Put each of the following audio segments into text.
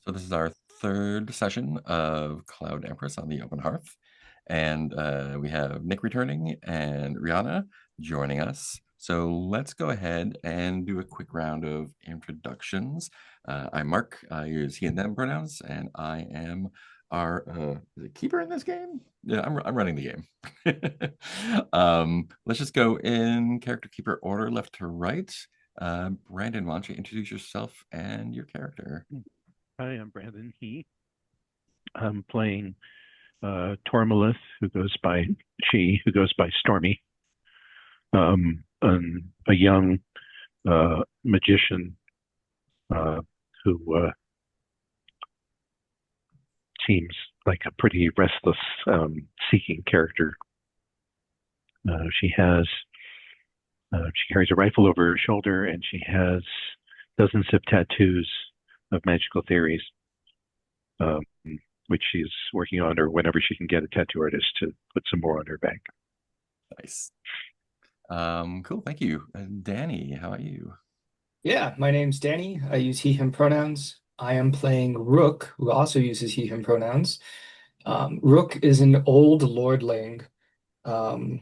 So this is our third session of Cloud Empress on the Open Hearth. And we have Nick returning and Rihanna joining us. So let's go ahead and do a quick round of introductions. I'm Mark. I use he and them pronouns, and I am our is it keeper in this game? Yeah, I'm running the game. Let's just go in character keeper order, left to right. Brandon, why don't you introduce yourself and your character? Hi, I'm Brandon He. I'm playing Tormalith, who goes by Stormy, and a young magician who seems like a pretty restless, seeking character. She has she carries a rifle over her shoulder, and she has dozens of tattoos of magical theories. Um, which she's working on, or whenever she can get a tattoo artist to put some more on her back. Nice. Cool. Thank you. Danny, how are you? Yeah, my name's Danny. I use he, him pronouns. I am playing Rook, who also uses he, him pronouns. Rook is an old lordling um,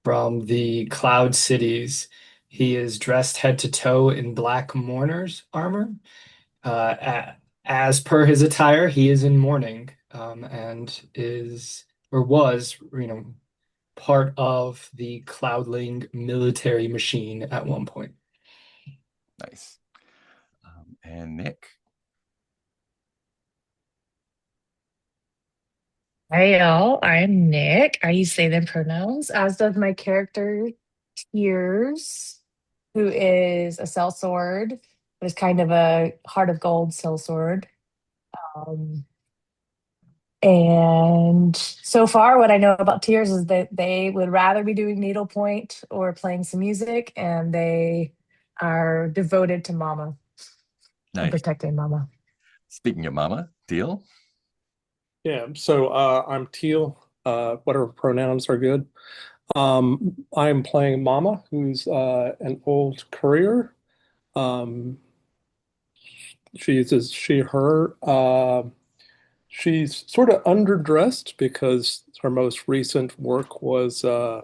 from the Cloud Cities. He is dressed head to toe in black mourner's armor. As per his attire, he is in mourning and is or was, part of the Cloudling military machine at one point. Nice. And Nick. Hi, y'all. I'm Nick. I use they, them pronouns, as does my character, Tears, who is a sellsword, but is kind of a heart of gold sellsword. Um, and so far, what I know about Tears is that they would rather be doing needlepoint or playing some music, and they are devoted to Momma and Nice. protecting Momma. Speaking of Mama, Deal. Yeah, so I'm Teal. Whatever pronouns are good. I'm playing Momma, who's an old courier. Um, she uses she, her. She's sort of underdressed because her most recent work was on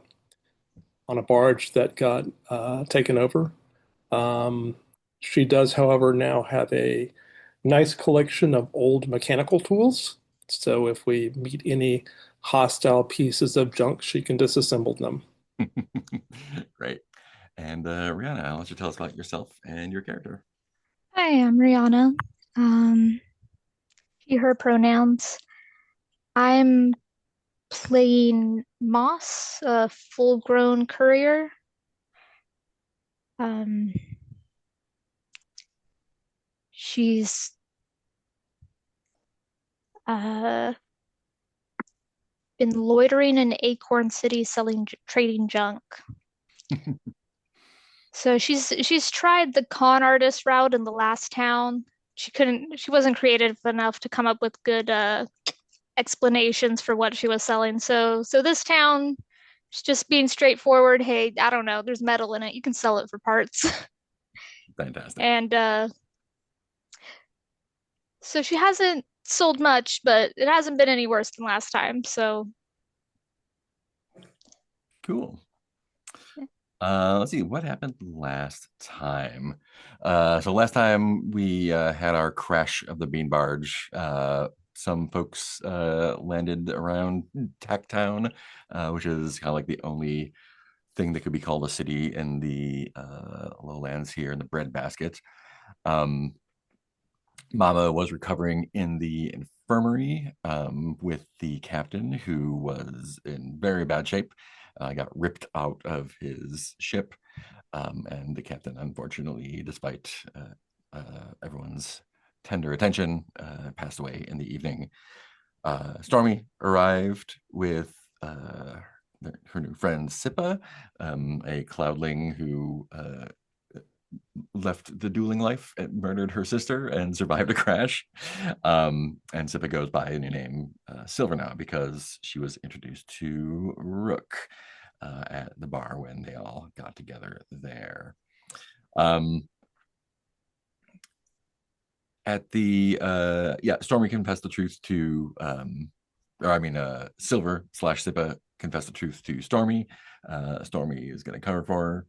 a barge that got taken over. Um, she does, however, now have a nice collection of old mechanical tools. So if we meet any hostile pieces of junk, she can disassemble them. Great. And Rihanna, why don't you tell us about yourself and your character? Hi, I'm Rihanna. Um, She, her pronouns. I'm playing Moss, a full-grown courier. Um, she's uh, been loitering in Acorn City selling, trading junk. So she's tried the con artist route in the last town. She wasn't creative enough to come up with good explanations for what she was selling. So this town, she's just being straightforward. Hey, I don't know, there's metal in it. You can sell it for parts. Fantastic. And so she hasn't sold much, but it hasn't been any worse than last time. So Cool. Let's see what happened last time. So last time we had our crash of the Bean Barge. Some folks landed around Tacktown, which is kind of like the only thing that could be called a city in the lowlands here in the breadbasket. Um, Mama was recovering in the infirmary with the captain, who was in very bad shape. Got ripped out of his ship, and the captain, unfortunately, despite everyone's tender attention, passed away in the evening. Stormy arrived with her new friend Sippa, a cloudling who left the dueling life and murdered her sister and survived a crash. And Sippa goes by a new name, Silver, now because she was introduced to Rook at the bar when they all got together there. at the Stormy confessed the truth to Silver slash Sippa confessed the truth to Stormy. Stormy is going to cover for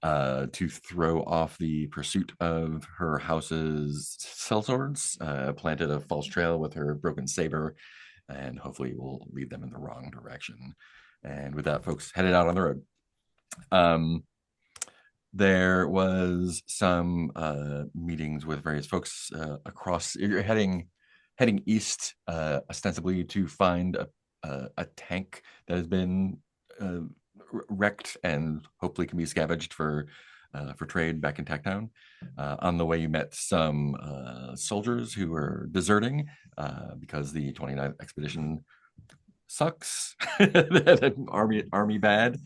her to throw off the pursuit of her house's sellswords, planted a false trail with her broken saber, and hopefully will lead them in the wrong direction. And with that, folks headed out on the road. There was some meetings with various folks across. You're heading east, ostensibly to find a tank that has been wrecked and hopefully can be scavenged for trade back in Techtown. On the way, you met some soldiers who were deserting because the 29th expedition sucks. army bad,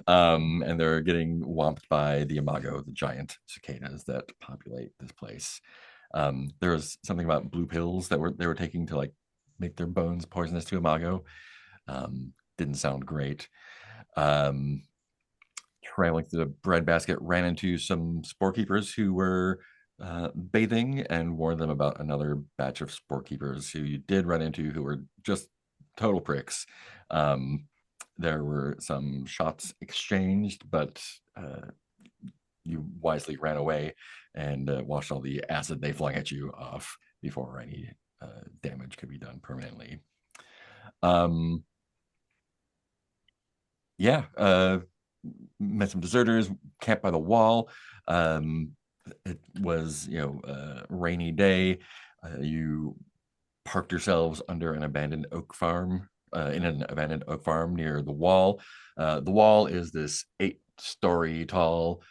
and they're getting whomped by the Imago, the giant cicadas that populate this place. There was something about blue pills that they were taking to like make their bones poisonous to Imago. Didn't sound great. Traveling through the breadbasket, ran into some spore keepers who were bathing and warned them about another batch of spore keepers who you did run into who were just total pricks. There were some shots exchanged, but you wisely ran away and washed all the acid they flung at you off before any damage could be done permanently. Met some deserters, camped by the wall. It was, a rainy day. You parked yourselves under an abandoned oak farm, near the wall. The wall is this 8-story tall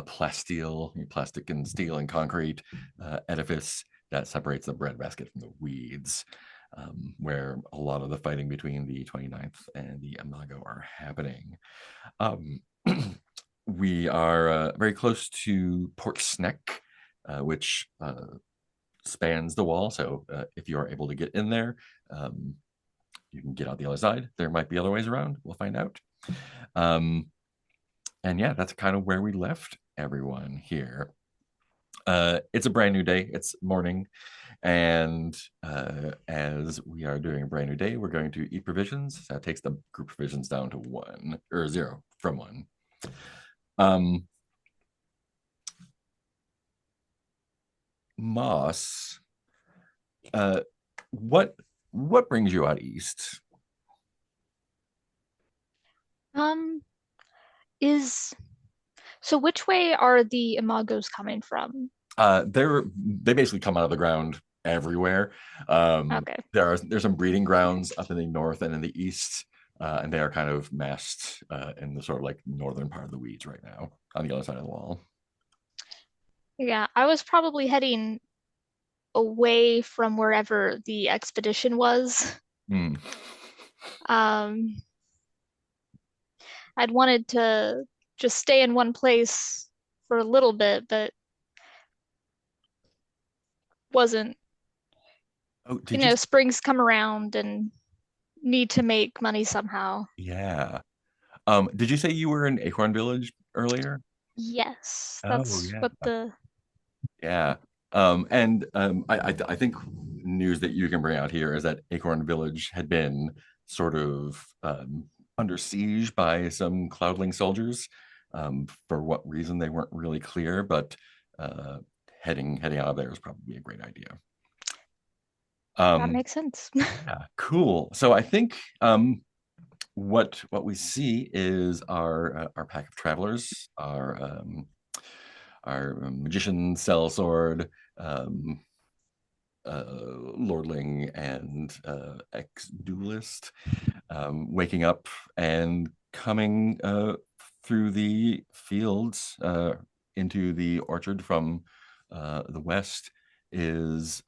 plastic and steel and concrete edifice that separates the breadbasket from the weeds, where a lot of the fighting between the 29th and the Imago are happening. We are very close to Fort Snek, which spans the wall. So if you are able to get in there, you can get out the other side. There might be other ways around. We'll find out. And yeah, that's kind of where we left everyone here. It's a brand new day. It's morning. And as we are doing a brand new day, we're going to eat provisions. That takes the group provisions down to 1 or 0 from 1. Moss, what brings you out east? So which way are the Imagos coming from? They basically come out of the ground everywhere. Okay. There's some breeding grounds up in the north and in the east, and they are kind of massed in the sort of like northern part of the weeds right now on the other side of the wall. Yeah, I was probably heading away from wherever the expedition was. I'd wanted to just stay in one place for a little bit, but wasn't. Oh, did springs come around and need to make money somehow. Yeah. Did you say you were in Acorn Village earlier? Yes, Oh, that's yeah. what the. Yeah. I think news that you can bring out here is that Acorn Village had been sort of under siege by some cloudling soldiers. For what reason they weren't really clear, but heading out of there is probably a great idea. That makes sense. Yeah, cool. So I think what we see is our pack of travelers, our magician, sellsword, lordling, and ex-duelist, waking up and coming through the fields into the orchard from the west is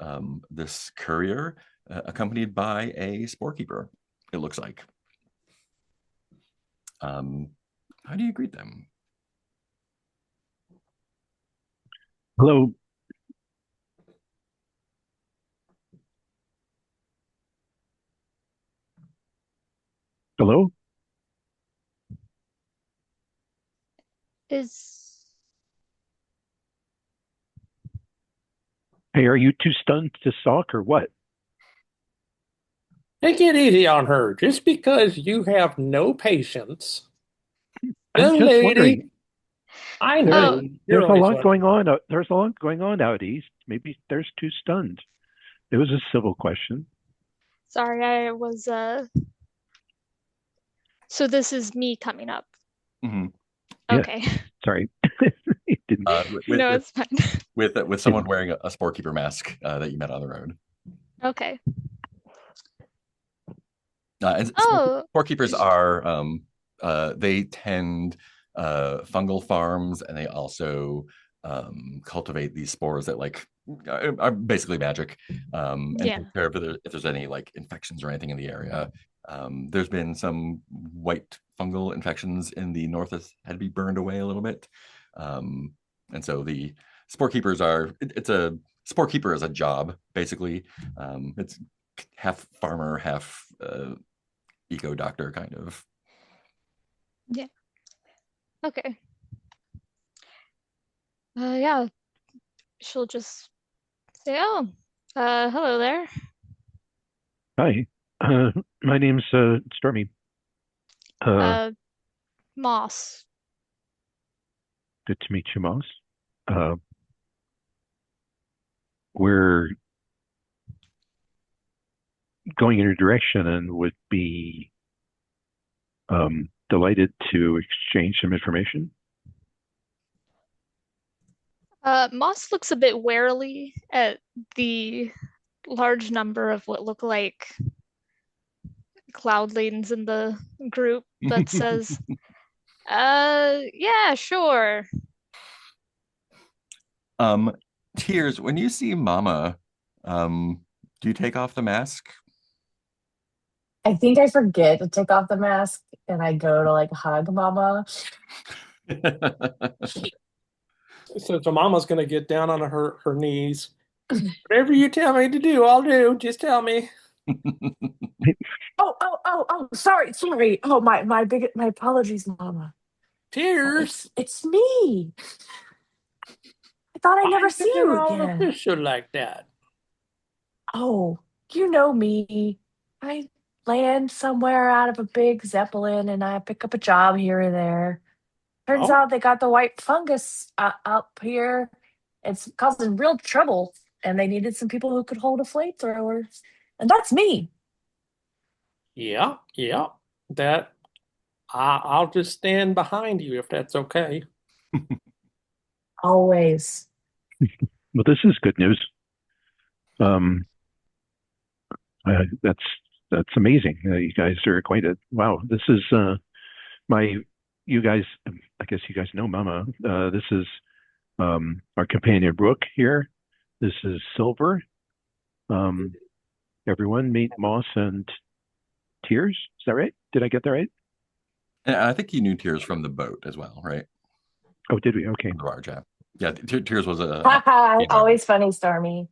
this courier accompanied by a spore keeper, it looks like. How do you greet them? Hello. Hello? Is Hey, are you too stunned to sulk or what? Take it easy on her. Just because you have no patience, I'm young just lady. wondering. I There's Oh, know you're there's a always lot wondering. going on. There's a lot going on out east. Maybe there's too stunned. It was a civil question. sorry, I was so this is me coming up. Mhm. Yeah, Okay. sorry. It didn't With No, it's fine. with someone didn't. wearing a spore keeper mask that you met on the road. Okay. And Oh, spore keepers are they tend fungal farms, and they also cultivate these spores that are basically magic, and yeah. take care of if there's any like infections or anything in the area. There's been some white fungal infections in the north that had to be burned away a little bit, and so the spore keepers it's a spore keeper is a job basically. It's half farmer, half eco doctor kind of. Yeah. Okay. Yeah, she'll just say, "Oh, hello there. Hi, my name's Stormy. Uh, Uh, Moss." Good to meet you, Moss. Uh, we're going in your direction and would be delighted to exchange some information. Moss looks a bit warily at the large number of what look like cloudlings in the group, but says, yeah, sure." um, Tears, when you see Mama, do you take off the mask? I think I forget to take off the mask and I go to like hug Mama. So Mama's gonna get down on her knees. Whatever you tell me to do, I'll do. Just tell me. Oh, sorry. Oh, my apologies, Mama. Tears. It's me. I thought I'd Why never you see get you all again. official like that? Oh, you know me. I land somewhere out of a big Zeppelin and I pick up a job here and there. Turns Oh, out they got the white fungus up here. It's causing real trouble, and they needed some people who could hold a flamethrower. And that's me. yeah, yeah. That I'll just stand behind you if that's okay. Always. Well, this is good news. Um, that's amazing. You guys are acquainted. Wow, this is my. You guys, I guess you guys know Mama. This is our companion Rook here. This is Silver. Um, Everyone meet Moss and Tears. Is that right? Did I get that right? And I think you knew Tears from the boat as well, right? Oh, did we? Okay. From the barge, yeah. Yeah, Tears was a Haha, female. always funny, Stormy.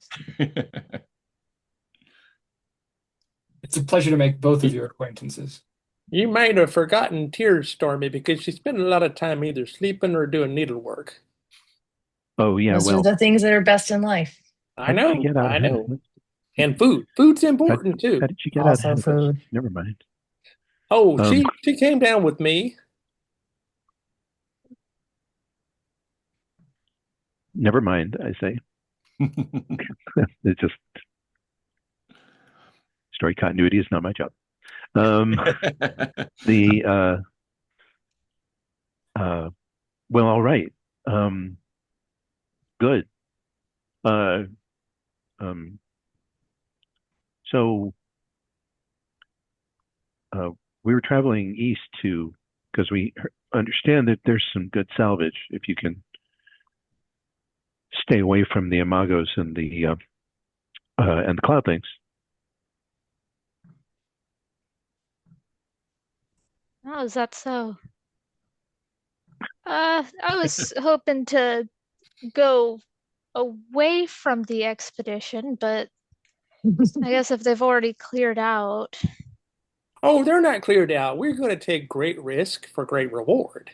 It's a pleasure to make both of your acquaintances. You might have forgotten Tears, Stormy, because she spent a lot of time either sleeping or doing needlework. Oh, yeah. Those are Well, the things that are best in life. how did you get out I ahead know. of And food. Food's how, important how too. did you get out Also ahead of us? food. Never mind. Oh, Um, she came down with me. Never mind. I say it's just story continuity is not my job. The well, all right. Good. Uh, um, so we were traveling east to because we understand that there's some good salvage if you can stay away from the Imagos and the cloudlings. Oh, is that so? I was hoping to go away from the expedition, but I guess if they've already cleared out. Oh, they're not cleared out. We're going to take great risk for great reward.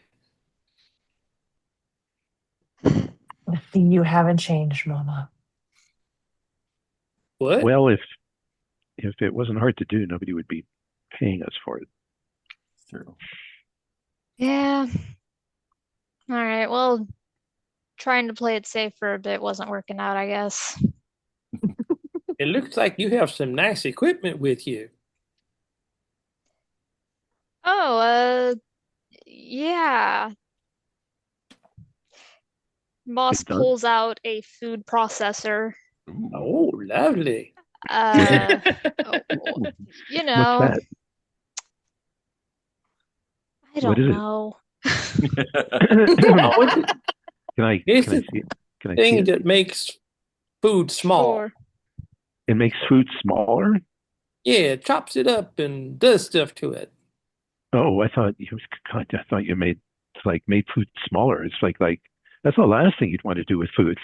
You haven't changed, Mama. What? Well, if it wasn't hard to do, nobody would be paying us for it. True. Yeah. All right. Well, trying to play it safe for a bit wasn't working out, I guess. It looks like you have some nice equipment with you. Oh, yeah. Moss It does. pulls out a food processor. Ooh. Oh, lovely. Uh, oh, you What's know, that? I What don't is know. Oh, it's Can I a see it? Can I see thing it? that makes food small. Sure. It makes food smaller? Yeah, it chops it up and does stuff to it. Oh, I thought you made food smaller. It's like that's the last thing you'd want to do with food.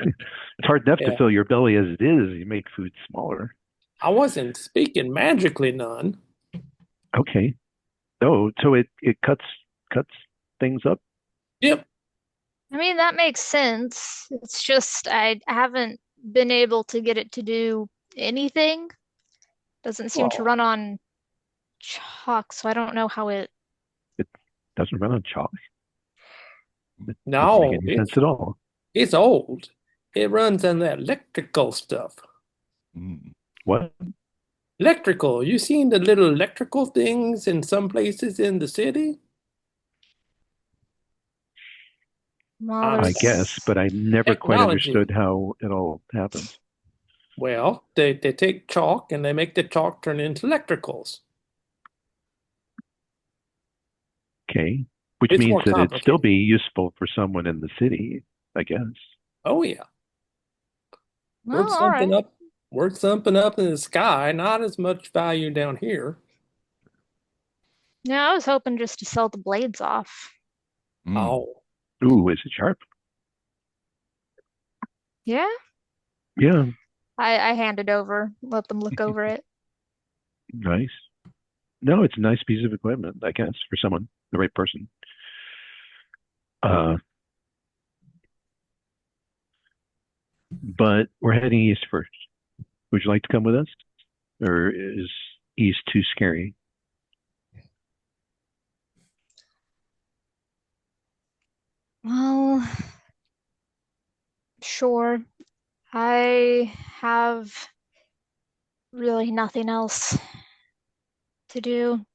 It's hard enough to Yeah. fill your belly as it is. You make food smaller. I wasn't speaking magically none. Okay. Oh, so it cuts things up. Yep. I mean, that makes sense. It's just I haven't been able to get it to do anything. Doesn't seem to Well, run on chalk, so I don't know how it. It doesn't run on chalk. It doesn't make no, any sense at all. it's old. It runs on that electrical stuff. Mm. What? Electrical. You seen the little electrical things in some places in the city? Well, I guess, there's. but I never quite Technology. understood how it all happens. Well, they take chalk and they make the chalk turn into electricals. Okay. Which It's means more that it'd still complicated. be useful for someone in the city, I guess. Oh yeah. Well, Worth all something right. up. Worth something up in the sky. Not as much value down here. Yeah, I was hoping just to sell the blades off. Mm. Oh. Ooh, is it sharp? Yeah, Yeah, I hand it over, let them look over it. nice. No, it's a nice piece of equipment, I guess, for someone, the right person. Uh, but we're heading east first. Would you like to come with us? Or is east too scary? Well, sure. I have really nothing else to do.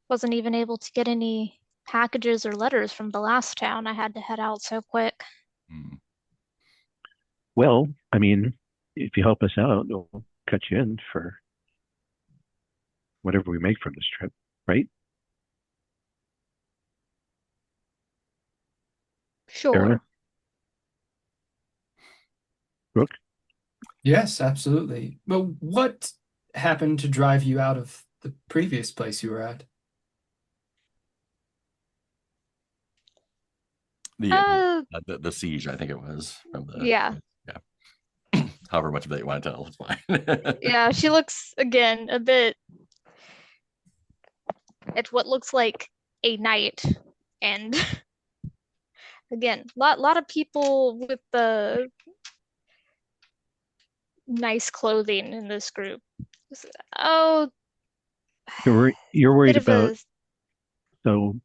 Wasn't even able to get any packages or letters from the last town. I had to head out so quick. Mm. Well, I mean, if you help us out, we'll cut you in for whatever we make from this trip, right? Fair enough. Sure. Rook? Yes, absolutely. Well, what happened to drive you out of the previous place you were at? The, Uh, the siege, I think it was from the yeah. yeah. However much of that you want to tell, it's fine. Yeah, she looks again a bit at what looks like a knight. And again, lot of people with the nice clothing in this group. Oh, You're bit worried of about, a so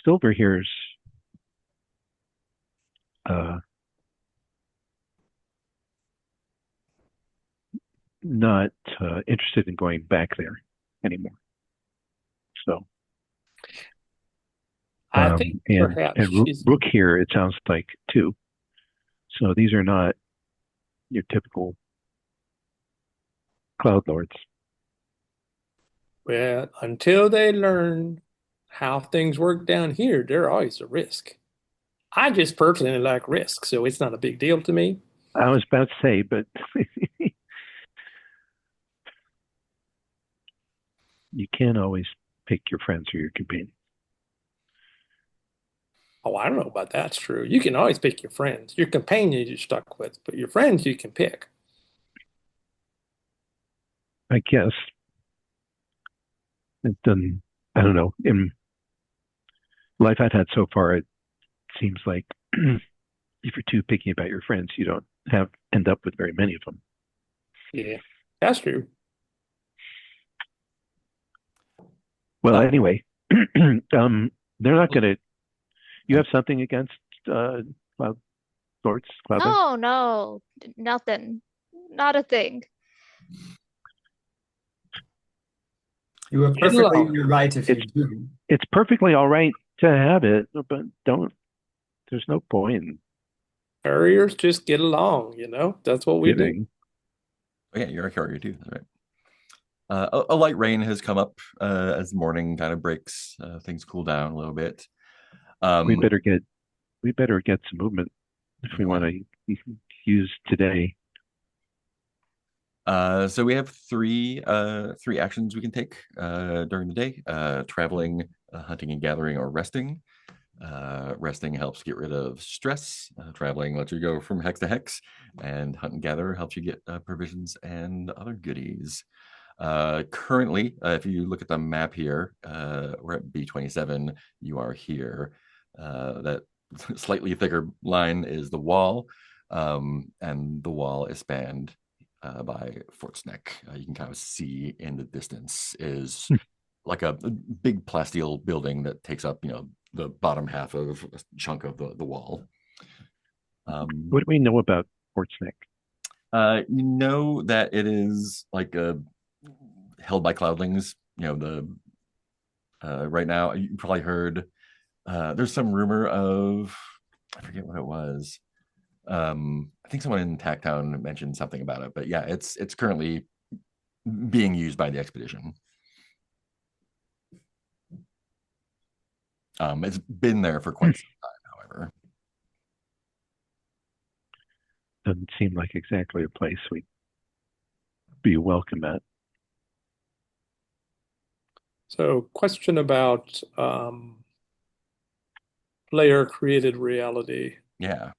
Silver here's uh, not interested in going back there anymore. So, I think perhaps and she's. Rook here, it sounds like too. So these are not your typical cloud lords. Well, until they learn how things work down here, they're always a risk. I just personally like risk, so it's not a big deal to me. I was about to say, but you can't always pick your friends or your companions. Oh, I don't know about that's true. You can always pick your friends. Your companions you're stuck with, but your friends you can pick. I guess it doesn't. I don't know. In life I've had so far, it seems like if you're too picky about your friends, you don't end up with very many of them. Yeah, that's true. Well, anyway, they're not going to. You have something against cloud sorts, cloudling? No, nothing. Not a thing. You are Get perfectly along. right if you It's do. it's perfectly all right to have it, but don't. There's no point in Couriers just get along, you know? That's what we do. giving. Oh, yeah, you're a courier too. That's right. A light rain has come up as the morning kind of breaks. Things cool down a little bit. We better get some movement if we want to use today. So we have three actions we can take during the day: traveling, hunting and gathering, or resting. Resting helps get rid of stress. Traveling lets you go from hex to hex, and hunt and gather helps you get provisions and other goodies. Currently, if you look at the map here, we're at B27. You are here. That slightly thicker line is the wall, and the wall is spanned by Fort Snek. You can kind of see in the distance is like a big plasteel building that takes up, the bottom half of a chunk of the wall. What do we know about Fort Snek? You know that it is like held by cloudlings. Right now you probably heard there's some rumor of, I forget what it was. I think someone in Tacktown mentioned something about it, but yeah, it's currently being used by the expedition. It's been there for quite some time, however. Doesn't seem like exactly a place we'd be welcome at. So, question about player created reality. Yeah.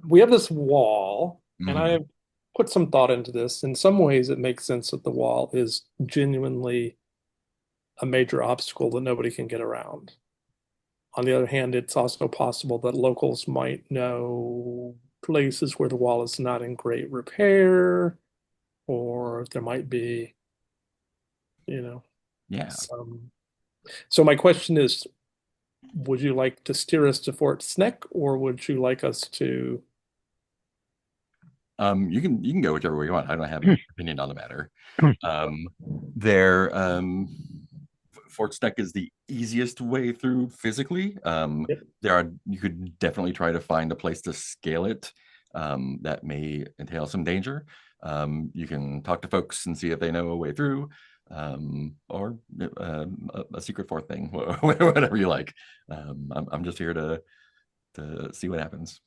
We have this wall, and Mhm. I have put some thought into this. In some ways, it makes sense that the wall is genuinely a major obstacle that nobody can get around. On the other hand, it's also possible that locals might know places where the wall is not in great repair, or there might be, Yeah. some. So my question is, would you like to steer us to Fort Snek, or would you like us to? You can go whichever way you want. I don't have an opinion on the matter. There, Fort Snek is the easiest way through physically. You could definitely try to find a place to scale it. That may entail some danger. You can talk to folks and see if they know a way through, or a secret fourth thing, whatever you like. I'm just here to see what happens.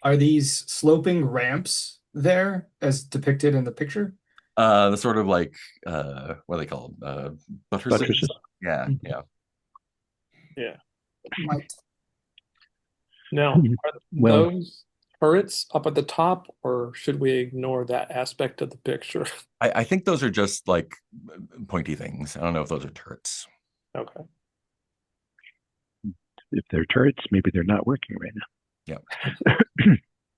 Are these sloping ramps there as depicted in the picture? The sort of like what are they called? Buttresses. Yeah, yeah. Yeah. Might. Now, are Well, those turrets up at the top, or should we ignore that aspect of the picture? I think those are just like pointy things. I don't know if those are turrets. Okay. if they're turrets, maybe they're not working right now. Yeah.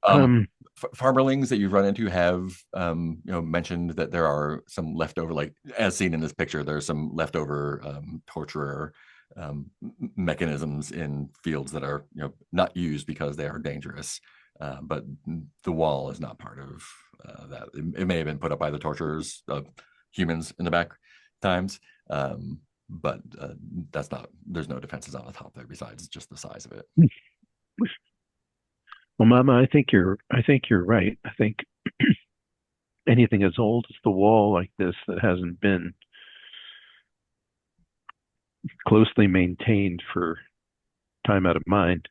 Um, Farmerlings that you've run into have mentioned that there are some leftover, like as seen in this picture, there's some leftover torturer mechanisms in fields that are not used because they are dangerous. But the wall is not part of that. It may have been put up by the torturers of humans in the back times, but that's not. There's no defenses on the top there besides just the size of it. Well, Momma, I think you're right. I think anything as old as the wall like this that hasn't been closely maintained for time out of mind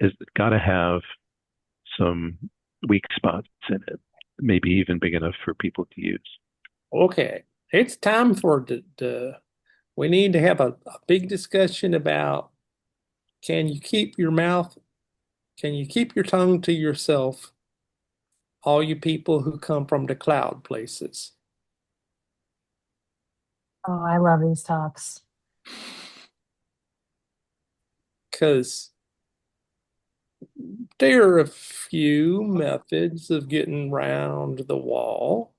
is got to have some weak spots in it, maybe even big enough for people to use. Okay, it's time for we need to have a big discussion about, can you keep your tongue to yourself, all you people who come from the cloud places? Oh, I love these talks. because there are a few methods of getting around the wall.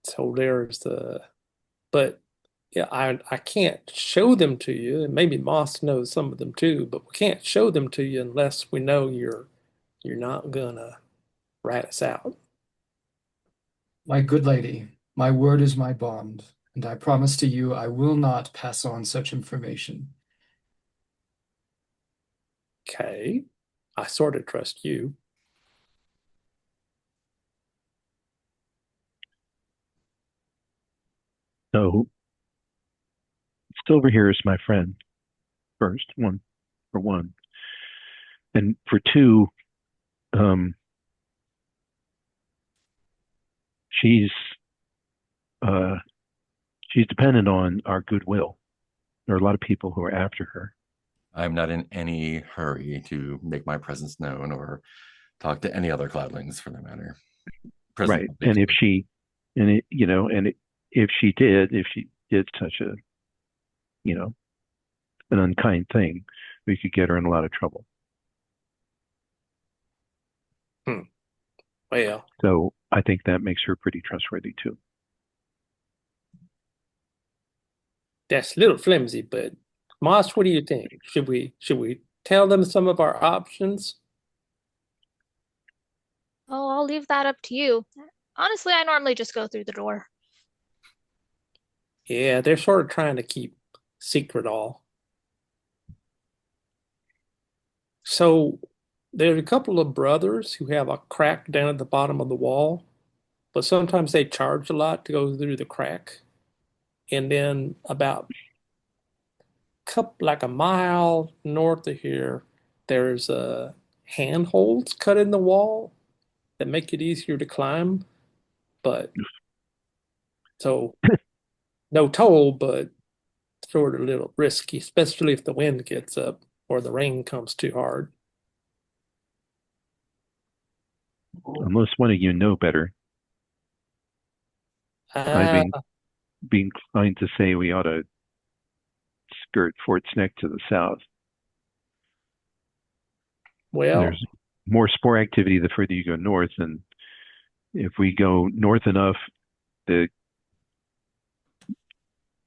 So there's but yeah, I can't show them to you, and maybe Moss knows some of them too, but we can't show them to you unless we know you're not gonna rat us out. My good lady, my word is my bond, and I promise to you I will not pass on such information. Okay, I sort of trust you. So Silver here is my friend. First, one for one, and for two, um, she's uh, she's dependent on our goodwill. There are a lot of people who are after her. I'm not in any hurry to make my presence known or talk to any other cloudlings for that matter. Right. And if she, and it, you know, and it, if she did such a, you know, an unkind thing, we could get her in a lot of trouble. Well, So I think that makes her pretty trustworthy too. that's a little flimsy, but Moss, what do you think? Should we tell them some of our options? Oh, I'll leave that up to you. Honestly, I normally just go through the door. Yeah, they're sort of trying to keep secret all. So there's a couple of brothers who have a crack down at the bottom of the wall, but sometimes they charge a lot to go through the crack. And then about like a mile north of here, there's handholds cut in the wall that make it easier to climb. But so no toll, but sort of a little risky, especially if the wind gets up or the rain comes too hard. Unless one of you know better, I'd Uh, be inclined to say we ought to skirt Fort Snek to the south. well, There's more spore activity the further you go north, and if we go north enough, the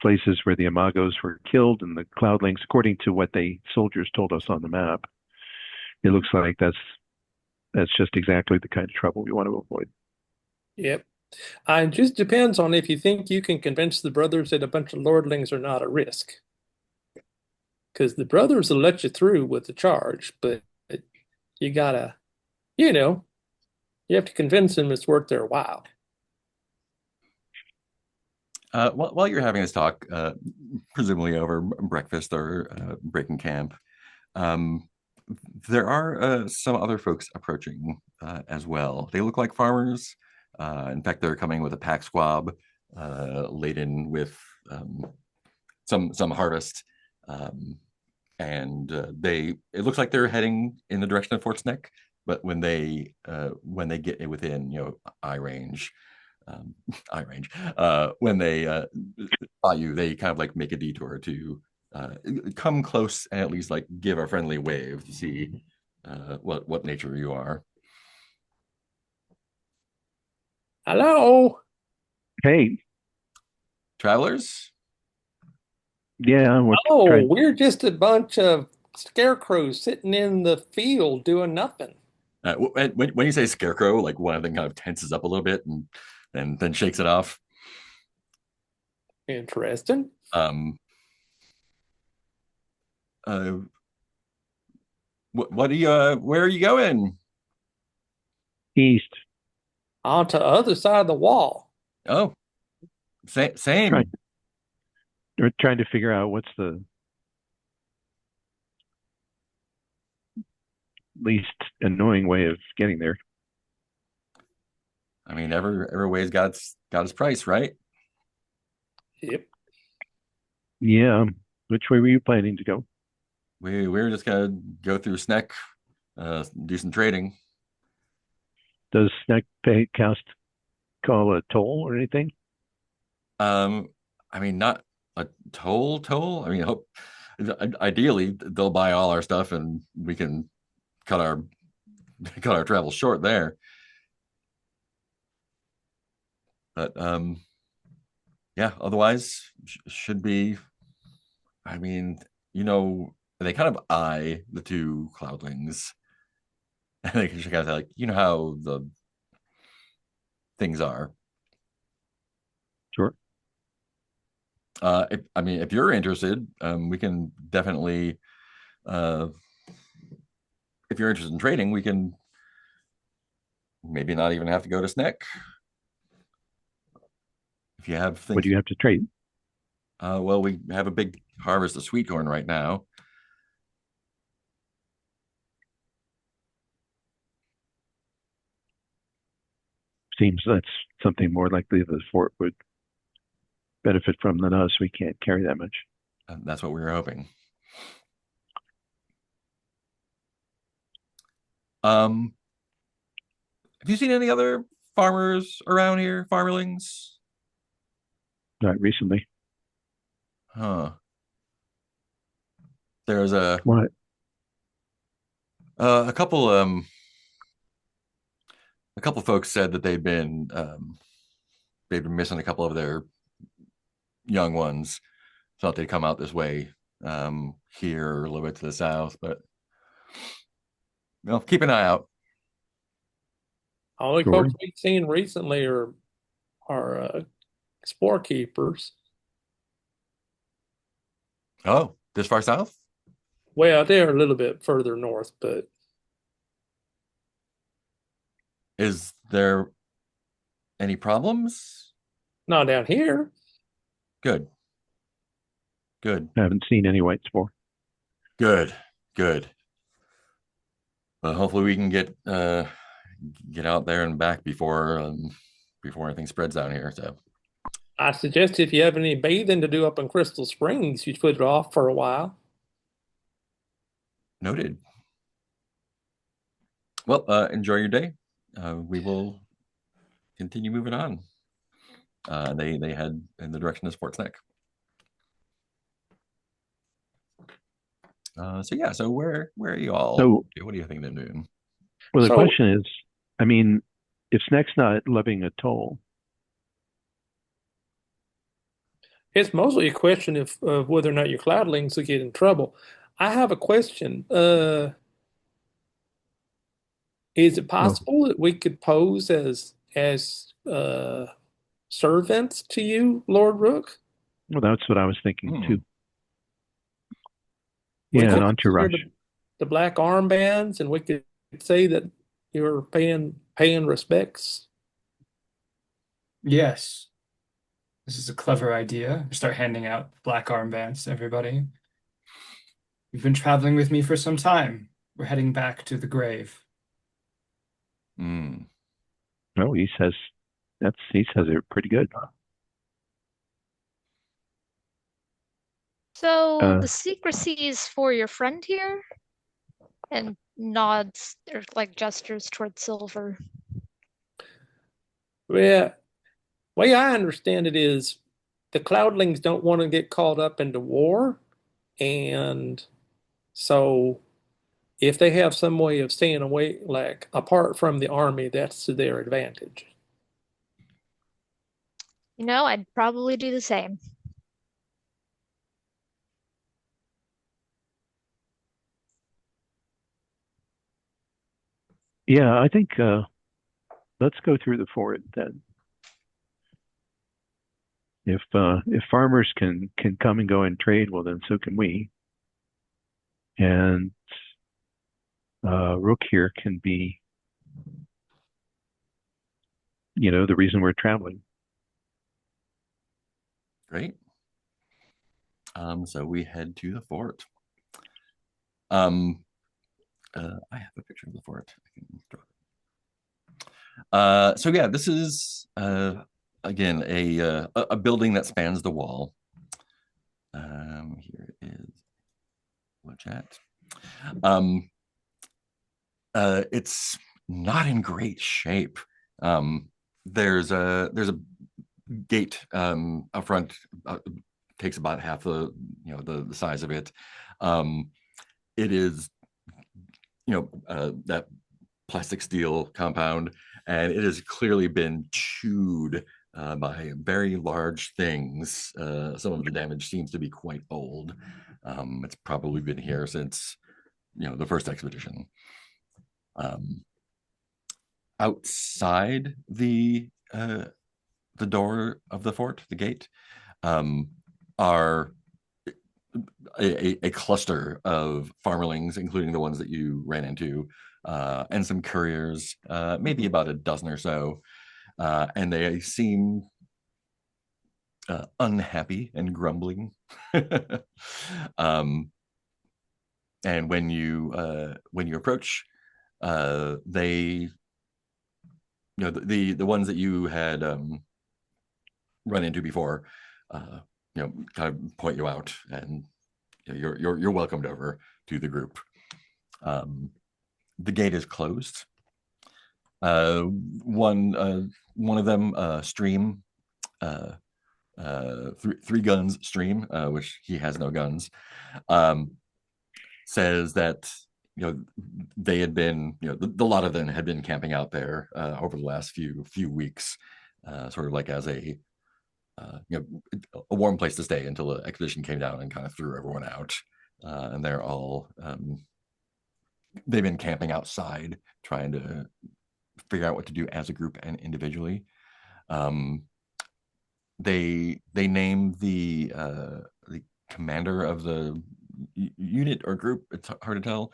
places where the Imagos were killed and the cloudlings, according to what soldiers told us on the map, it looks like that's just exactly the kind of trouble we want to avoid. yep. It just depends on if you think you can convince the brothers that a bunch of lordlings are not a risk. Because the brothers will let you through with the charge, but you gotta, you know, you have to convince them it's worth their while. While you're having this talk, presumably over breakfast or breaking camp, um, there are some other folks approaching as well. They look like farmers. In fact, they're coming with a pack squab laden with some harvest, and it looks like they're heading in the direction of Fort Snek. But when they get within eye range, when they spot you, they kind of like make a detour to come close and at least like give a friendly wave to see what nature you are. Hello. Hey, Travelers? yeah, We're just a bunch of scarecrows sitting in the field doing nothing. When you say scarecrow, like one of them kind of tenses up a little bit and then shakes it off. Interesting. What do you where are you going? east. Onto the other side of the wall. Oh, same. We're trying to figure out what's the least annoying way of getting there. I mean, every way's got its price, right? Yep. Yeah. Which way were you planning to go? We were just gonna go through Snek, do some trading. Does Snek call a toll or anything? I mean, not a toll. I mean, hope ideally they'll buy all our stuff and we can cut our cut our travel short there. But yeah, otherwise should be. I mean, you know, they kind of eye the two cloudlings, and they just kind of like, you know how the things are. Sure. I mean, if you're interested, we can definitely. Uh, if you're interested in trading, we can maybe not even have to go to Snek. If you have What things, do you have to trade? well, we have a big harvest of sweet corn right now. Seems that's something more likely the fort would benefit from than us. We can't carry that much. That's what we were hoping. Have you seen any other farmers around here, farmerlings? Not recently. Huh. There's a What? a couple a couple folks said that they've been missing a couple of their young ones. Thought they'd come out this way, here a little bit to the south, but well, keep an eye out. Only Sure. folks we've seen recently are spore keepers. Oh, this far south? Well, they're a little bit further north, but Is there any problems? not down here. Good. Good. I haven't seen any white spore. Good. Good. Well, hopefully we can get out there and back before anything spreads down here. So I suggest if you have any bathing to do up in Crystal Springs, you put it off for a while. noted. Well, enjoy your day. We will continue moving on. They head in the direction of Fort Snek. So yeah, so where are you all? So, what do you think they're doing? well, the So- question is, I mean, if Snek's not levying a toll, It's mostly a question of whether or not your cloudlings will get in trouble. I have a question. Is it possible that we could pose as servants to you, Lord Rook? well, that's what I was thinking too. We Yeah, could an entourage. consider the black armbands, and we could say that you're paying respects. Yes. This is a clever idea. Start handing out black armbands to everybody. You've been traveling with me for some time. We're heading back to the grave. Mm. No, he says it pretty good. So the secrecy is for your friend here? And nods or like gestures toward Silver. Well, way I understand it is the cloudlings don't want to get caught up into war, and so if they have some way of staying away, like apart from the army, that's to their advantage. You know, I'd probably do the same. Yeah, I think let's go through the fort then. If farmers can come and go and trade, well then so can we. And Rook here can be, the reason we're traveling. Great. So we head to the fort. I have a picture of the fort. I can draw it. So yeah, this is again a building that spans the wall. Here it is. Watch that. It's not in great shape. There's a gate up front, takes about half the the size of it. It is that plastic steel compound, and it has clearly been chewed by very large things. Some of the damage seems to be quite old. It's probably been here since the first expedition. Outside the door of the fort, the gate, are a cluster of farmerlings, including the ones that you ran into, and some couriers, maybe about a dozen or so, and they seem unhappy and grumbling. And when you approach, they the ones that you had run into before, kind of point you out, and you're welcomed over to the group. The gate is closed. One of them, Stream, three guns Stream, which he has no guns, says that they had been, the lot of them had been camping out there over the last few weeks, sort of like as a warm place to stay until the expedition came down and kind of threw everyone out. And they're all they've been camping outside, trying to figure out what to do as a group and individually. They name the commander of the unit or group, it's hard to tell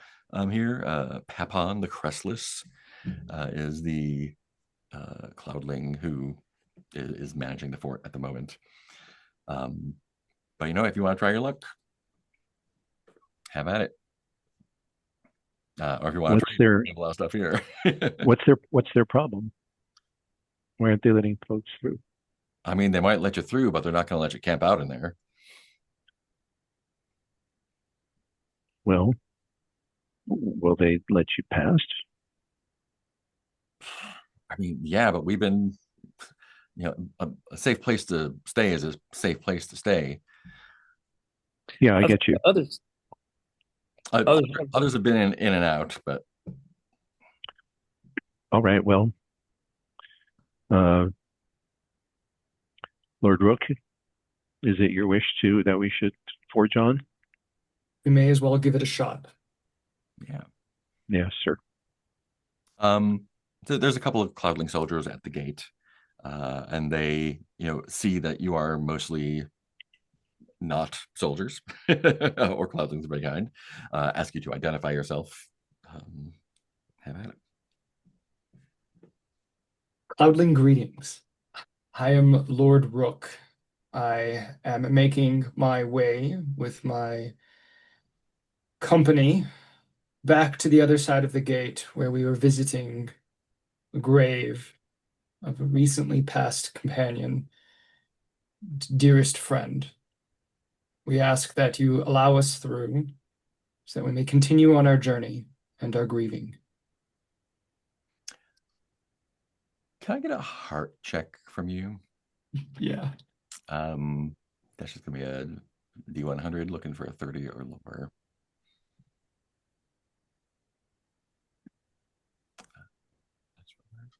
here. Pepon the Crestless is the cloudling who is managing the fort at the moment. But if you want to try your luck, have at it. Or if you want to try a lot of stuff here. what's their problem? Why aren't they letting folks through? I mean, they might let you through, but they're not going to let you camp out in there. Well, will they let you past? I mean, yeah, but we've been, a safe place to stay is a safe place to stay. Yeah, I get you. Others have been in and out, but all right. Well, Lord Rook, is it your wish that we should forge on? We may as well give it a shot. Yeah. Yes, sir. So there's a couple of cloudling soldiers at the gate, and they, see that you are mostly not soldiers or cloudlings of any kind. Ask you to identify yourself. Have at it. Cloudling greetings. I am Lord Rook. I am making my way with my company back to the other side of the gate where we were visiting the grave of a recently passed companion, dearest friend. We ask that you allow us through so that we may continue on our journey and our grieving. Can I get a heart check from you? Yeah. That's just gonna be a D100, looking for a 30 or lower.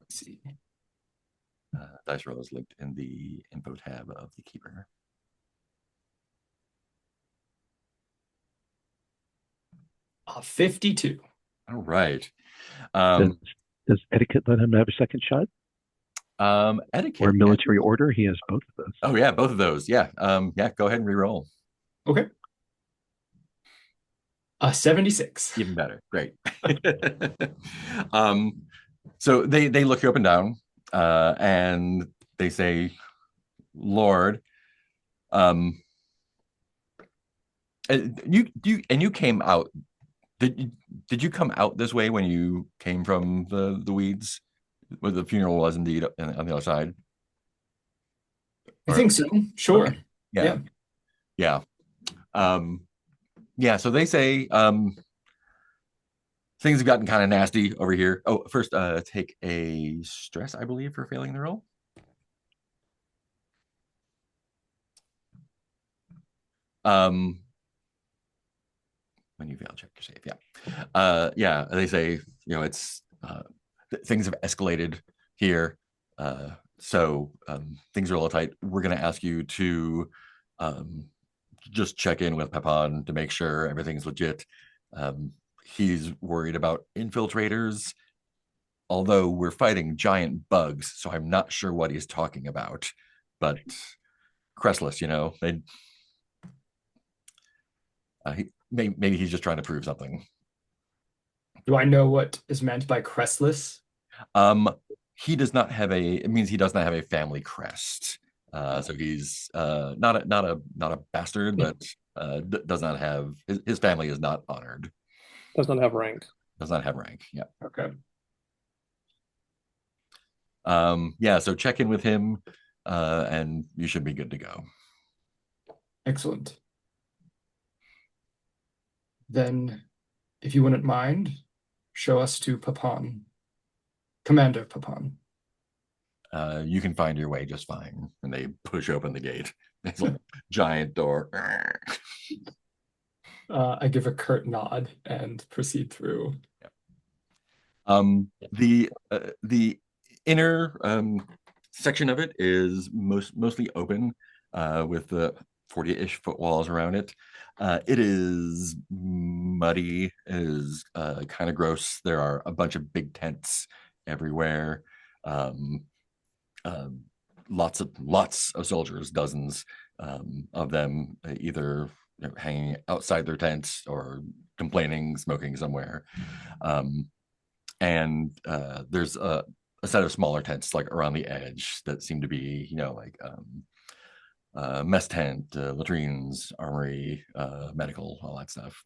Let's see. Dice roll is linked in the info tab of the keeper. Uh, 52. All right. Does etiquette let him have a second shot? Etiquette or military order? He has both of those. Oh yeah, both of those. Yeah. Yeah. Go ahead and re-roll. Okay. 76. Even better. Great. So they look you up and down, and they say, "Lord, you came out. Did you come out this way when you came from the weeds? Where the funeral was indeed on the other side?" I think so. Sure. Okay. Yeah. Yeah. Yeah. So they say things have gotten kind of nasty over here. Oh, first, take a stress, I believe, for failing the roll. Um, when you fail, check your save. Yeah. They say, it's things have escalated here. So things are a little tight. We're going to ask you to just check in with Pepon to make sure everything's legit. He's worried about infiltrators, although we're fighting giant bugs, so I'm not sure what he's talking about. But Crestless, maybe he's just trying to prove something. Do I know what is meant by crestless? He does not have it means he does not have a family crest. So he's not a bastard, but does not have his family is not honored. Does not have rank. Does not have rank. Yeah. Okay. Yeah. So check in with him, and you should be good to go. Excellent. Then, if you wouldn't mind, show us to Pepon. Commander Pepon. You can find your way just fine. And they push open the gate. It's like a giant door. I give a curt nod and proceed through. The inner section of it is mostly open, with the 40-ish foot walls around it. It is muddy. It is kind of gross. There are a bunch of big tents everywhere. Lots of soldiers, dozens of them, either hanging outside their tents or complaining, smoking somewhere. And there's a set of smaller tents like around the edge that seem to be, like mess tent, latrines, armory, medical, all that stuff.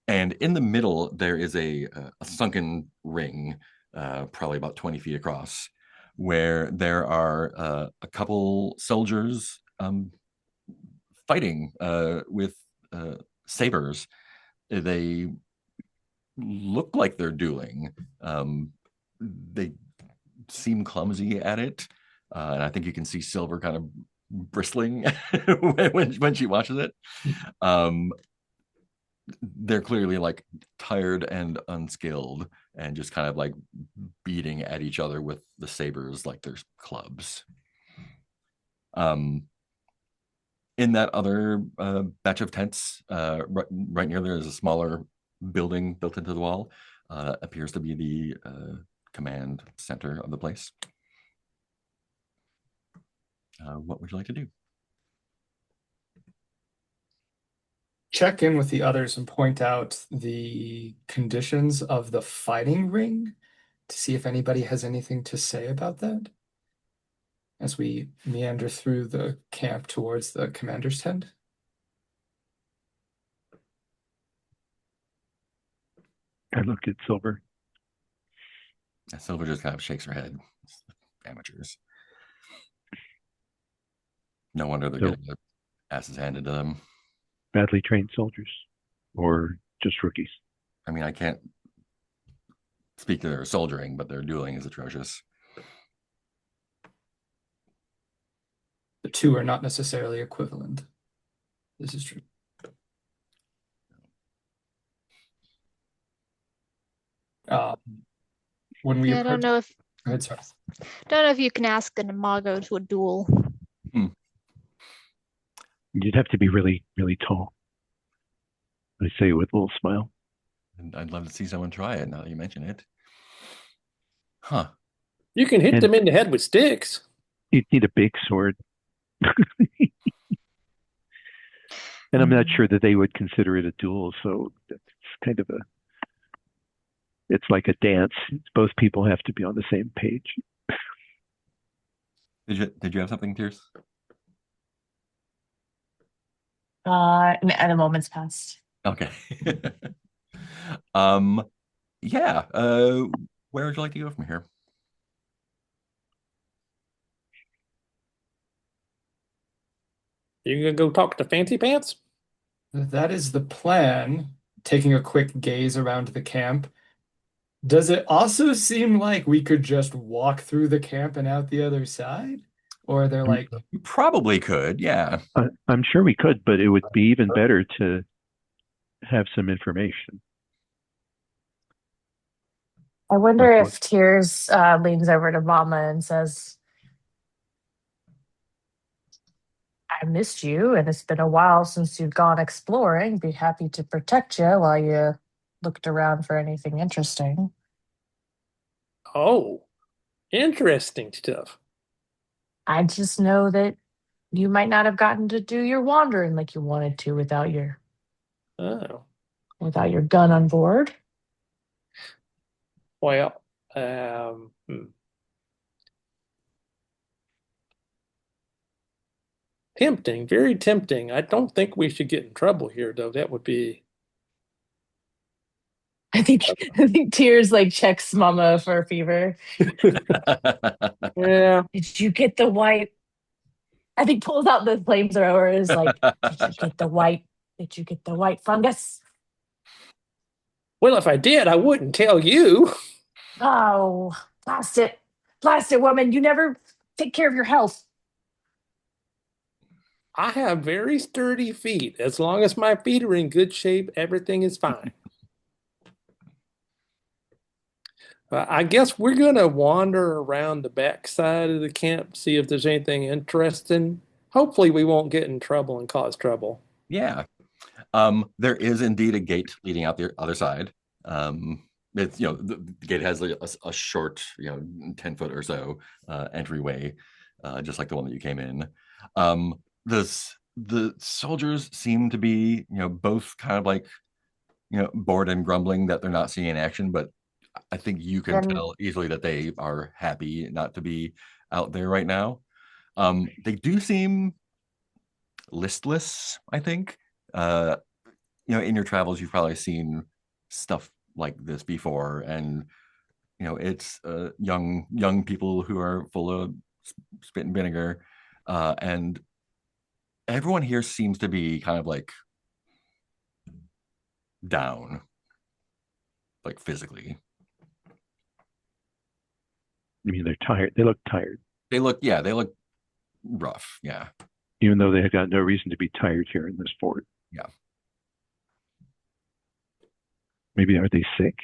And in the middle, there is a sunken ring, probably about 20 feet across, where there are a couple soldiers fighting with sabers. They look like they're dueling. They seem clumsy at it. And I think you can see Silver kind of bristling when she watches it. They're clearly like tired and unskilled and just kind of like beating at each other with the sabers like there's clubs. In that other batch of tents, right near there is a smaller building built into the wall. Appears to be the command center of the place. What would you like to do? Check in with the others and point out the conditions of the fighting ring to see if anybody has anything to say about that as we meander through the camp towards the commander's tent. I looked at Silver. Silver just kind of shakes her head. Amateurs. No wonder they're getting their asses handed to them. Badly trained soldiers, or just rookies? I mean, I can't speak to their soldiering, but their dueling is atrocious. The two are not necessarily equivalent. This is true. When we Yeah, I don't know if Go ahead, sorry. don't know if you can ask an Imago to a duel. You'd have to be really, really tall. I say with a little smile. And I'd love to see someone try it now that you mention it. Huh. You can hit them in the head with sticks. You'd need a big sword. And I'm not sure that they would consider it a duel, so it's kind of it's like a dance. Both people have to be on the same page. Did you have something, Tears? And a moment's passed. Okay. Yeah. Where would you like to go from here? You gonna go talk to Fancy Pants? That is the plan. Taking a quick gaze around the camp. Does it also seem like we could just walk through the camp and out the other side? Or they're I'm, like, You probably could, yeah. I'm sure we could, but it would be even better to have some information. I wonder Like what? if Tears leans over to Mama and says, I missed you, and it's been a while since you've gone exploring. Be happy to protect you while you looked around for anything interesting. Oh, interesting stuff. I just know that you might not have gotten to do your wandering like you wanted to Oh, without your gun on board. well, um, hmm. Tempting, very tempting. I don't think we should get in trouble here, though. That would be. I think Tears like checks Mama for a fever. Yeah. Did you get the white? I think pulls out the flamethrower is like, did you get the white? Did you get the white fungus? Well, if I did, I wouldn't tell you. Oh, blast it. Blast it, woman. You never take care of your health. I have very sturdy feet. As long as my feet are in good shape, everything is fine. I guess we're going to wander around the back side of the camp, see if there's anything interesting. Hopefully, we won't get in trouble and cause trouble. Yeah. There is indeed a gate leading out the other side. It's the gate has a short 10 foot or so entryway, just like the one that you came in. The soldiers seem to be both kind of like bored and grumbling that they're not seeing action, but I think you can Then tell easily that they are happy not to be out there right now. They do seem listless, I think. uh in your travels you've probably seen stuff like this before, and it's young people who are full of spit and vinegar, and everyone here seems to be kind of like down, like physically. I mean, they're tired. They look tired, They look rough, yeah. even though they have got no reason to be tired here in this fort. Yeah. Maybe are they sick?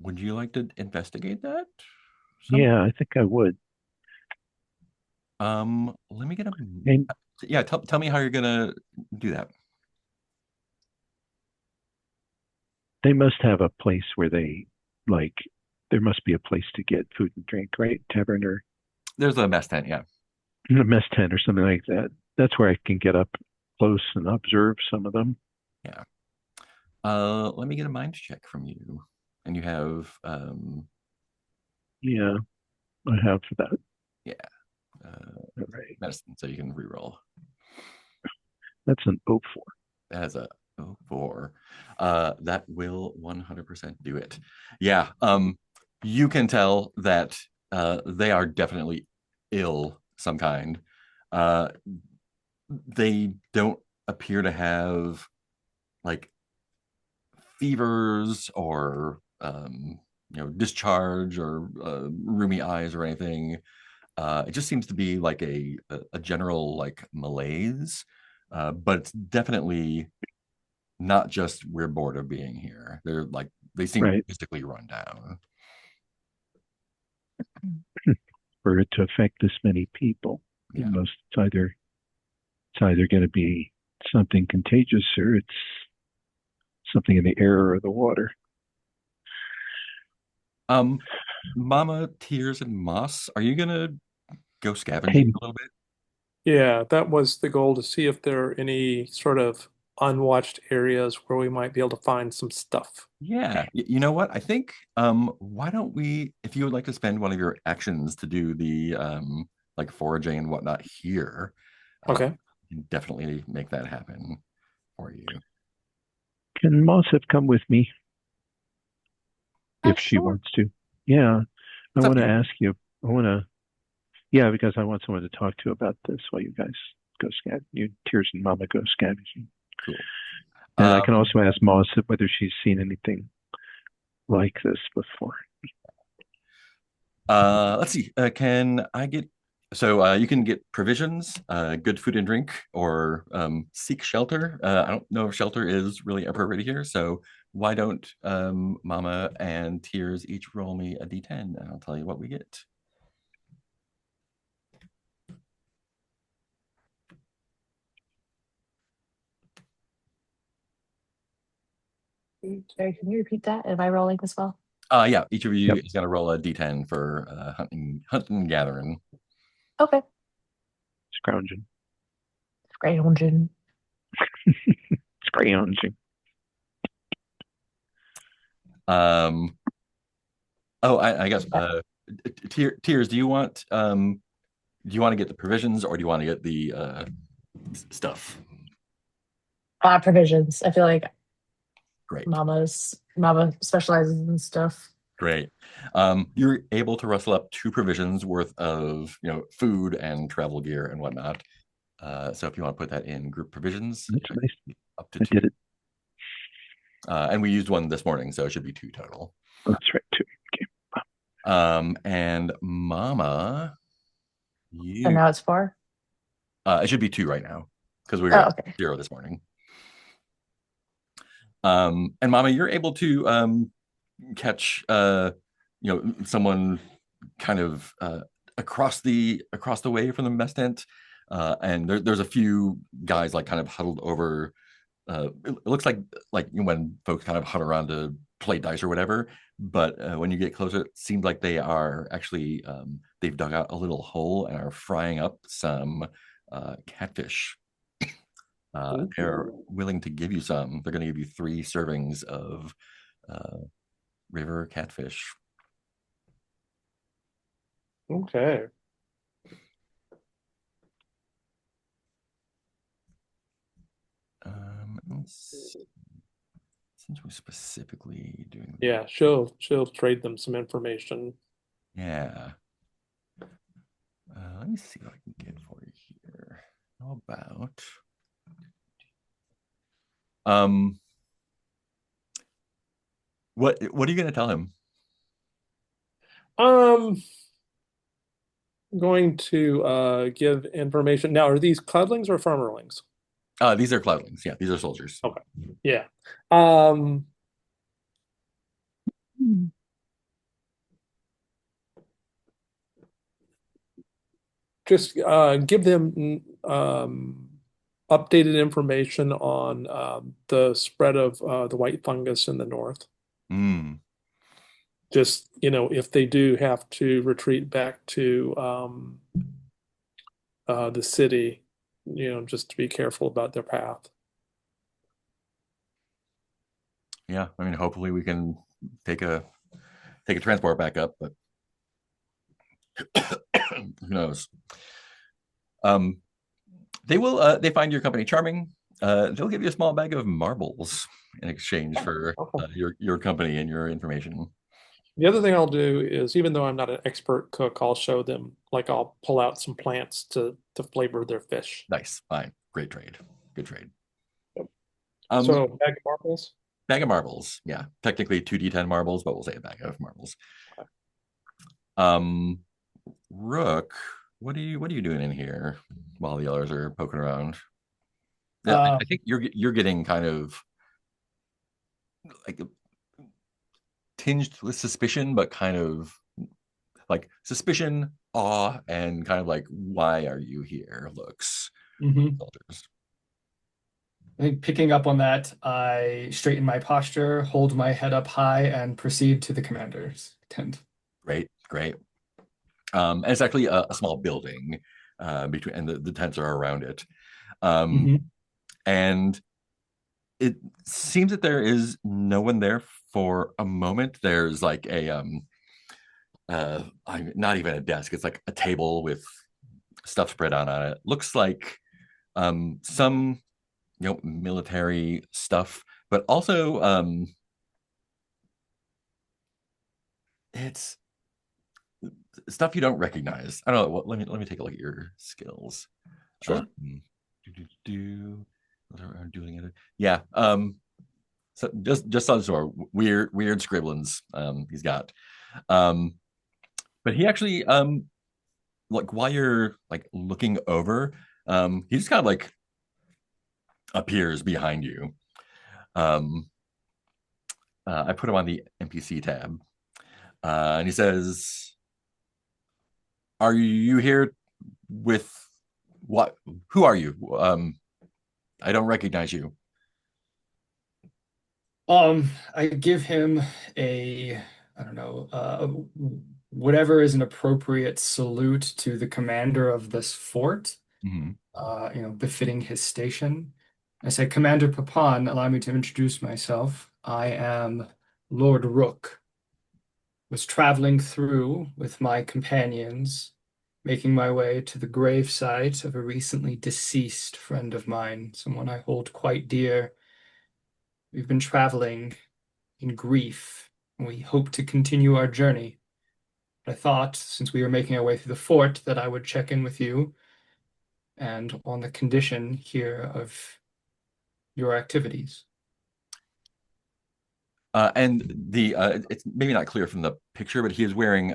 Would you like to investigate that? Yeah, I think I would. Let me get a And yeah. Tell me how you're gonna do that. they must have a place where they like. There must be a place to get food and drink, right? Tavern or There's a mess tent, yeah. a mess tent or something like that. That's where I can get up close and observe some of them. Yeah. Let me get a mind check from you. And you have Yeah, I have that. yeah, All right. medicine, so you can reroll. That's an 04. That has a 04. That will 100% do it. Yeah. You can tell that they are definitely ill some kind. They don't appear to have like fevers or discharge or rheumy eyes or anything. It just seems to be like a general like malaise, but it's definitely not just we're bored of being here. They seem Right. physically run down. For it to affect this many people, Yeah. it's either going to be something contagious or it's something in the air or the water. Mama, Tears, and Moss, are you gonna go scavenging Hey, a little bit? Yeah, that was the goal to see if there are any sort of unwatched areas where we might be able to find some stuff. Yeah. You know what? I think why don't we, if you would like to spend one of your actions to do the like foraging and whatnot here, Okay. you can definitely make that happen for you. can Moss have come with me if she sure. wants to? Yeah, I It's up want to to you. ask you. Yeah, because I want someone to talk to about this while you guys go scavenging. You, Tears and Mama go scavenging. Cool. And I can Um, also ask Moss whether she's seen anything like this before. Let's see. Can I get you can get provisions, good food and drink, or seek shelter. I don't know if shelter is really appropriate here, so why don't Mama and Tears each roll me a d10 and I'll tell you what we get. Sorry, can you repeat that? Am I rolling as well? Yeah, each of you Yep. is gonna roll a d10 for hunting and gathering. Okay. Scrounging. Scrounging. Scrounging. Um, I guess Tears, do you want to get the provisions or do you want to get the stuff? Provisions. I feel like Great. Mama specializes in stuff. Great. You're able to rustle up 2 provisions worth of food and travel gear and whatnot. So if you want to put that in group provisions, That's nice. up to I 2. did it. And we used 1 this morning, so it should be 2 total. That's right, too. Okay. And Mama, So now it's 4. it should be 2 right now because we were Oh, at okay. 0 this morning. And Mama, you're able to catch someone kind of across the way from the mess tent, and there's a few guys like kind of huddled over. It looks like when folks kind of huddle around to play dice or whatever, but when you get closer, it seems like they are actually they've dug out a little hole and are frying up some catfish. They're willing to give you some. They're going to give you 3 servings of river catfish. Okay. Since we're specifically doing Yeah, she'll trade them some information. yeah. Let me see what I can get for you here. How about what are you going to tell him? I'm going to give information. Now, are these cloudlings or farmerlings? These are cloudlings. Yeah, these are soldiers. Okay. Yeah. Just give them updated information on the spread of the white fungus in the north. Mm. Just, if they do have to retreat back to the city, just to be careful about their path. Yeah, I mean, hopefully we can take a transport back up, but who knows? They find your company charming. They'll give you a small bag of marbles in exchange for your company and your information. The other thing I'll do is, even though I'm not an expert cook, I'll show them, I'll pull out some plants to flavor their fish. Nice, fine, great trade, good trade. Yep. So bag of marbles. Bag of marbles, yeah. Technically 2d10 marbles, but we'll say a bag of marbles. Okay. Rook, what are you doing in here while the others are poking around? Yeah, I think you're getting kind of like tinged with suspicion, but kind of like suspicion, awe, and kind of like, why are you here? Looks. Soldiers. I think picking up on that, I straighten my posture, hold my head up high, and proceed to the commander's tent. Great. And it's actually a small building between, and the tents are around it. And it seems that there is no one there for a moment. There's like a not even a desk. It's like a table with stuff spread out on it. Looks like some military stuff, but also it's stuff you don't recognize. I don't know. Let me take a look at your skills. Sure. Doing it. Yeah. So just on sort of weird scribblings he's got. But he actually like while you're like looking over, he just kind of like appears behind you. Um, I put him on the NPC tab, and he says, "Are you here with what? Who are you? I don't recognize you." I give him I don't know, whatever is an appropriate salute to the commander of this fort, Mhm. Befitting his station. I say, Commander Pepon, allow me to introduce myself. I am Lord Rook. Was traveling through with my companions, making my way to the grave site of a recently deceased friend of mine, someone I hold quite dear. We've been traveling in grief, and we hope to continue our journey. But I thought, since we were making our way through the fort, that I would check in with you and on the condition here of your activities. And the it's maybe not clear from the picture, but he is wearing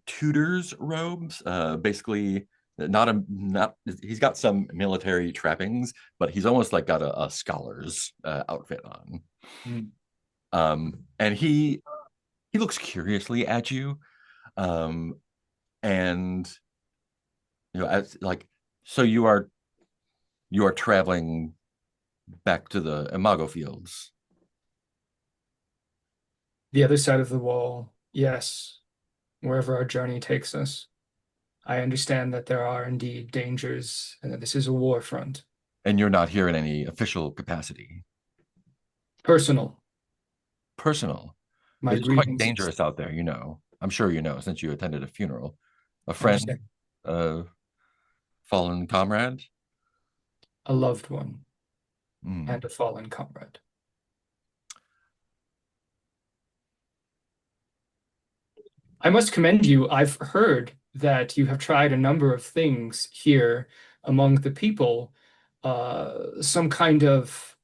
tutor's robes. Basically, not he's got some military trappings, but he's almost like got a scholar's outfit on. Mm. And he looks curiously at you, um, and as like so you are traveling back to the Imago fields. The other side of the wall, yes, wherever our journey takes us. I understand that there are indeed dangers and that this is a war front. And you're not here in any official capacity. Personal, Personal. my It's quite grievances. dangerous out there, you know. I'm sure you know since you attended a funeral. A I friend, understand. a fallen comrade. A loved one Mm. and a fallen comrade. I must commend you. I've heard that you have tried a number of things here among the people, some kind of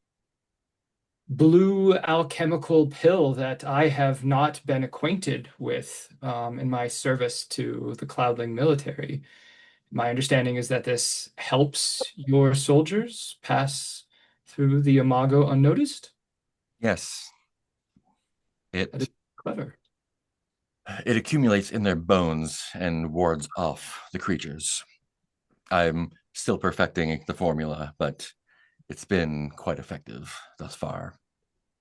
blue alchemical pill that I have not been acquainted with in my service to the Cloudling military. My understanding is that this helps your soldiers pass through the Imago unnoticed. Yes, That is it clever. it accumulates in their bones and wards off the creatures. I'm still perfecting the formula, but it's been quite effective thus far.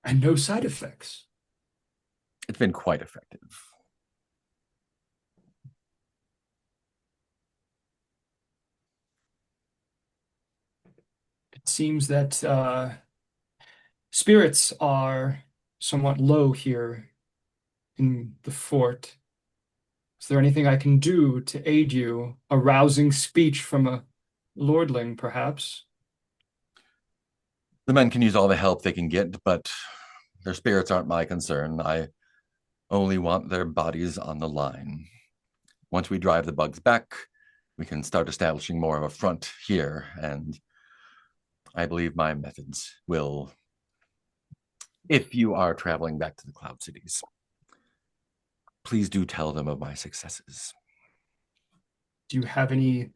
And no side effects. It's been quite effective. It seems that spirits are somewhat low here in the fort. Is there anything I can do to aid you? A rousing speech from a lordling, perhaps? The men can use all the help they can get, but their spirits aren't my concern. I only want their bodies on the line. Once we drive the bugs back, we can start establishing more of a front here, and I believe my methods will, if you are traveling back to the Cloud Cities, please do tell them of my successes. Do you have any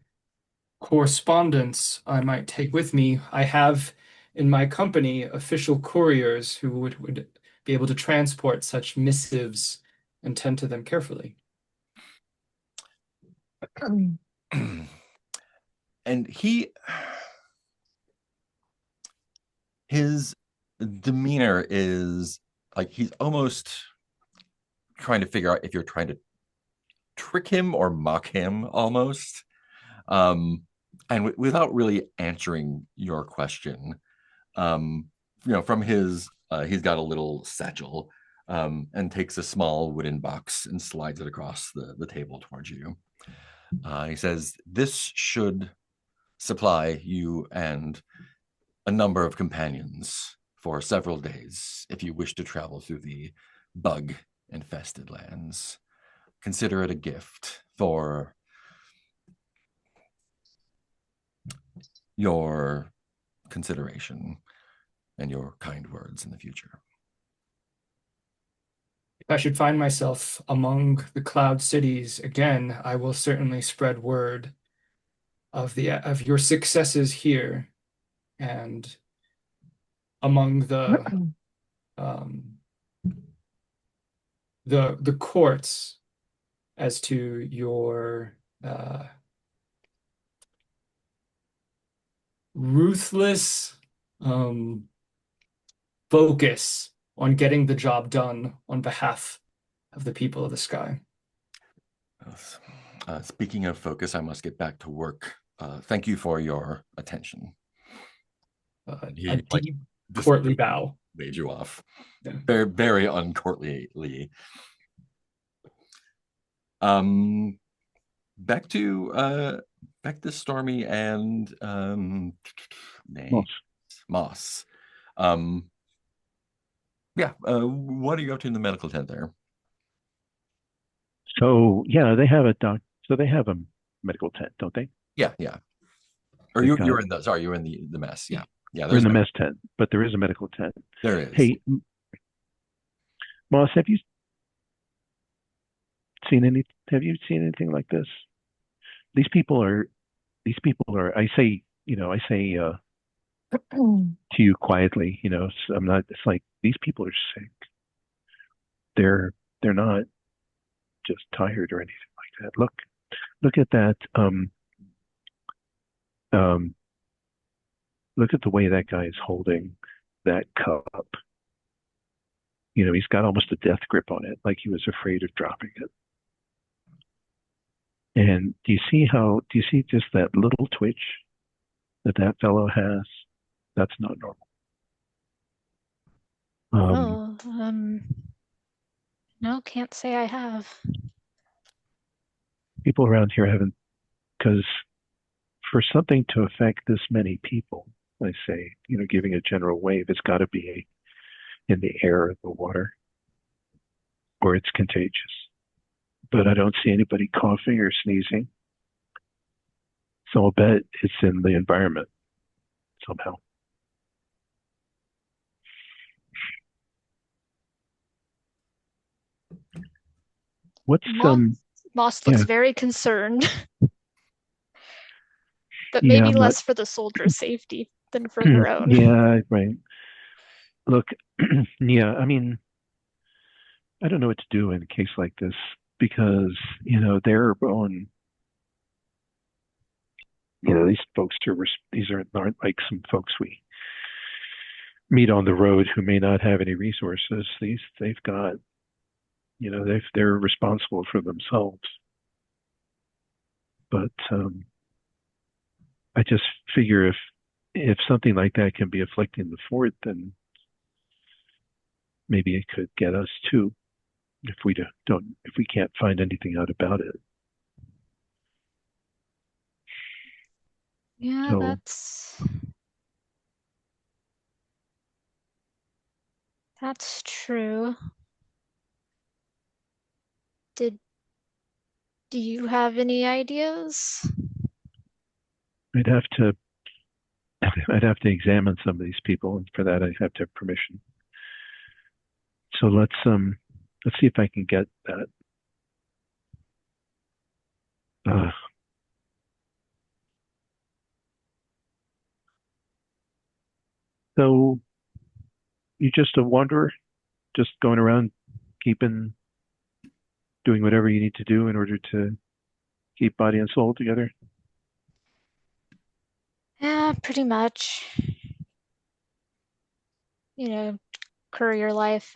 correspondence I might take with me? I have in my company official couriers who would be able to transport such missives and tend to them carefully. And his demeanor is like he's almost trying to figure out if you're trying to trick him or mock him almost. And without really answering your question, from he's got a little satchel, and takes a small wooden box and slides it across the table towards you. He says, "This should supply you and a number of companions for several days if you wish to travel through the bug infested lands. Consider it a gift for your consideration and your kind words in the future." I should find myself among the cloud cities again, I will certainly spread word of your successes here and among um, the courts as to your ruthless focus on getting the job done on behalf of the people of the sky. Speaking of focus, I must get back to work. Thank you for your attention. A deep, courtly bow. Waved you off. Yeah. Very, very uncourtly. Back to Stormy and Moss. What are you up to in the medical tent there? So yeah, they have a medical tent, don't they? Yeah. Or you're in the mess. Yeah. We're in the mess tent, but there is a medical tent. There is. Hey, Moss, have you seen anything like this? These people are, I say to you quietly, so I'm not, it's like, these people are sick. They're not just tired or anything like that. Look at that. Look at the way that guy is holding that cup. He's got almost a death grip on it, like he was afraid of dropping it. And do you see just that little twitch that fellow has? That's not normal. No, can't say I have. People around here haven't, because for something to affect this many people, I say, giving a general wave, it's got to be in the air or the water, or it's contagious. But I don't see anybody coughing or sneezing. So I'll bet it's in the environment somehow. Moss looks very concerned. But maybe less for the soldiers' safety than for their own. Yeah, right. Look, yeah, I mean, I don't know what to do in a case like this because, their own, these folks aren't like some folks we meet on the road who may not have any resources. They've got, they're responsible for themselves. But I just figure if something like that can be afflicting the fort, then maybe it could get us too. If we can't find anything out about it. Yeah, that's true. Do you have any ideas? I'd have to examine some of these people, and for that I'd have to have permission. So let's see if I can get that. So you're just a wanderer, just going around doing whatever you need to do in order to keep body and soul together? Yeah, pretty much. Courier life.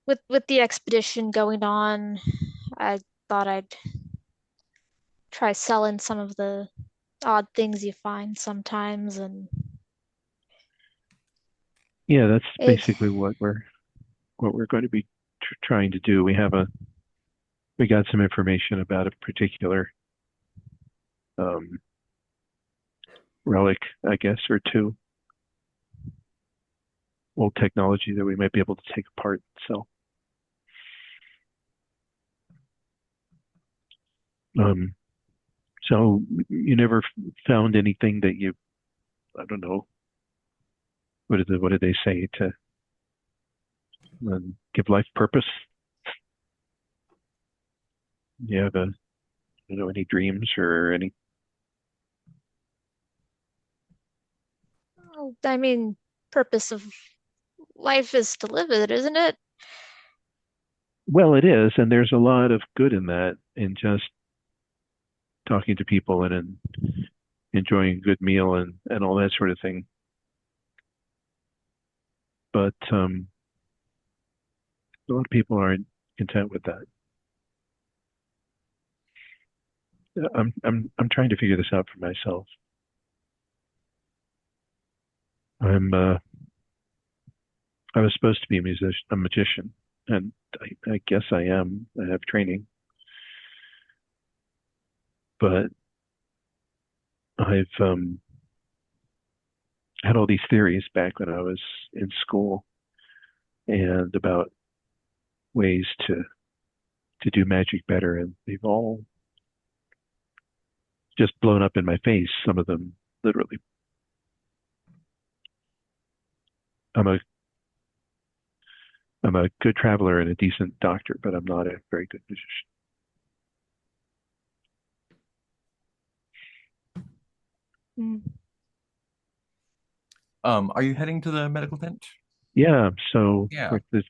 With the expedition going on, I thought I'd try selling some of the odd things you find sometimes, and yeah, that's basically what we're going to be trying to do. We got some information about a particular relic, I guess, or two. Old technology that we might be able to take apart. So you never found anything that I don't know, what did they say to and give life purpose. You have any dreams or any? Well, I mean, purpose of life is to live it, isn't it? Well, it is, and there's a lot of good in that, in just talking to people and in enjoying a good meal and all that sort of thing. But a lot of people aren't content with that. I'm trying to figure this out for myself. I was supposed to be a magician, and I guess I am. I have training, but I've had all these theories back when I was in school, and about ways to do magic better, and they've all just blown up in my face. Some of them literally. I'm a good traveler and a decent doctor, but I'm not a very good magician. Are you heading to the medical tent? Yeah, so Yeah. this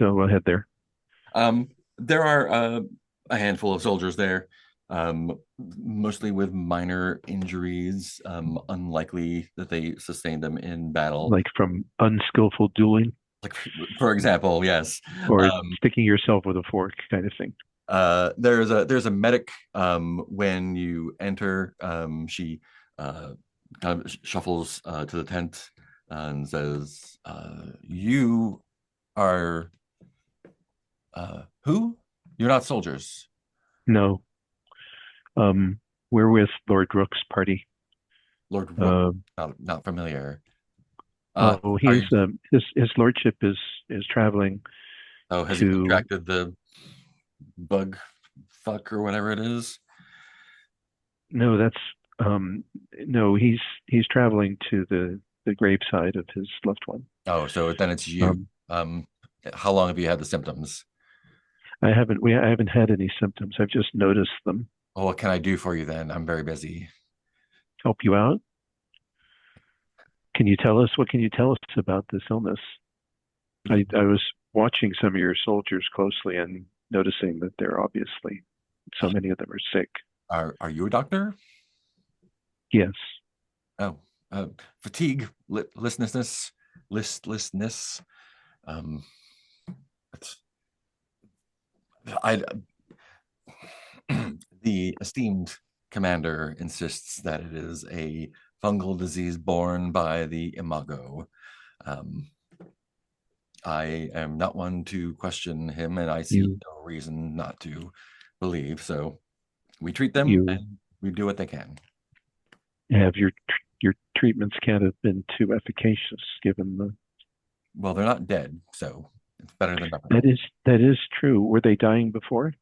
go ahead there. There are a handful of soldiers there, mostly with minor injuries, unlikely that they sustained them in battle. Like from unskillful dueling, Like, for example, yes. or sticking yourself with a fork kind of thing. There's a medic when you enter. She kind of shuffles to the tent and says, "You are who? You're not soldiers." No, we're with Lord Rook's party. Lord Rook, not familiar. He's his lordship is traveling. Oh, has he contracted the bug fuck or whatever it is? No, that's no, he's traveling to the graveside of his loved one. Oh, so then it's you. How long have you had the symptoms? I haven't had any symptoms. I've just noticed them. Oh, what can I do for you then? I'm very busy. Help you out? What can you tell us about this illness? I was watching some of your soldiers closely and noticing that they're obviously, so many of them are sick. Are you a doctor? Yes. Oh, fatigue, listlessness. I the esteemed commander insists that it is a fungal disease borne by the Imago. I am not one to question him, and I see no reason not to believe. So we treat them and we do what they can. Have your treatments can't have been too efficacious given the. Well, they're not dead, so it's better than nothing. That is true. Were they dying before?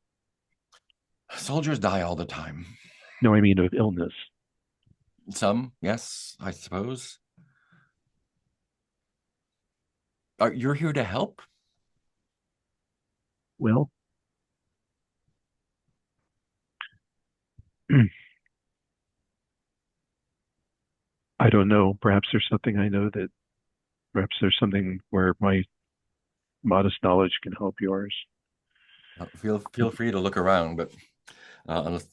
Soldiers die all the time. No, I mean of illness. Some, yes, I suppose. You're here to help? Well, I don't know. Perhaps there's something I know that perhaps there's something where my modest knowledge can help yours. Feel free to look around, but unless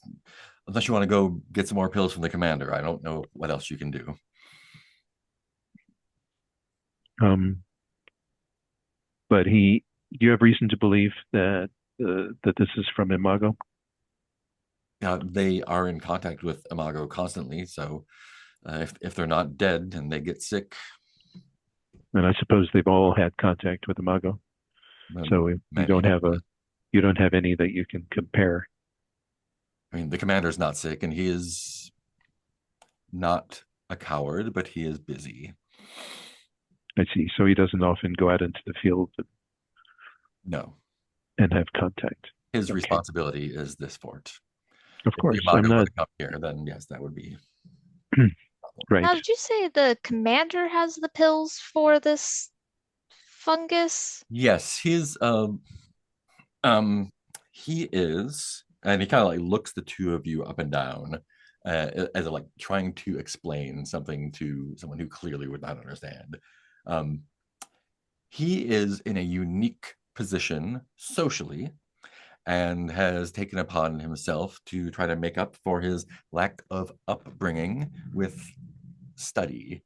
you want to go get some more pills from the commander, I don't know what else you can do. But do you have reason to believe that this is from Imago? They are in contact with Imago constantly, so if they're not dead and they get sick, and I suppose they've all had contact with Imago, so you don't have any that you can compare. I mean, the commander's not sick, and he is not a coward, but he is busy. I see. So he doesn't often go out into the field. No. And have contact. His responsibility is this fort. Of course. If I'm not come here, then yes, that would be right. Now, did you say the commander has the pills for this fungus? Yes, he is, and he kind of like looks the two of you up and down, as like trying to explain something to someone who clearly would not understand. Um, he is in a unique position socially and has taken upon himself to try to make up for his lack of upbringing with study.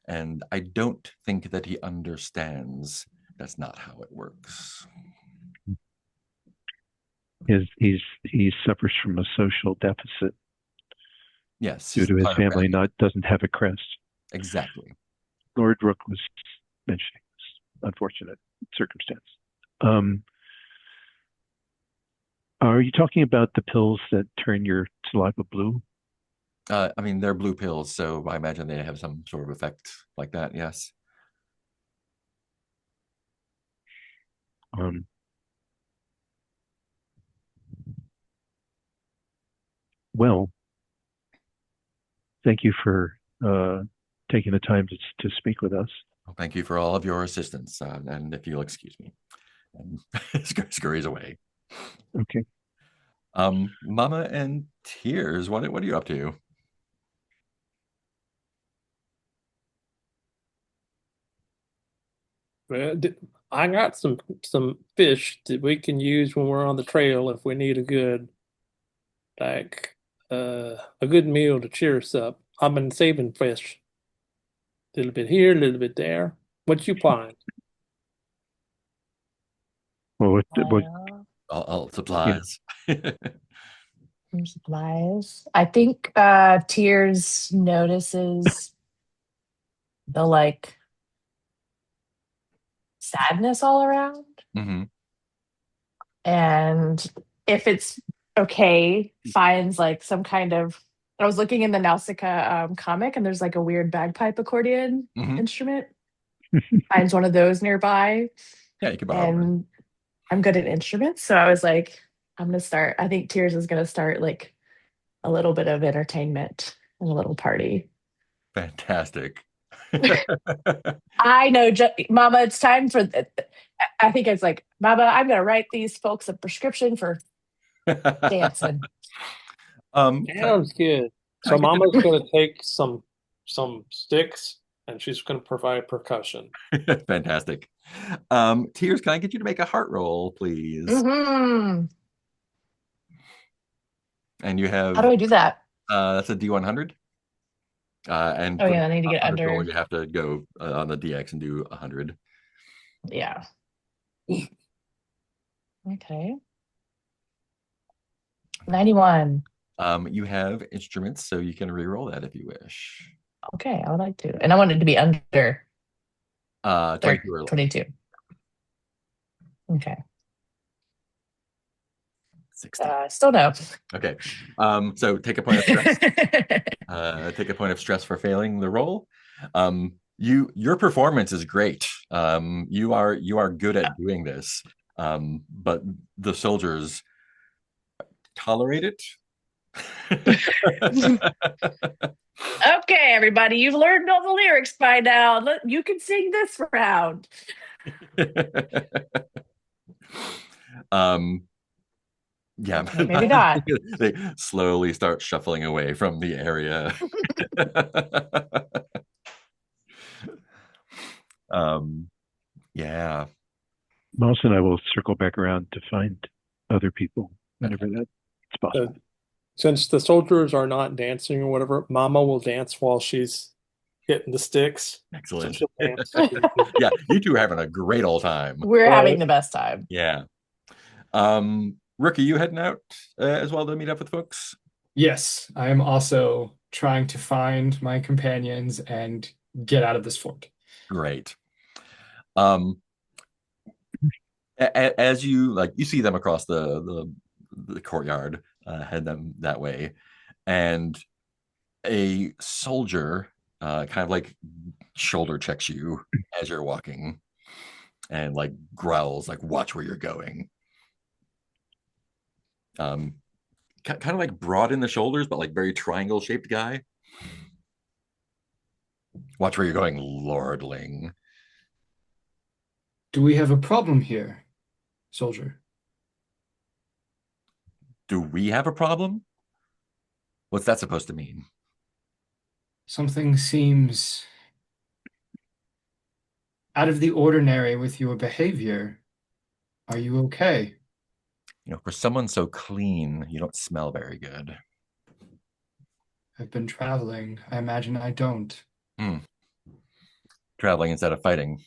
And I don't think that he understands that's not how it works. He suffers from a social deficit Yes, due to his family doesn't have a crest. Exactly. Lord Rook was mentioning this unfortunate circumstance. Are you talking about the pills that turn your saliva blue? I mean, they're blue pills, so I imagine they have some sort of effect like that. Yes. Well, thank you for taking the time to speak with us. Well, thank you for all of your assistance, and if you'll excuse me, and scurries away. Okay. Momma and Tears, what are you up to? Well, I got some fish that we can use when we're on the trail if we need a good a good meal to cheer us up. I've been saving fish. A little bit here, a little bit there. What you find? Well, All supplies. Some supplies. I think Tears notices the like sadness all around. Mm-hmm. And if it's okay, finds like some kind of. I was looking in the Nausicaa comic, and there's like a weird bagpipe accordion instrument. Finds one of those nearby. Yeah, you can borrow one. And I'm good at instruments, so I was like, I'm gonna start. I think Tears is gonna start like a little bit of entertainment and a little party. Fantastic. I know, Mama. It's time for. I think it's like, Mama, I'm gonna write these folks a prescription for dancing. Sounds good. So Mama's going to take some sticks and she's going to provide percussion. Fantastic. Tears, can I get you to make a heart roll, please? Mm-hmm. And you have. How do I do that? That's a D100. And yeah, I need to get under. Roll, you have to go on the DX and do 100. Yeah. Okay. 91. You have instruments, so you can re-roll that if you wish. Okay, I would like to. And I want it to be under 22 or 22. Okay. 60. Still no. Okay. So take a point of stress. Take a point of stress for failing the roll. Your performance is great. You are good at doing this. But the soldiers tolerate it. Okay, everybody, you've learned all the lyrics by now. You can sing this round. Yeah, okay, maybe not. They slowly start shuffling away from the area. Yeah. Mouse and I will circle back around to find other people whenever that's possible. Since the soldiers are not dancing or whatever, Mama will dance while she's hitting the sticks. Excellent. So Yeah, you two are having a great old time. We're having the best time. Yeah. Rook, are you heading out as well to meet up with folks? Yes, I am also trying to find my companions and get out of this fort. Great. As you see them across the courtyard, head them that way, and a soldier kind of like shoulder checks you as you're walking, and like growls, like, "Watch where you're going." Kind of like broad in the shoulders, but like very triangle shaped guy. Watch where you're going, lordling. Do we have a problem here, soldier? Do we have a problem? What's that supposed to mean? Something seems out of the ordinary with your behavior. Are you okay? For someone so clean, you don't smell very good. I've been traveling. I imagine I don't. Traveling instead of fighting.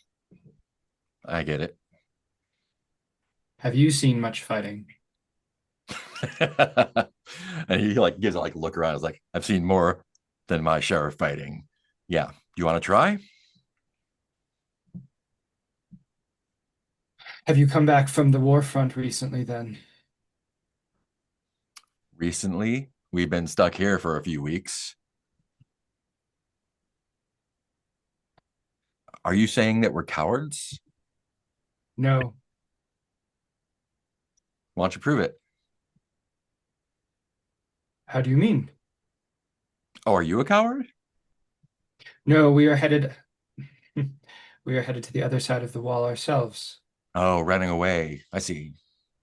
I get it. Have you seen much fighting? And he gives a look around. It's like, I've seen more than my share of fighting. Yeah. Do you want to try? Have you come back from the war front recently then? Recently, we've been stuck here for a few weeks. Are you saying that we're cowards? No. Why don't you prove it? How do you mean? Oh, are you a coward? No, we are headed we are headed to the other side of the wall ourselves. Oh, running away. I see.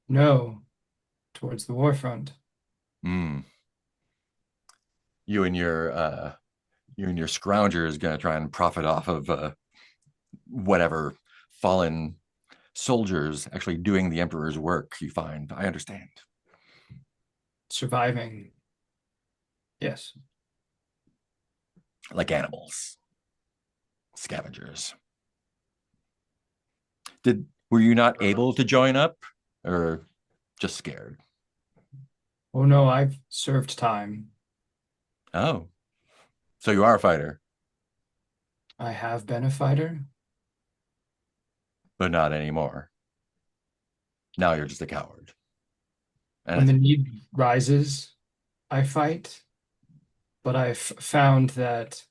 No, towards the war front. Hmm. You and your scrounger is gonna try and profit off of whatever fallen soldiers actually doing the emperor's work. You find. I understand. Surviving. Yes. Like animals, scavengers. Were you not able to join up, or just scared? Oh no, I've served time. Oh, so you are a fighter, I have been a fighter. but not anymore. Now you're just a coward. When the And need rises, I fight. But I've found that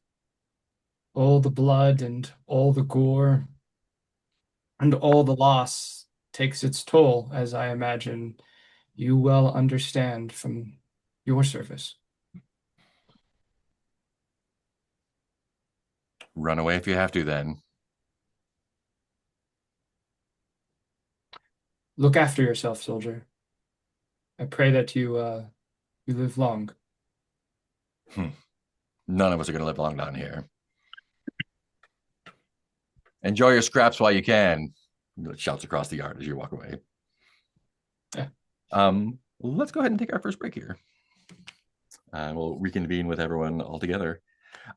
all the blood and all the gore and all the loss takes its toll, as I imagine you well understand from your service. run away if you have to, then. Look after yourself, soldier. I pray that you live long. None of us are going to live long down here. Enjoy your scraps while you can. It shouts across the yard as you walk away. Yeah. Let's go ahead and take our first break here. We'll reconvene with everyone all together.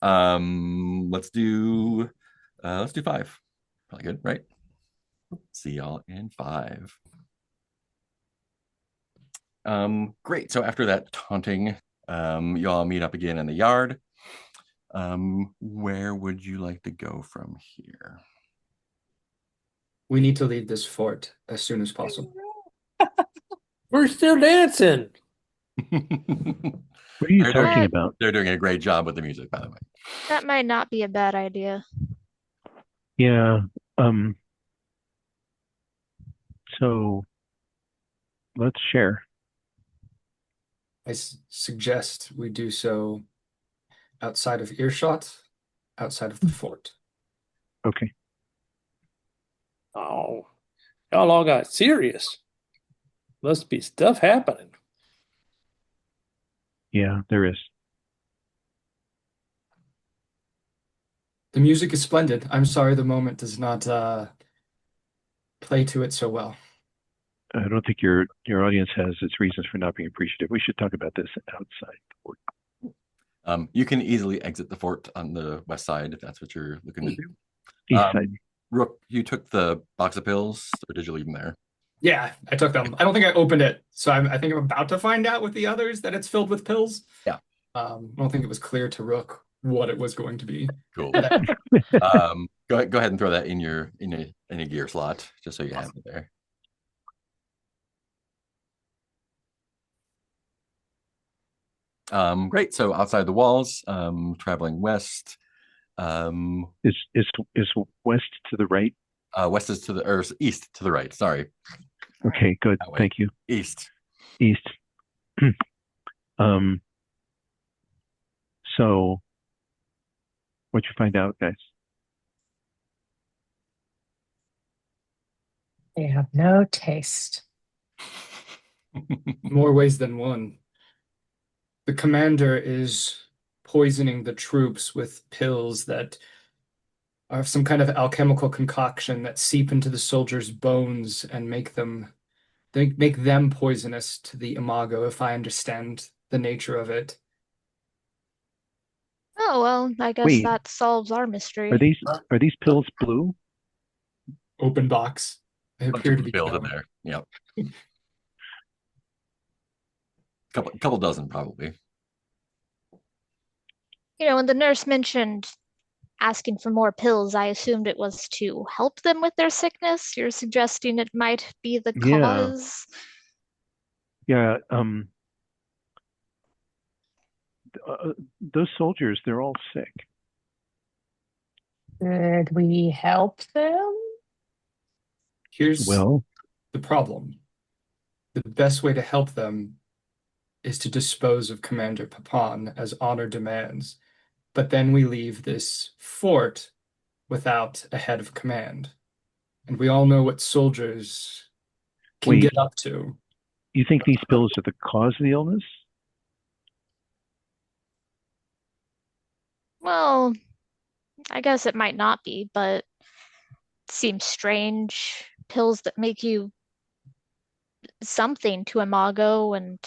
Let's do 5. Probably good, right? See y'all in 5. Great. So after that taunting, you all meet up again in the yard. Where would you like to go from here? We need to leave this fort as soon as possible. We're still dancing. What are you talking about? They're doing a great job with the music, by the way. That might not be a bad idea. Yeah. So let's share. I suggest we do so outside of earshot, outside of the fort. Okay. Oh, y'all all got serious. Must be stuff happening. Yeah, there is. The music is splendid. I'm sorry the moment does not play to it so well. I don't think your audience has its reasons for not being appreciative. We should talk about this outside the fort. You can easily exit the fort on the west side if that's what you're looking to do. East side. Rook, you took the box of pills, or did you leave them there? Yeah, I took them. I don't think I opened it, so I think I'm about to find out with the others that it's filled with pills. Yeah. I don't think it was clear to Rook what it was going to be. Cool. Go ahead and throw that in a gear slot, just so you have it there. Great. So outside the walls, traveling west. Is west to the right? West is to the or east to the right. Sorry. Okay, good. Thank you. East. East. So what'd you find out, guys? They have no taste. More ways than one. The commander is poisoning the troops with pills that are some kind of alchemical concoction that seep into the soldiers' bones and make them poisonous to the Imago, if I understand the nature of it. Oh, well, I guess Wait, that solves our are mystery. these pills blue? Open box. They Bunch appear of to be bills in dumb. there. Yep. Couple dozen probably. When the nurse mentioned asking for more pills, I assumed it was to help them with their sickness. You're suggesting it might be the Yeah, cause? yeah. Those soldiers, they're all sick. Could we help them? Here's Well, the problem. The best way to help them is to dispose of Commander Pepon as honor demands. But then we leave this fort without a head of command. And we all know what soldiers can wait, get up to. you think these pills are the cause of the illness? Well, I guess it might not be, but it seems strange. Pills that make you something to Imago and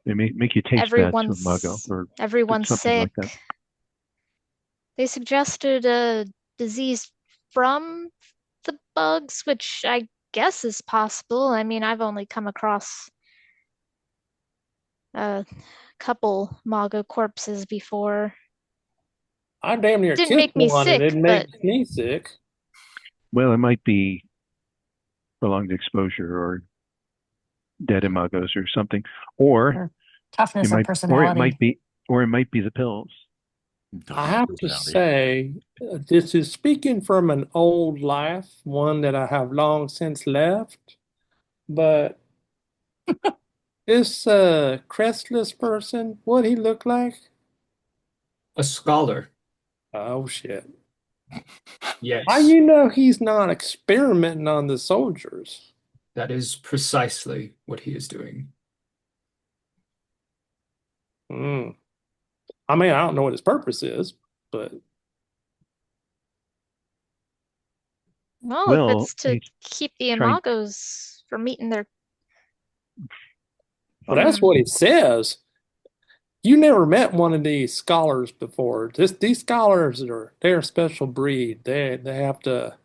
They make you taste bad to Imago or everyone's something like that. sick. They suggested a disease from the bugs, which I guess is possible. I mean, I've only come across a couple Mago corpses before. I damn near Didn't killed make me one and sick, it but makes me sick. Well, it might be prolonged exposure or dead Imagos or something, or Or it toughness or might, personality? or it might be the pills. I have to say, this is speaking from an old life, one that I have long since left, but this Crestless person, what he look like? A scholar, Oh shit. How yes, you know he's not experimenting on the soldiers? that is precisely what he is doing. Hmm. I mean, I don't know what his purpose is, but well, if Well, it's to he's keep the trying. Imagos from eating their well, that's what he says. You never met one of these scholars before. These scholars they're a special breed. They have to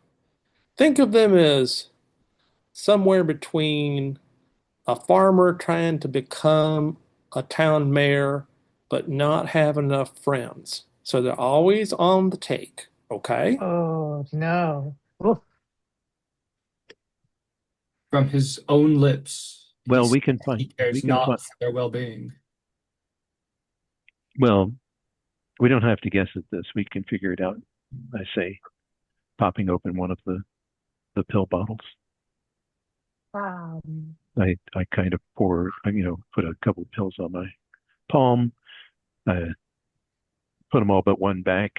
think of them as somewhere between a farmer trying to become a town mayor, but not have enough friends. So they're always on the take. Okay. Oh, no. Oof. From his own lips, Well, he cares not for their well-being. Well, we don't have to guess at this. We can figure it out. I say, popping open one of the pill bottles. Wow. I kind of put a couple of pills on my palm. I put them all but one back.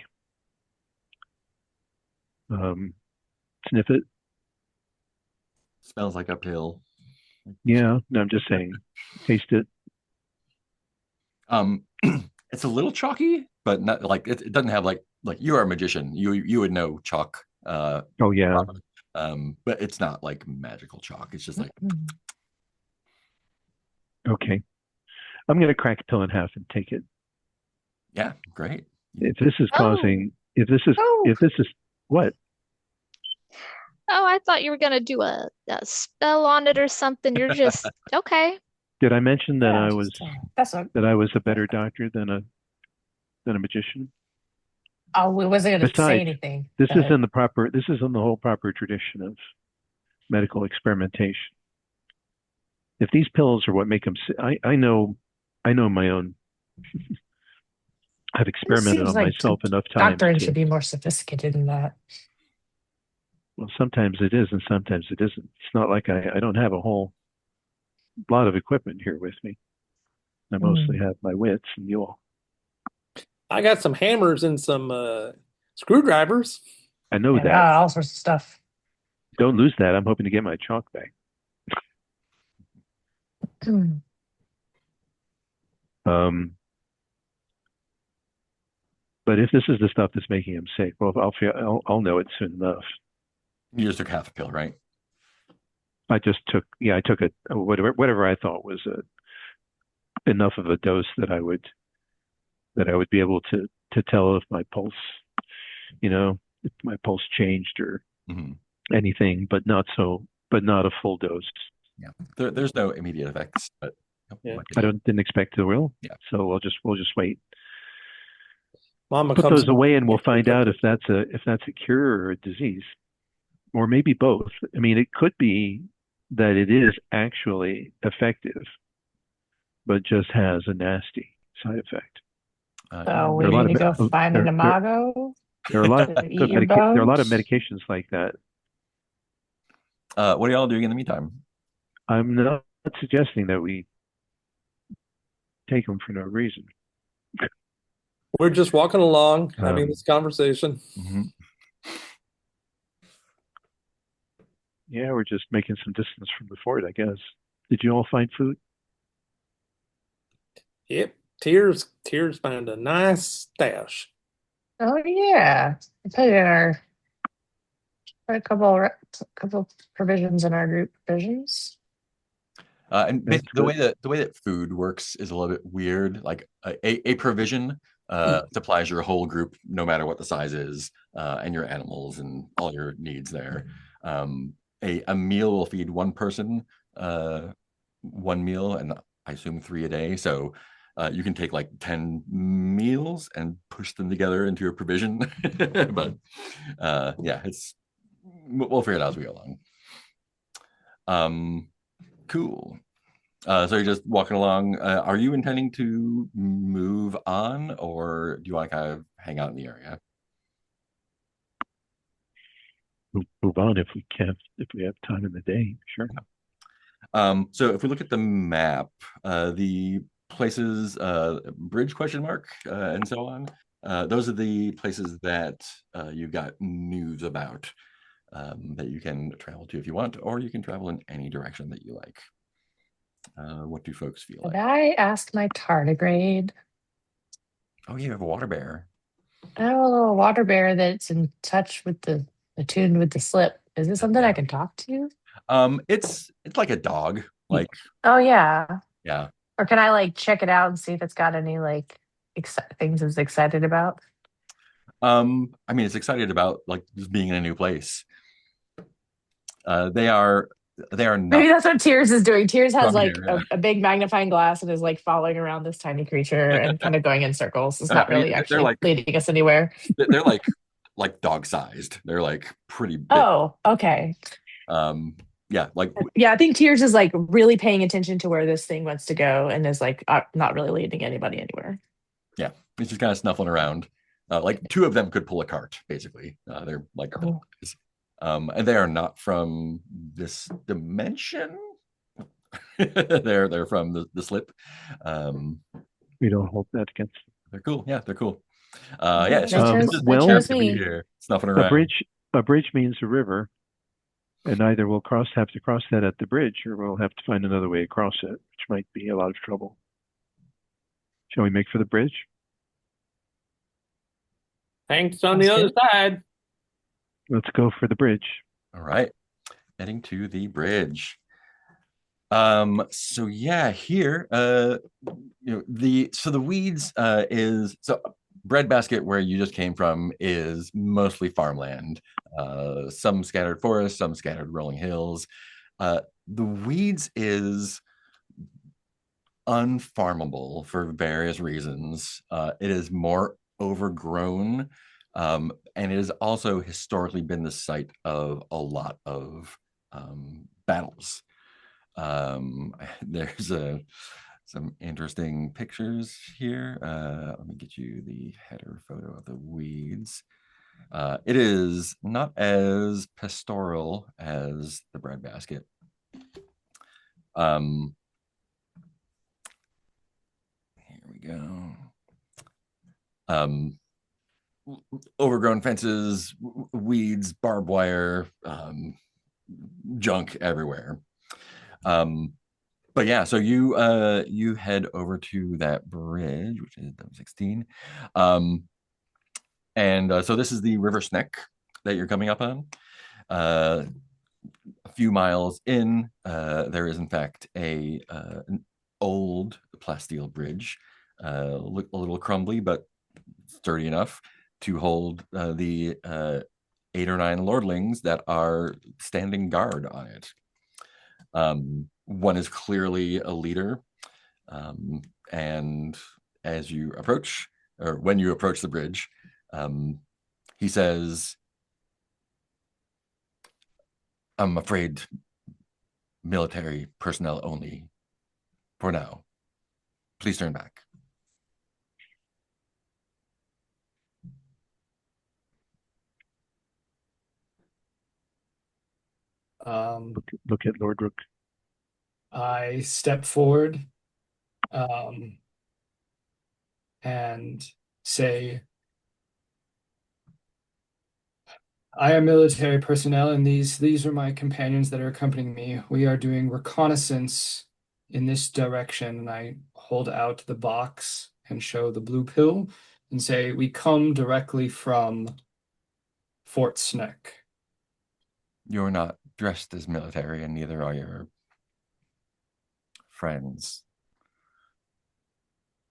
Sniff it. Smells like a pill. Yeah, no, I'm just saying. Taste it. It's a little chalky, but not like it doesn't have like you are a magician. You would know chalk. Oh yeah. But it's not like magical chalk. It's just like Okay. I'm gonna crack a pill in half and take it. yeah, great. If this is causing, if this is what? Oh, I thought you were gonna do a spell on it or something. You're just okay. Did I mention that Yeah, I was a better doctor than a magician? Oh, we wasn't going to say Besides, anything. this is in the whole proper tradition of medical experimentation. If these pills are what make them sick, I know my own. I've experimented on myself enough times. Doctoring should be more sophisticated than that. Well, sometimes it is, and sometimes it isn't. It's not like I don't have a whole lot of equipment here with me. I mostly have my wits and you all. I got some hammers and some screwdrivers. I know that. Yeah, all sorts of stuff. Don't lose that. I'm hoping to get my chalk back. Um, but if this is the stuff that's making him sick, well, I'll know it soon enough. You just took half a pill, right? I took whatever I thought was enough of a dose that I would be able to tell if my pulse, if my pulse changed or anything, but not a full dose. Yeah, there's no immediate effects, but Yeah. I didn't expect there will. Yeah. So we'll just wait. Mama Put comes those away, and we'll find out if that's a cure or a disease, or maybe both. I mean, it could be that it is actually effective, but just has a nasty side effect. So we need to go find an Imago. There are a lot of Eat your there are a lot of bones. medications like that. What are y'all doing in the meantime? I'm not suggesting that we take them for no reason. We're just walking along, having this conversation. Yeah, we're just making some distance from the fort, I guess. Did you all find food? Yep. Tears found a nice stash. Oh yeah, I put it in put a couple provisions in our group provisions. And the way that food works is a little bit weird. Like a provision supplies your whole group, no matter what the size is, and your animals and all your needs there. A meal will feed one person, one meal, and I assume 3 a day. So you can take like 10 meals and push them together into a provision. But yeah, we'll figure it out as we go along. Cool. So you're just walking along. Are you intending to move on, or do you want to kind of hang out in the area? Move on if we can, if we have time in the day. Sure. So if we look at the map, the places, bridge question mark, and so on, those are the places that you got news about that you can travel to if you want, or you can travel in any direction that you like. What do folks feel like? Did I ask my tardigrade? Oh, you have a water bear. I have a little water bear that's in touch with attuned with the slip. Is it something I can talk to? It's like a dog. Like, oh yeah. Yeah. Or can I like check it out and see if it's got any like things it's excited about? I mean, it's excited about like just being in a new place. They are not. Maybe that's what Tears is doing. Tears has like a big magnifying glass and is like following around this tiny creature and kind of going in circles. It's not really actually like, leading us anywhere. They're like dog sized. They're like pretty big. Oh, okay. Yeah, I think Tears is like really paying attention to where this thing wants to go and is like not really leading anybody anywhere. Yeah, he's just kind of snuffling around. Like 2 of them could pull a cart, basically. They're like, cool. And they are not from this dimension. they're from the slip. We don't hold that against them. They're cool. Yeah, they're cool. Yeah, it's just to be here, snuffing around. A bridge means a river, and either we'll have to cross that at the bridge, or we'll have to find another way across it, which might be a lot of trouble. Shall we make for the bridge? Thanks on the other side. Let's go for the bridge. All right. Heading to the bridge. So yeah, here, the weeds is breadbasket where you just came from is mostly farmland. Some scattered forests, some scattered rolling hills. The weeds is unfarmable for various reasons. It is more overgrown, and it has also historically been the site of a lot of battles. There's some interesting pictures here. Let me get you the header photo of the weeds. It is not as pastoral as the breadbasket. Here we go. Overgrown fences, weeds, barbed wire, junk everywhere. But yeah, so you head over to that bridge, which is number 16. And so this is the River Snek that you're coming up on. A few miles in, there is in fact an old plasteel bridge, a little crumbly but sturdy enough to hold the 8 or 9 lordlings that are standing guard on it. One is clearly a leader, and as you approach, or when you approach the bridge, he says, "I'm afraid military personnel only for now. Please turn back." Look at Lord Rook. I step forward and say, I am military personnel, and these are my companions that are accompanying me. We are doing reconnaissance in this direction. And I hold out the box and show the blue pill and say, we come directly from Fort Snek. You're not dressed as military, and neither are your friends.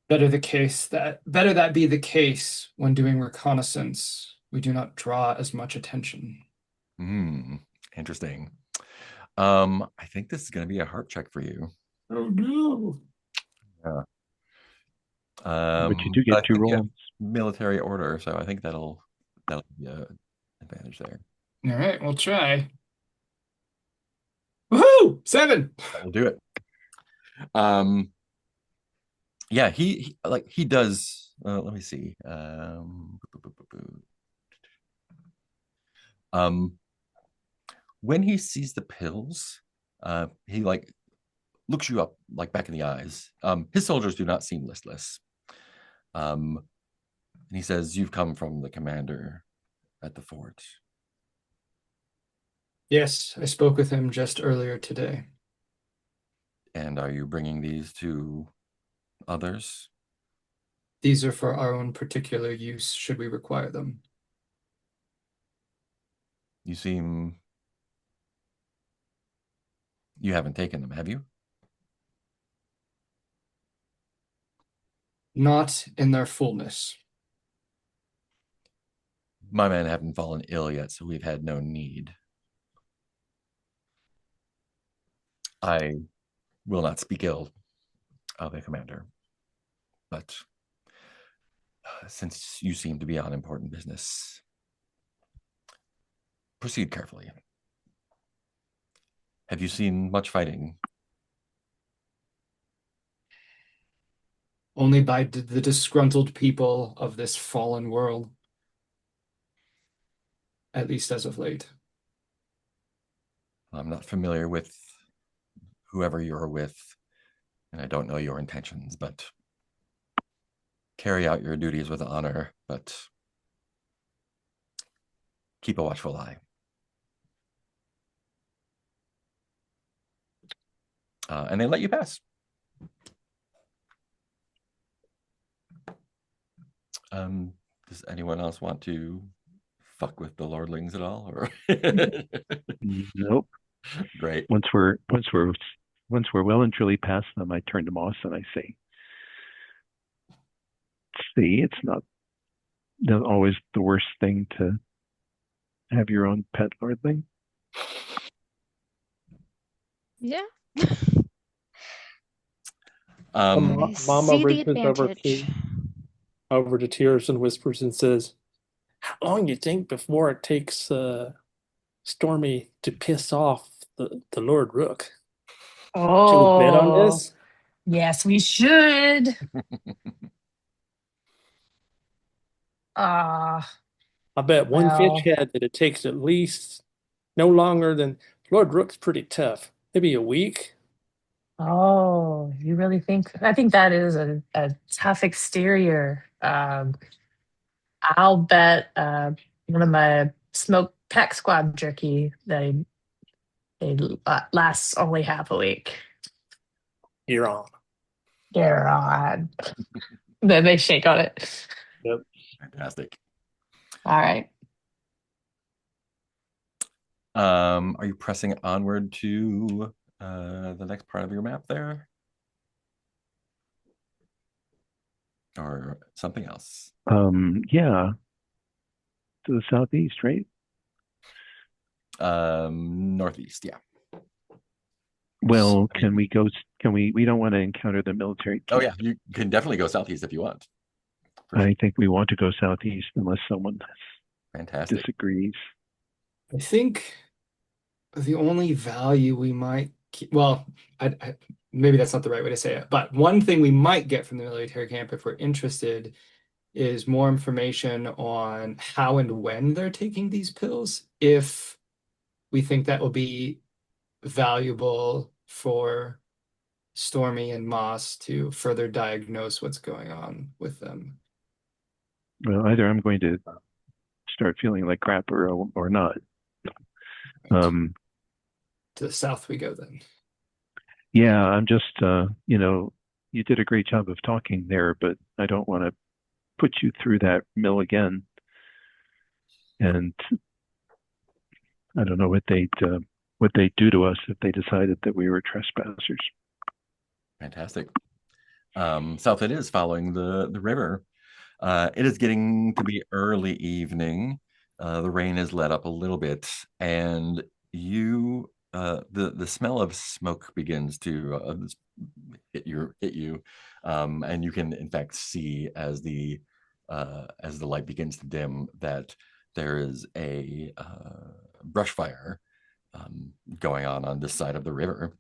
Better that be the case when doing reconnaissance. We do not draw as much attention. Interesting. I think this is going to be a heart check for you. Oh no. Yeah. But you do get 2 rolls. Military order, so I think that'll be an advantage there. All right, we'll try. Woohoo! 7. That'll do it. Yeah, he does. Let me see. When he sees the pills, he looks you up back in the eyes. His soldiers do not seem listless. And he says, "You've come from the commander at the fort." Yes, I spoke with him just earlier today. "And are you bringing these to others?" These are for our own particular use, should we require them. You haven't taken them, have you? Not in their fullness. My men haven't fallen ill yet, so we've had no need. I will not speak ill of a commander, but since you seem to be on important business, proceed carefully. Have you seen much fighting? Only by the disgruntled people of this fallen world. At least as of late. I'm not familiar with whoever you're with, and I don't know your intentions, but carry out your duties with honor, but keep a watchful eye. And they let you pass. Does anyone else want to fuck with the lordlings at all? Or Nope. Great. Once we're well and truly past them, I turn to Moss and I say, "See, it's not always the worst thing to have your own pet lordling." Yeah. Momma see the reaches advantage. over to Tears and whispers and says, "How long do you think before it takes Stormy to piss off the Lord Rook? Should we bet on Oh, this? yes, we should. Ah, I bet one fish well, head that it takes at least no longer than Lord Rook's pretty tough. Maybe a week." oh, you really think? I think that is a tough exterior. I'll bet one of my smoked pack squad jerky that It lasts only half a week. You're on. You're on. Then they shake on it. Yep. Fantastic. All right. Are you pressing onward to the next part of your map there? Or something else? Yeah. To the southeast, right? Northeast, yeah. Well, can we go? We don't want to encounter the military camp. Oh yeah, you can definitely go southeast if you want. I think we want to go southeast unless someone Fantastic. disagrees. I think the only value we might, well, maybe that's not the right way to say it, but one thing we might get from the military camp if we're interested is more information on how and when they're taking these pills, if we think that will be valuable for Stormy and Moss to further diagnose what's going on with them. Well, either I'm going to start feeling like crap or not. To the south we go then. Yeah, I'm just, you did a great job of talking there, but I don't want to put you through that mill again. And I don't know what they'd do to us if they decided that we were trespassers. Fantastic. South it is following the river. It is getting to be early evening. The rain has let up a little bit, and you the smell of smoke begins to hit you, and you can in fact see as the light begins to dim that there is a brush fire going on this side of the river.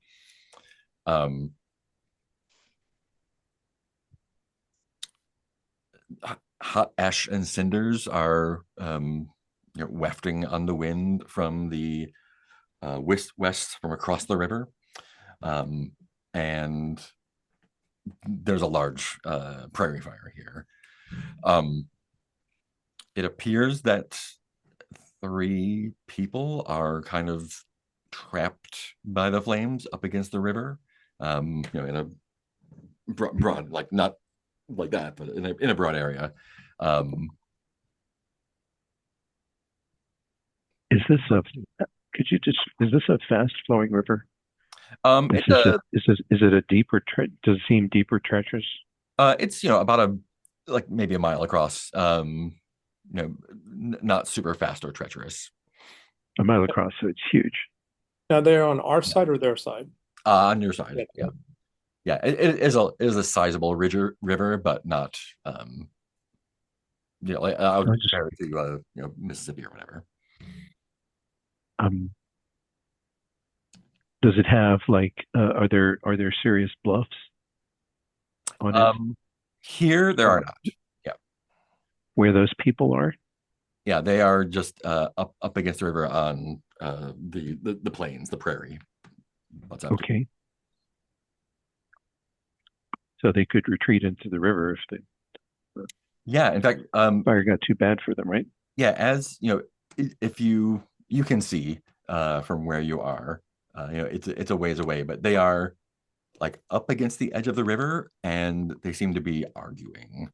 Hot ash and cinders are wafting on the wind from the west from across the river, and there's a large prairie fire here. It appears that 3 people are kind of trapped by the flames up against the river, in a broad, like not like that, but in a broad area. Is this a fast flowing river? Is it a deeper, does it seem deeper treacherous? It's about maybe a mile across, not super fast or treacherous. A mile across, so it's huge. Now they're on our side or their side? On your side, yeah. It is a sizable river, but not like I would compare it to Mississippi or whatever. Does it have are there serious bluffs on it? Here there are not. Yeah. Where those people are? Yeah, they are just up against the river on the plains, the prairie. Okay. So they could retreat into the river if they. Yeah, in fact, fire got too bad for them, right? Yeah, as if you can see from where you are, it's a ways away, but they are like up against the edge of the river, and they seem to be arguing,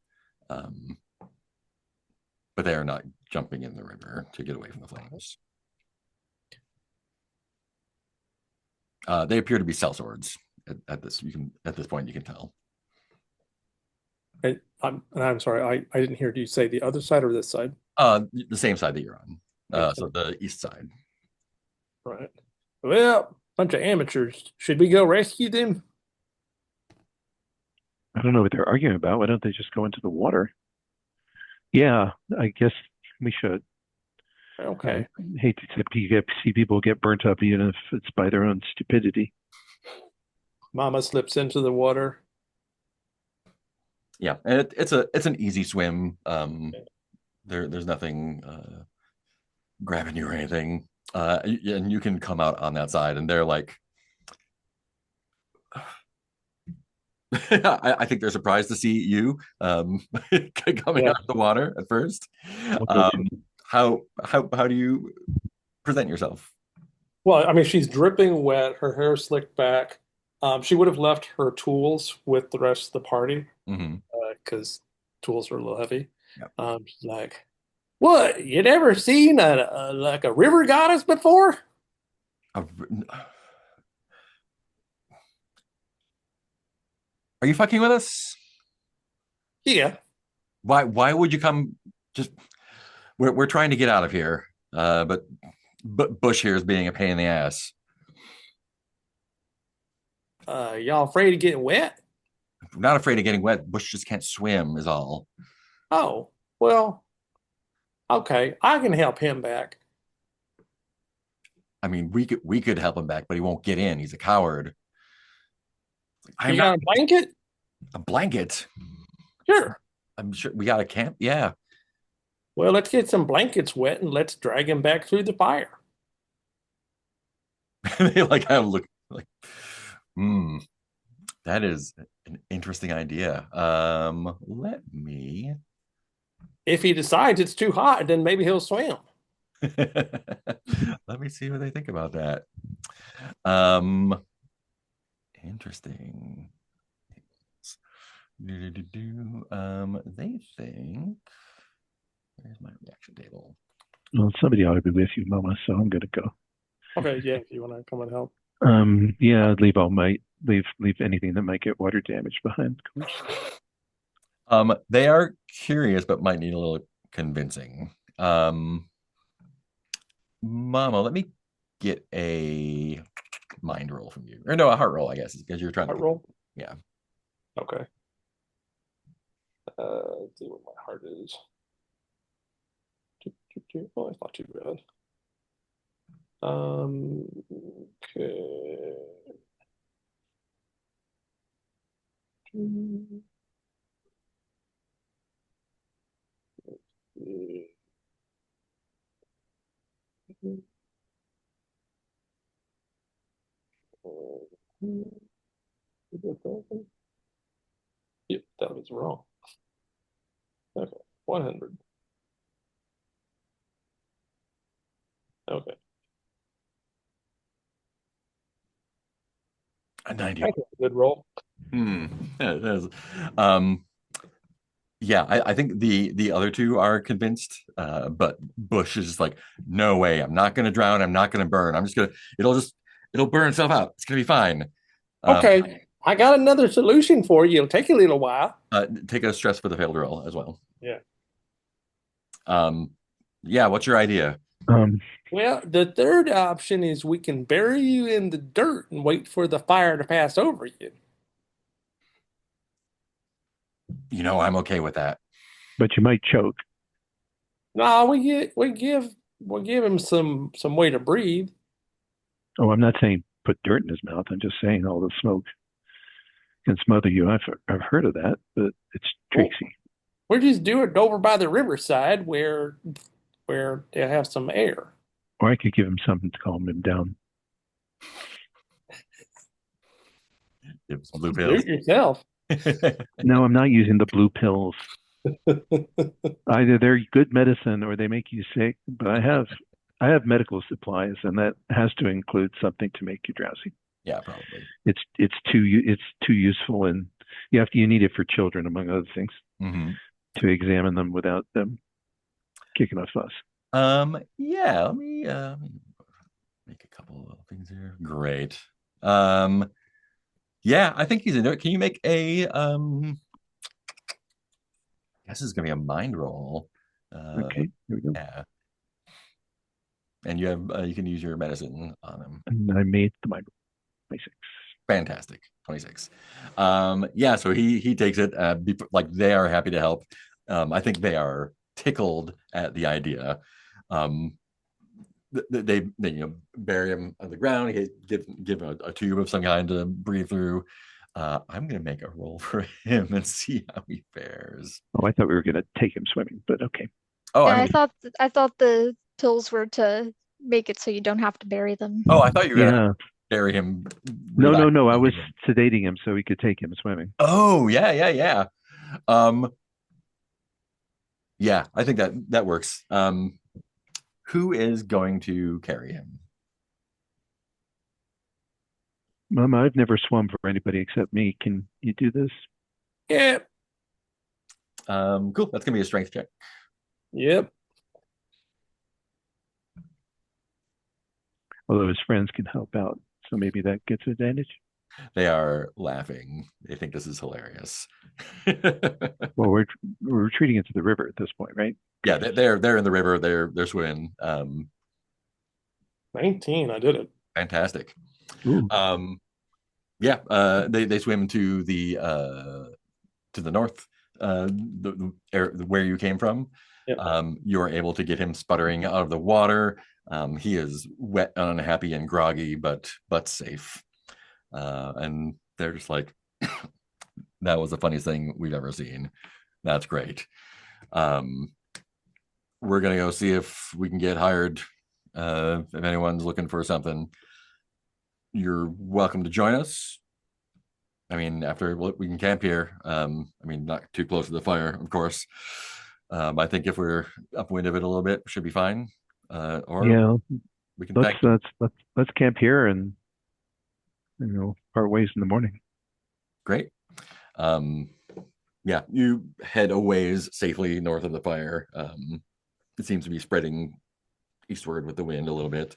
but they are not jumping in the river to get away from the flames. They appear to be sellswords at this point. You can tell. I'm sorry, I didn't hear you say the other side or this side? The same side that you're on. So the east side. Right. Well, bunch of amateurs. Should we go rescue them? I don't know what they're arguing about. Why don't they just go into the water? Yeah, I guess we should. Okay. I hate to see people get burnt up, even if it's by their own stupidity. Momma slips into the water. Yeah, and it's an easy swim. There's nothing grabbing you or anything, and you can come out on that side, and they're like, I think they're surprised to see you coming out of the water at first. How do you present yourself? Well, I mean, she's dripping wet, her hair slicked back. She would have left her tools with the rest of the party Mm-hmm. because tools are a little heavy. Yep. She's like, "What? You never seen like a river goddess before?" Are you fucking with us? Yeah. Why would you come? Just we're trying to get out of here. But Bush here is being a pain in the ass. Y'all afraid of getting wet? I'm not afraid of getting wet. Bush just can't swim, is all. Oh, well, okay. I can help him back. I mean, we could help him back, but he won't get in. He's a coward. I'm You not got a blanket? a blanket. Sure. I'm sure we got a camp. Yeah. Well, let's get some blankets wet and let's drag him back through the fire. They like kind of look like, hmm, that is an interesting idea. Let me If he decides it's too hot, then maybe he'll swim. let me see what they think about that. Um, Interesting. They think. Where's my reaction table? Well, somebody ought to be with you, Momma, so I'm going to go. Okay, yeah, if you want to come and help. Yeah, leave anything that might get water damage behind, of course. They are curious, but might need a little convincing. Momma, let me get a mind roll from you, or no, a heart roll, I guess, because you're trying Heart to. roll? Yeah. Okay. Let's see what my heart is. Oh, it's not too bad. Okay. Yep, that was wrong. Okay, 100. Okay. A 90. That's a good roll. That is. Yeah, I think the other two are convinced, but Bush is just like, no way, I'm not gonna drown, I'm not gonna burn. I'm just gonna it'll burn itself out. It's gonna be fine. Okay, I got another solution for you. It'll take a little while. Take a stress for the failed roll as well. Yeah. Yeah, what's your idea? Well, the third option is we can bury you in the dirt and wait for the fire to pass over you. I'm okay with that. But you might choke. No, we give him some way to breathe. Oh, I'm not saying put dirt in his mouth. I'm just saying all the smoke can smother you. I've heard of that, but it's tricksy. We'll just do it over by the riverside where they have some air. Or I could give him something to calm him down. Give some blue Do pills. it yourself. No, I'm not using the blue pills. Either they're good medicine or they make you sick. But I have medical supplies, and that has to include something to make you drowsy. Yeah, probably. It's too useful, and you need it for children, among other things, to examine them without them kicking a fuss. Yeah, let me make a couple of things here. Great. Yeah, I think he's into it. Can you make a I guess this is gonna be a mind roll. Okay, here we go. Yeah. And you can use your medicine on him. And I made the mind roll. 26. Fantastic. 26. Yeah, so he takes it, like they are happy to help. I think they are tickled at the idea. They bury him on the ground, give him a tube of some kind to breathe through. I'm gonna make a roll for him and see how he fares. Oh, I thought we were gonna take him swimming, but okay. Oh, Yeah, I thought the pills were to make it so you don't have to bury them. Oh, I thought you were gonna Yeah. bury him. No. I was sedating him so he could take him swimming. Oh, yeah. Yeah, I think that works. Who is going to carry him? Mama, I've never swum for anybody except me. Can you do this? Yep. Cool. That's gonna be a strength check. Yep. Although his friends can help out, so maybe that gets advantage. They are laughing. They think this is hilarious. Well, we're retreating into the river at this point, right? Yeah, they're in the river. They're swimming. 19. I did it. Fantastic. Ooh. Yeah, they swim to the north, where you came from. Yep. You're able to get him sputtering out of the water. He is wet, unhappy, and groggy, but safe. And they're just like, that was the funniest thing we've ever seen. That's great. We're gonna go see if we can get hired. If anyone's looking for something, you're welcome to join us. I mean, after we can camp here. I mean, not too close to the fire, of course. I think if we're upwind of it a little bit, should be fine. Or Yeah, we can let's camp here and part ways in the morning. Great. Yeah, you head a ways safely north of the fire. It seems to be spreading eastward with the wind a little bit.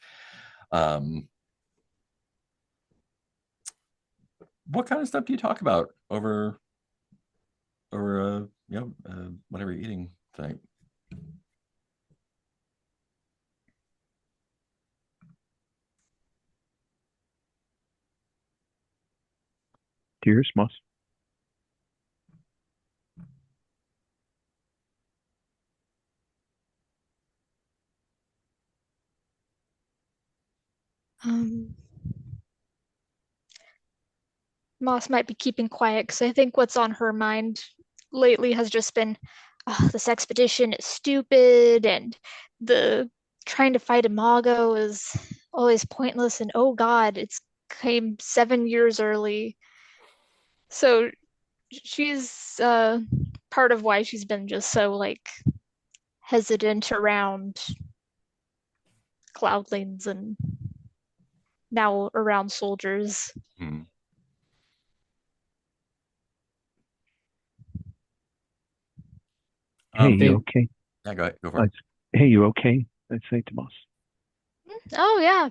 What kind of stuff do you talk about over whatever you're eating tonight? Cheers, Moss. Moss might be keeping quiet because I think what's on her mind lately has just been, oh, this expedition is stupid, and the trying to fight Imago is always pointless, and oh God, it's came 7 years early. So she's part of why she's been just so like hesitant around cloudlings and now around soldiers. Hmm. Hey, you okay? Yeah, go ahead. Go for it. Hey, you okay? I'd say to Moss. Oh yeah.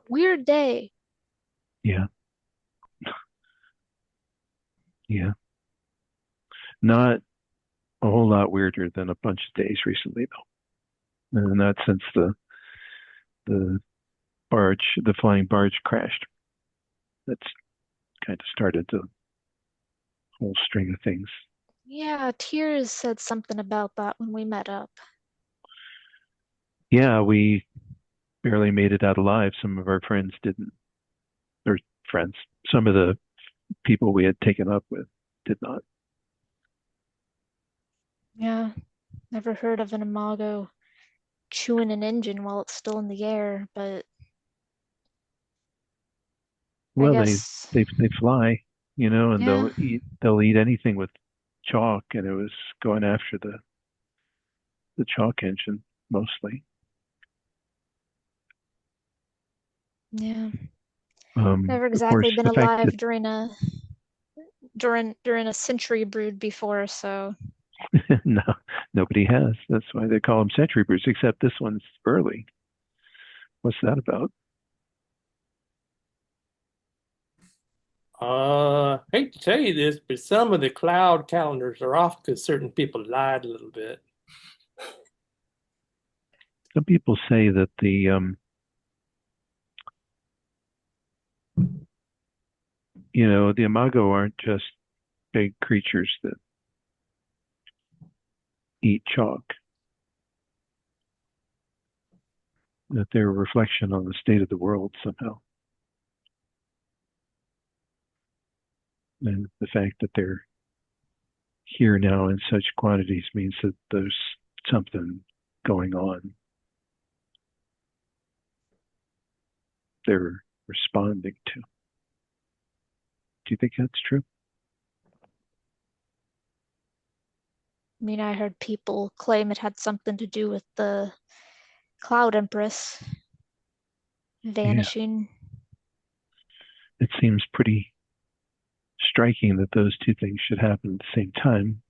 Weird day. Yeah. Yeah. Not a whole lot weirder than a bunch of days recently, though. And not since the flying barge crashed. That's kind of started the whole string of things. Yeah, Tears said something about that when we met up. Yeah, we barely made it out alive. Some of our friends didn't, or friends. Some of the people we had taken up with did not. Yeah, never heard of an Imago chewing an engine while it's still in the air, but I Well, guess, they fly, and yeah, they'll eat anything with chalk, and it was going after the chalk engine mostly. yeah. Never Of course, exactly been the fact alive that during a century brood before, so no, nobody has. That's why they call them century brews, except this one's early. What's that about? Hate to tell you this, but some of the cloud calendars are off because certain people lied a little bit. Some people say that the Imago aren't just big creatures that eat chalk. That they're a reflection on the state of the world somehow. And the fact that they're here now in such quantities means that there's something going on. They're responding to. Do you think that's true? I mean, I heard people claim it had something to do with the Cloud Empress. vanishing. It seems pretty striking that those two things should happen at the same time.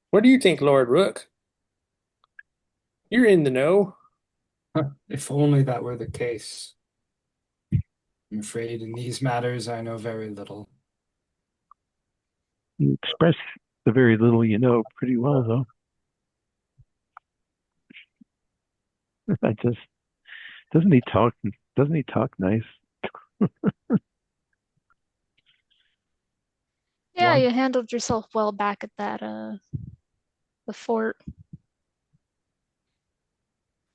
What do you think, Lord Rook? You're in the know. If only that were the case. I'm afraid in these matters I know very little. You express the very little you know pretty well, though. I just doesn't he talk? Doesn't he talk nice? Yeah, One, you handled yourself well back at that the fort.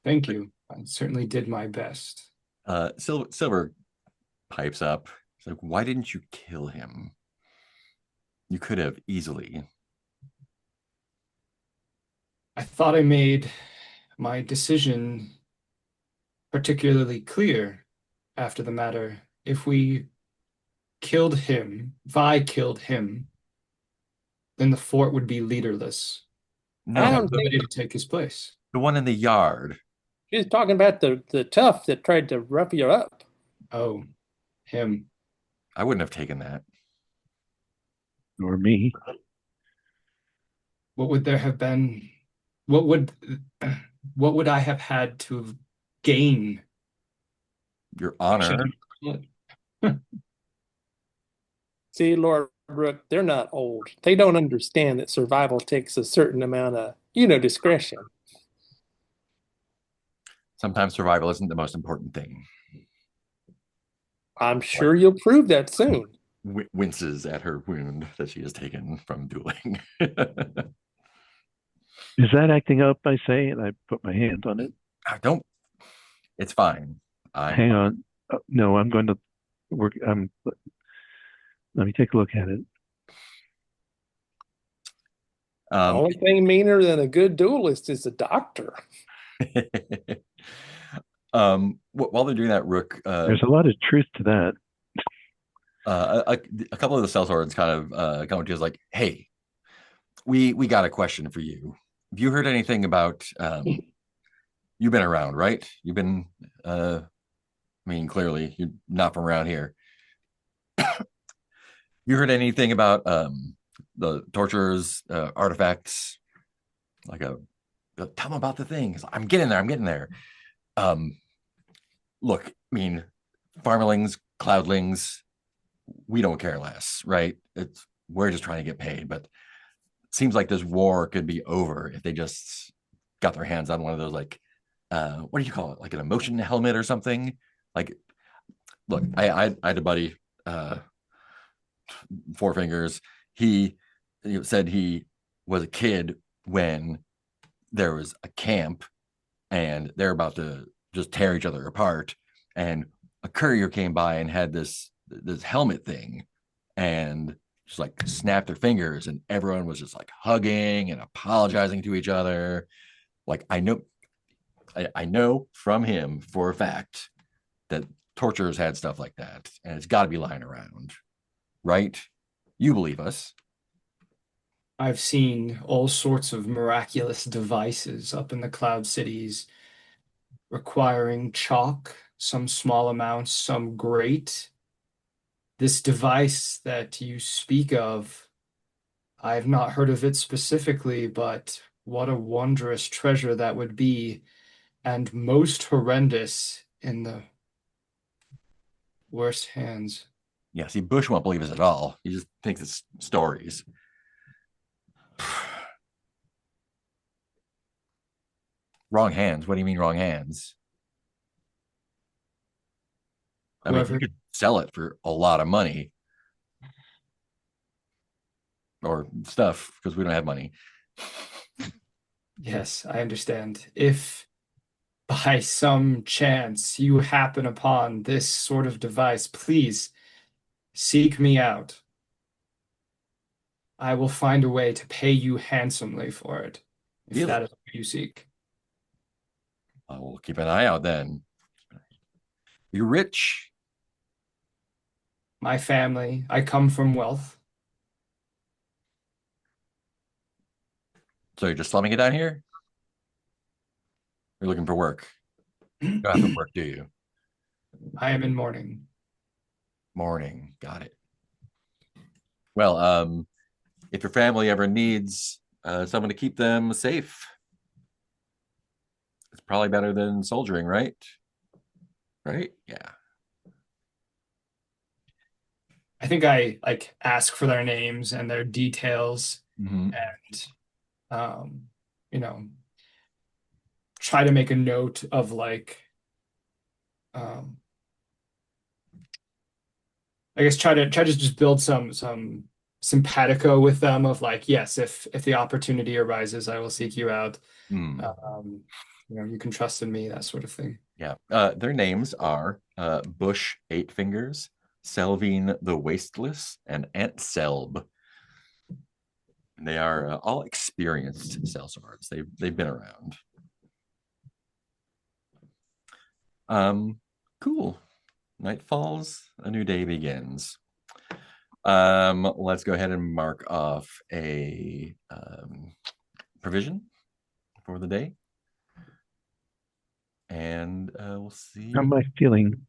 thank you. I certainly did my best. Silver pipes up. It's like, why didn't you kill him? You could have easily. I thought I made my decision particularly clear after the matter. If we killed him, if I killed him, then the fort would be leaderless. No, I I'd have don't think nobody to take his place. the one in the yard. she's talking about the tough that tried to rough you up. Oh, him. I wouldn't have taken that. Or me? What would there have been? What would I have had to gain? Your honor. See, Lord Rook, they're not old. They don't understand that survival takes a certain amount of, discretion. Sometimes survival isn't the most important thing. I'm sure you'll prove that soon. Winces at her wound that she has taken from dueling. Is that acting up? I say, and I put my hand on it. Don't. It's fine. Hang on. No, I'm going to work. Let me take a look at it. The only thing meaner than a good duelist is a doctor. While they're doing that, Rook. There's a lot of truth to that. A couple of the sellswords kind of come to us like, "Hey, we got a question for you. Have you heard anything about? You've been around, right? You've been. I mean, clearly you're not from around here. You heard anything about the torturers, artifacts? Like tell them about the things. I'm getting there. I'm getting there. Look, I mean, farmlings, cloudlings, we don't care less, right? We're just trying to get paid, but it seems like this war could be over if they just got their hands on one of those, like, what do you call it? Like an emotion helmet or something. Like, look, I had a buddy, Four Fingers. He said he was a kid when there was a camp and they're about to just tear each other apart, and a courier came by and had this helmet thing and just like snapped their fingers, and everyone was just like hugging and apologizing to each other. Like, I know from him for a fact that torturers had stuff like that, and it's got to be lying around, right? You believe us. I've seen all sorts of miraculous devices up in the cloud cities requiring chalk, some small amounts, some great. This device that you speak of, I have not heard of it specifically, but what a wondrous treasure that would be, and most horrendous in the worst hands. Yeah, see, Bush won't believe us at all. He just thinks it's stories. Wrong hands. What do you mean wrong hands? I mean, you could sell it for a lot of money or stuff because we don't have money. Yes, I understand. If by some chance you happen upon this sort of device, please seek me out. I will find a way to pay you handsomely for it, if that is what you seek. I will keep an eye out then. You're rich. My family, I come from wealth. So you're just slumming it down here? You're looking for work. You don't have to work, do you? I am in mourning. Mourning. Got it. Well, if your family ever needs someone to keep them safe, it's probably better than soldiering, right? Right? Yeah. I think I like ask for their names and their details Mhm. and you know, try to make a note of like um I guess try to just build some simpatico with them of like, yes, if the opportunity arises, I will seek you out. Mm. You can trust in me, that sort of thing. Yeah. Their names are Bush Eight Fingers, Selvine the Wasteless, and Aunt Selb. And they are all experienced sellswords. They've been around. Cool. Night falls, a new day begins. Let's go ahead and mark off a provision for the day. And we'll see. How am I feeling?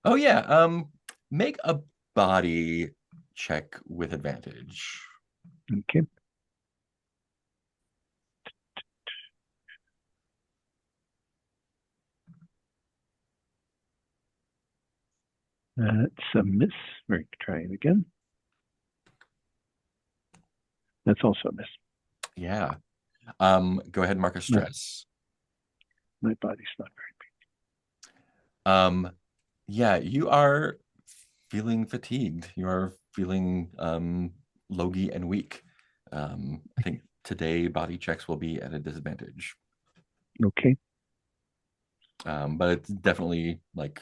Oh yeah. Make a body check with advantage. Okay. That's a miss. We're trying again. That's also a miss. Yeah. Go ahead and mark a stress. My body's not very Yeah, you are feeling fatigued. You are feeling logy and weak. I think today body checks will be at a disadvantage. big. Okay. But it's definitely like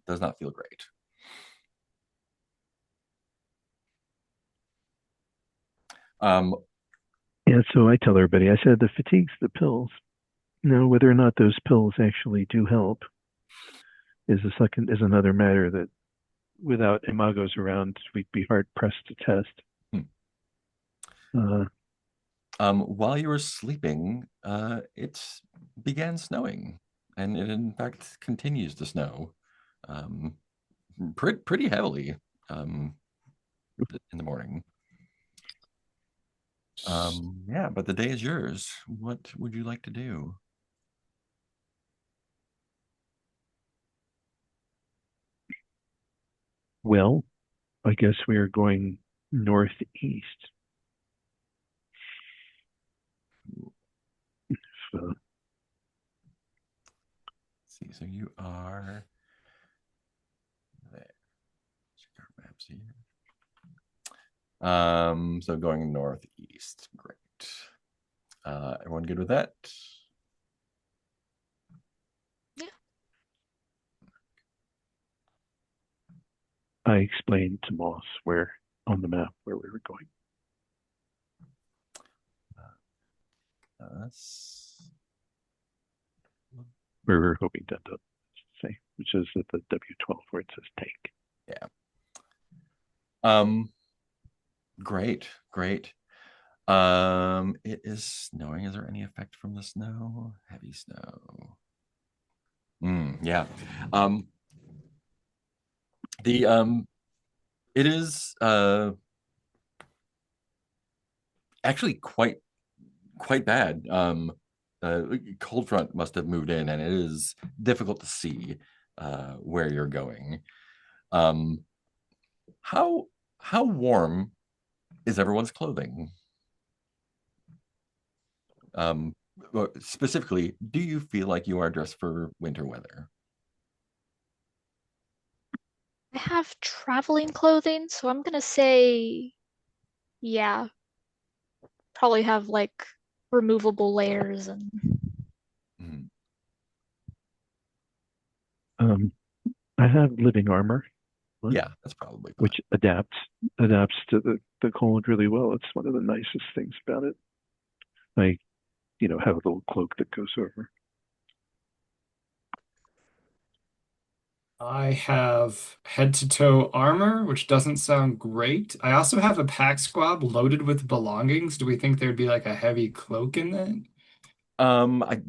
does not feel great. Yeah, so I tell everybody, I said the fatigue's the pills. Now, whether or not those pills actually do help is another matter that without Imagos around, we'd be hard pressed to test. While you were sleeping, it began snowing, and it in fact continues to snow, pretty heavily, in the morning. Yeah, but the day is yours. What would you like to do? Well, I guess we are going northeast. So, Let's see, so you are there. Check our maps here. So going northeast. Great. Everyone good with that? Yeah. I explained to Moss where on the map where we were going. Where we were hoping to end up, say, which is at the W12 where it says take. Yeah. Great. It is snowing. Is there any effect from the snow? Heavy snow. Yeah. It is actually quite bad. Cold front must have moved in, and it is difficult to see where you're going. How warm is everyone's clothing? Specifically, do you feel like you are dressed for winter weather? I have traveling clothing, so I'm gonna say, yeah, probably have like removable layers and Mm. I have living armor, Yeah, that's probably fine. which adapts to the cold really well. It's one of the nicest things about it. I, have a little cloak that goes over. I have head-to-toe armor, which doesn't sound great. I also have a pack squab loaded with belongings. Do we think there'd be like a heavy cloak in that? Um, I,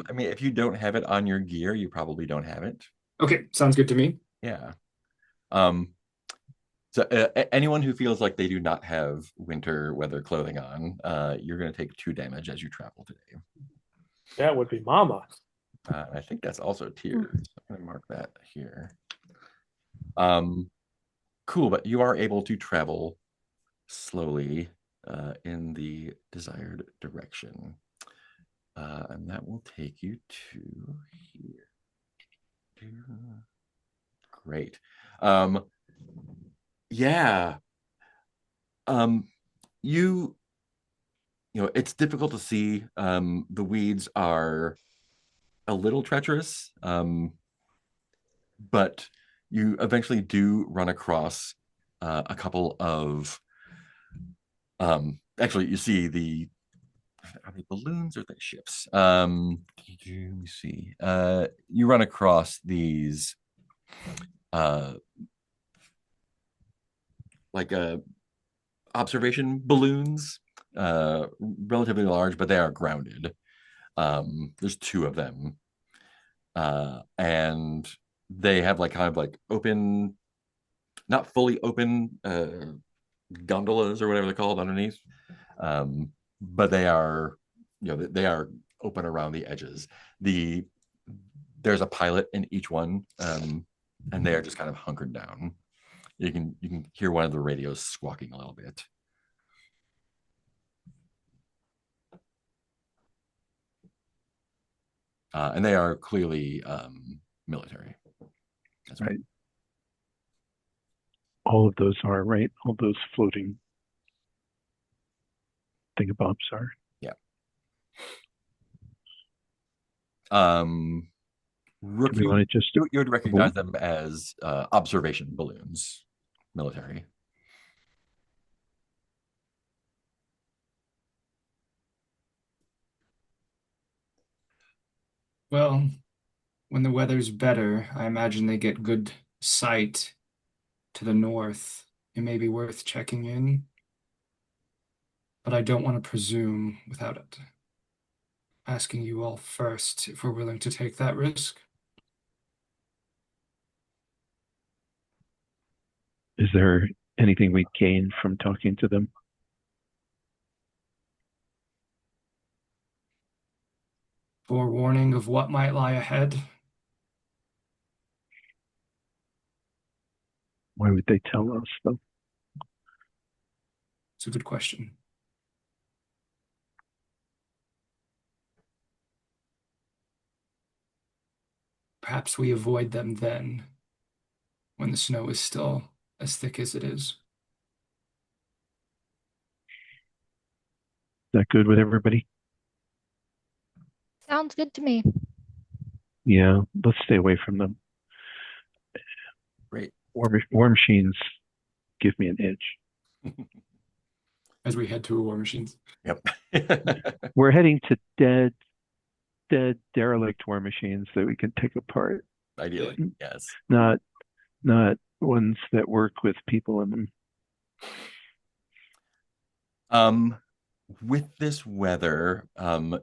I mean, if you don't have it on your gear, you probably don't have it. Okay, sounds good to me. Yeah. Um, so anyone who feels like they do not have winter weather clothing on, you're going to take 2 damage as you travel today. That would be Momma. I think that's also tears. I'm going to mark that here. Um, cool, but you are able to travel slowly in the desired direction. And that will take you to here. Great. Yeah. Um, you it's difficult to see. The weeds are a little treacherous, but you eventually do run across a couple of actually you see the are they balloons or are they ships? Let me see. You run across these uh like observation balloons, relatively large, but they are grounded. There's 2 of them, and they have like kind of like open, not fully open gondolas or whatever they're called underneath, but they are, they are open around the edges. There's a pilot in each one, and they are just kind of hunkered down. You can hear one of the radios squawking a little bit. And they are clearly military. That's right. All of those are, right? All those floating thingamabobs are. Yeah. Rook, Do we want to just you would recognize them as observation balloons, military. Well, when the weather's better, I imagine they get good sight to the north. It may be worth checking in, but I don't want to presume without it. Asking you all first if we're willing to take that risk. Is there anything we gain from talking to them? Forewarning of what might lie ahead. Why would they tell us, though? It's a good question. Perhaps we avoid them then, when the snow is still as thick as it is. Is that good with everybody? Sounds good to me. Yeah, let's stay away from them. Great. War machines give me an itch. As we head to war machines. Yep. We're heading to dead, derelict war machines that we can take apart. Ideally, yes. Not ones that work with people in them. With this weather,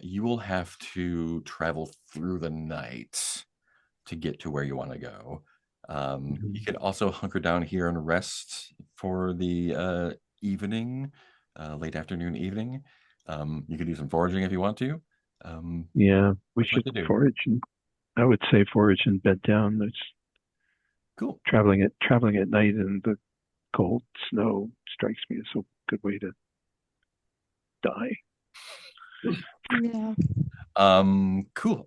you will have to travel through the night to get to where you want to go. You can also hunker down here and rest for the evening, late afternoon, evening. You can do some foraging if you want to. Yeah, we should forage, and I would say forage and bed down. There's cool. Traveling at night in the cold snow strikes me as a good way to die. Yeah. Cool.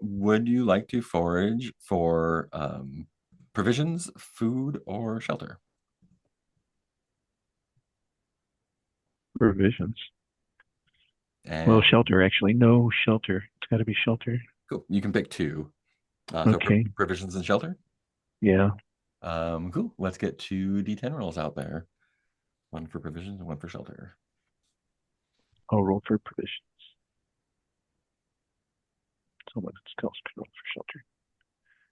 Would you like to forage for provisions, food, or shelter? Provisions. And shelter, actually. No, shelter. It's got to be shelter. Cool. You can pick 2. Okay. So provisions and shelter? Yeah. Cool. Let's get 2 D10 rolls out there. 1 for provisions and 1 for shelter. I'll roll for provisions. Someone else can roll for shelter.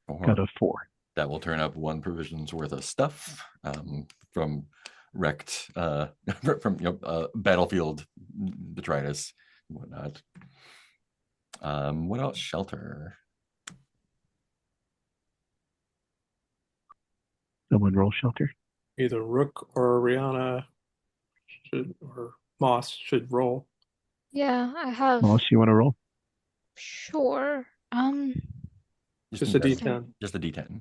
Got a 4. That will turn up 1 provision's worth of stuff from wrecked from battlefield detritus and whatnot. What else? Shelter. Someone roll shelter. Either Rook or Rihanna or Moss should roll. Yeah, I have. Moss, you want to roll? Sure. Just a D10. Just a D10.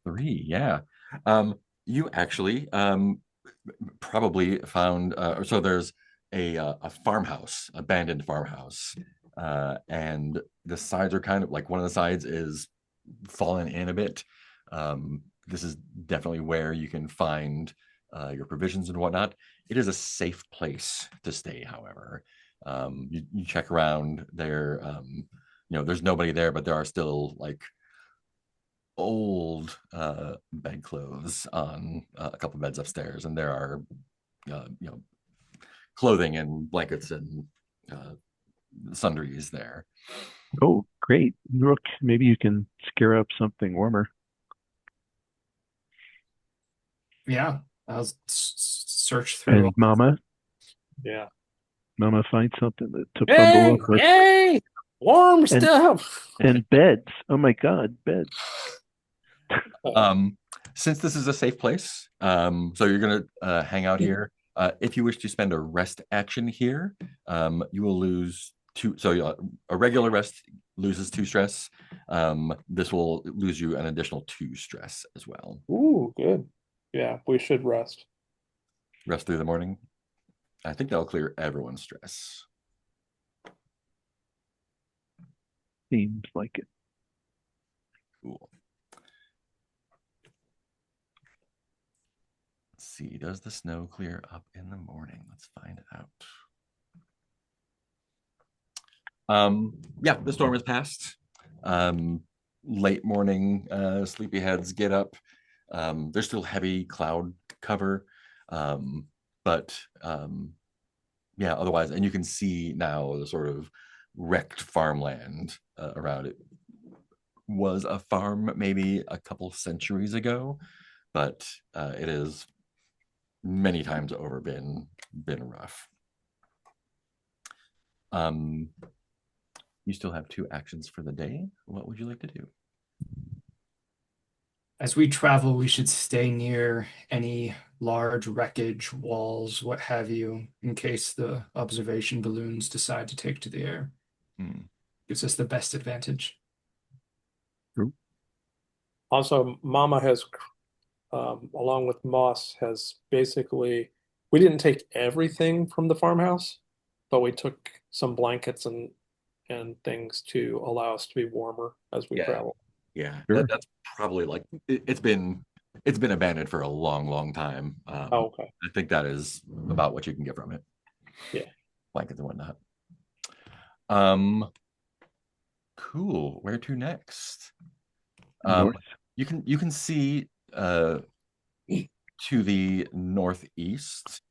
Three, yeah. You actually probably found so there's a farmhouse, abandoned farmhouse, and the sides are kind of like one of the sides is fallen in a bit. This is definitely where you can find your provisions and whatnot. It is a safe place to stay, however. You check around there, there's nobody there, but there are still like old bedclothes on a couple beds upstairs, and there are clothing and blankets and sundries there. Oh, great. Rook, maybe you can scare up something warmer. Yeah, I'll search through. And Momma? Yeah. Momma, find something to bundle up with. Yay! Warm stuff! And beds. Oh my God, beds. Since this is a safe place, so you're gonna hang out here. If you wish to spend a rest action here, you will lose 2. So a regular rest loses 2 stress. This will lose you an additional 2 stress as well. Ooh, good. Yeah, we should rest. Rest through the morning. I think that'll clear everyone's stress. Seems like it. Cool. Let's see. Does the snow clear up in the morning? Let's find out. Yeah, the storm has passed. Late morning, sleepyheads get up. There's still heavy cloud cover, but yeah, otherwise, and you can see now the sort of wrecked farmland around it. Was a farm maybe a couple centuries ago, but it is many times over been rough. You still have 2 actions for the day. What would you like to do? As we travel, we should stay near any large wreckage, walls, what have you, in case the observation balloons decide to take to the air. Gives us the best advantage. Also, Momma has, along with Moss, has basically, we didn't take everything from the farmhouse, but we took some blankets and things to allow us to be warmer as we travel. Yeah, Sure. that's probably like it's been abandoned for a long time. Okay. I think that is about what you can get from it. Yeah, blankets and whatnot. Cool. Where to next? North. You can see to the northeast.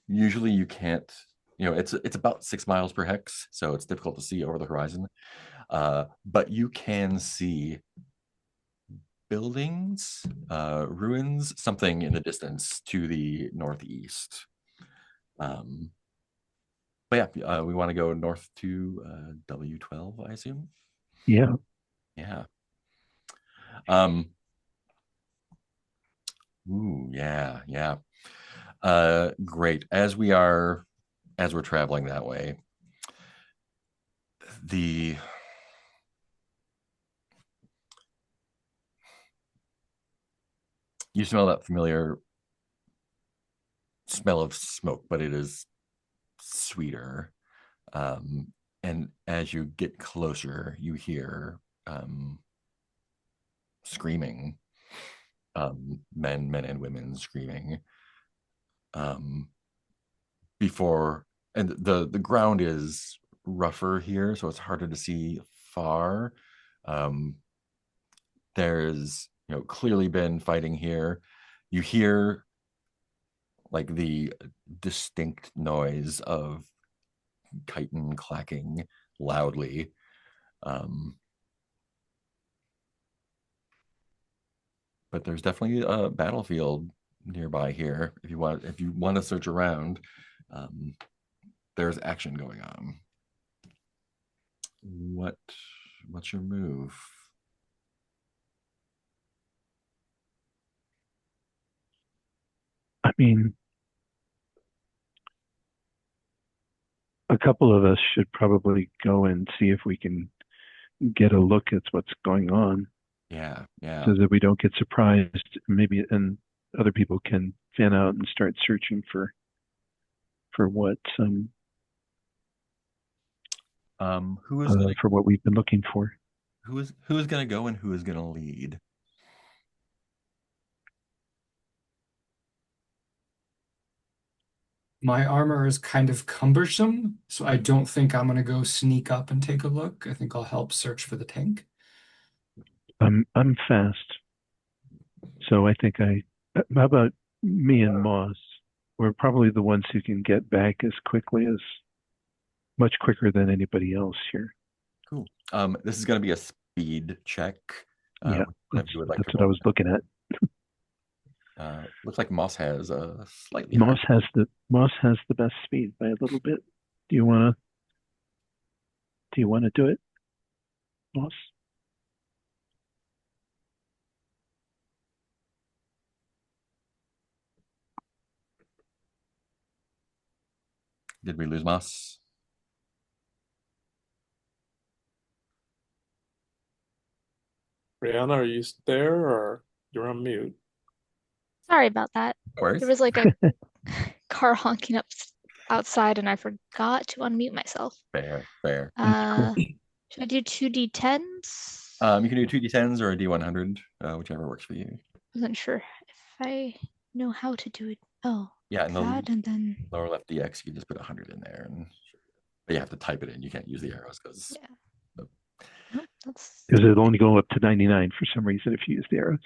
Usually you can't. It's about 6 miles per hex, so it's difficult to see over the horizon. But you can see buildings, ruins, something in the distance to the northeast. But yeah, we want to go north to W12, I assume. Yeah. Yeah. Ooh, yeah. Great. As we're traveling that way, you smell that familiar smell of smoke, but it is sweeter. And as you get closer, you hear screaming, men and women screaming. Before, and the ground is rougher here, so it's harder to see far. There's clearly been fighting here. You hear like the distinct noise of chitin clacking loudly. But there's definitely a battlefield nearby here. If you want to search around, there's action going on. What's your move? I mean, a couple of us should probably go and see if we can get a look at what's going on. Yeah. So that we don't get surprised. Maybe, and other people can fan out and start searching for what Who is for what we've been looking for. Who is going to go and who is going to lead? My armor is kind of cumbersome, so I don't think I'm gonna go sneak up and take a look. I think I'll help search for the tank. I'm fast, so I think how about me and Moss? We're probably the ones who can get back much quicker than anybody else here. Cool. This is going to be a speed check. Yeah, that's what I was looking at. Looks like Moss has a slightly Moss has the best speed by a little bit. Do you want to do it, Moss? Did we lose Moss? Brianna, are you there or you're on mute? Sorry about that. No worries. There was like a car honking up outside and I forgot to unmute myself. Fair. Should I do 2d10s? You can do 2d10s or a d100, whichever works for you. Wasn't sure if I know how to do it. Oh, yeah, and that and then lower left DX, you can just put 100 in there, but you have to type it in. You can't use the arrows because that's because it'll only go up to 99 for some reason if you use the arrows.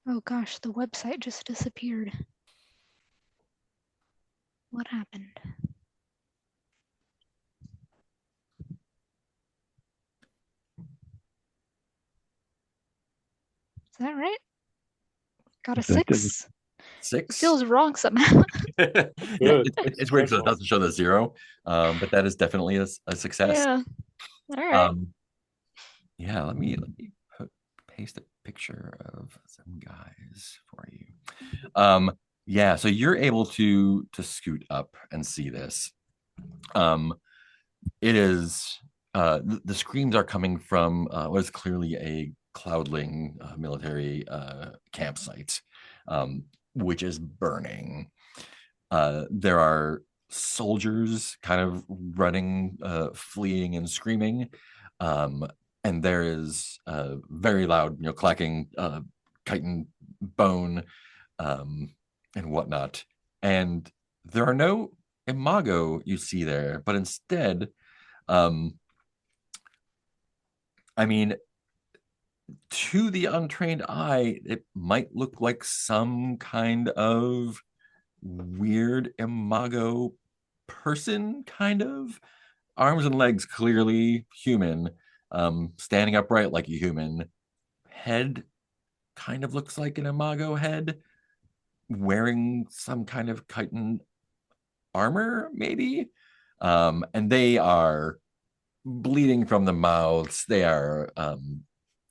Oh gosh, the website just disappeared. What happened? Is that right? Got a 6. 6? It feels wrong somehow. Yeah, it's weird because it doesn't show the 0, but that is definitely a success. Yeah. All right. Yeah, let me paste a picture of some guys for you. Yeah, so you're able to scoot up and see this. It is the screams are coming from what is clearly a cloudling military campsite, which is burning. There are soldiers kind of running, fleeing and screaming. And there is very loud, clacking chitin bone and whatnot. And there are no Imago you see there, but instead, I mean, to the untrained eye, it might look like some kind of weird Imago person, kind of. Arms and legs clearly human, standing upright like a human. Head kind of looks like an Imago head, wearing some kind of chitin armor, maybe. And they are bleeding from the mouths. They are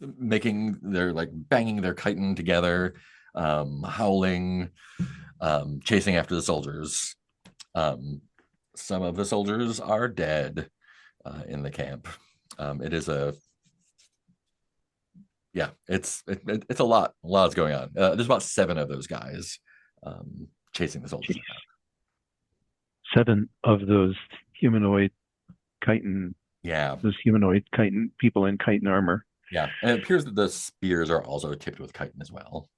they're like banging their chitin together, howling, chasing after the soldiers. Some of the soldiers are dead in the camp. It is it's a lot. A lot is going on. There's about 7 of those guys chasing the soldiers. 7 of those humanoid chitin. Yeah. Those humanoid chitin people in chitin armor. Yeah, and it appears that the spears are also tipped with chitin as well.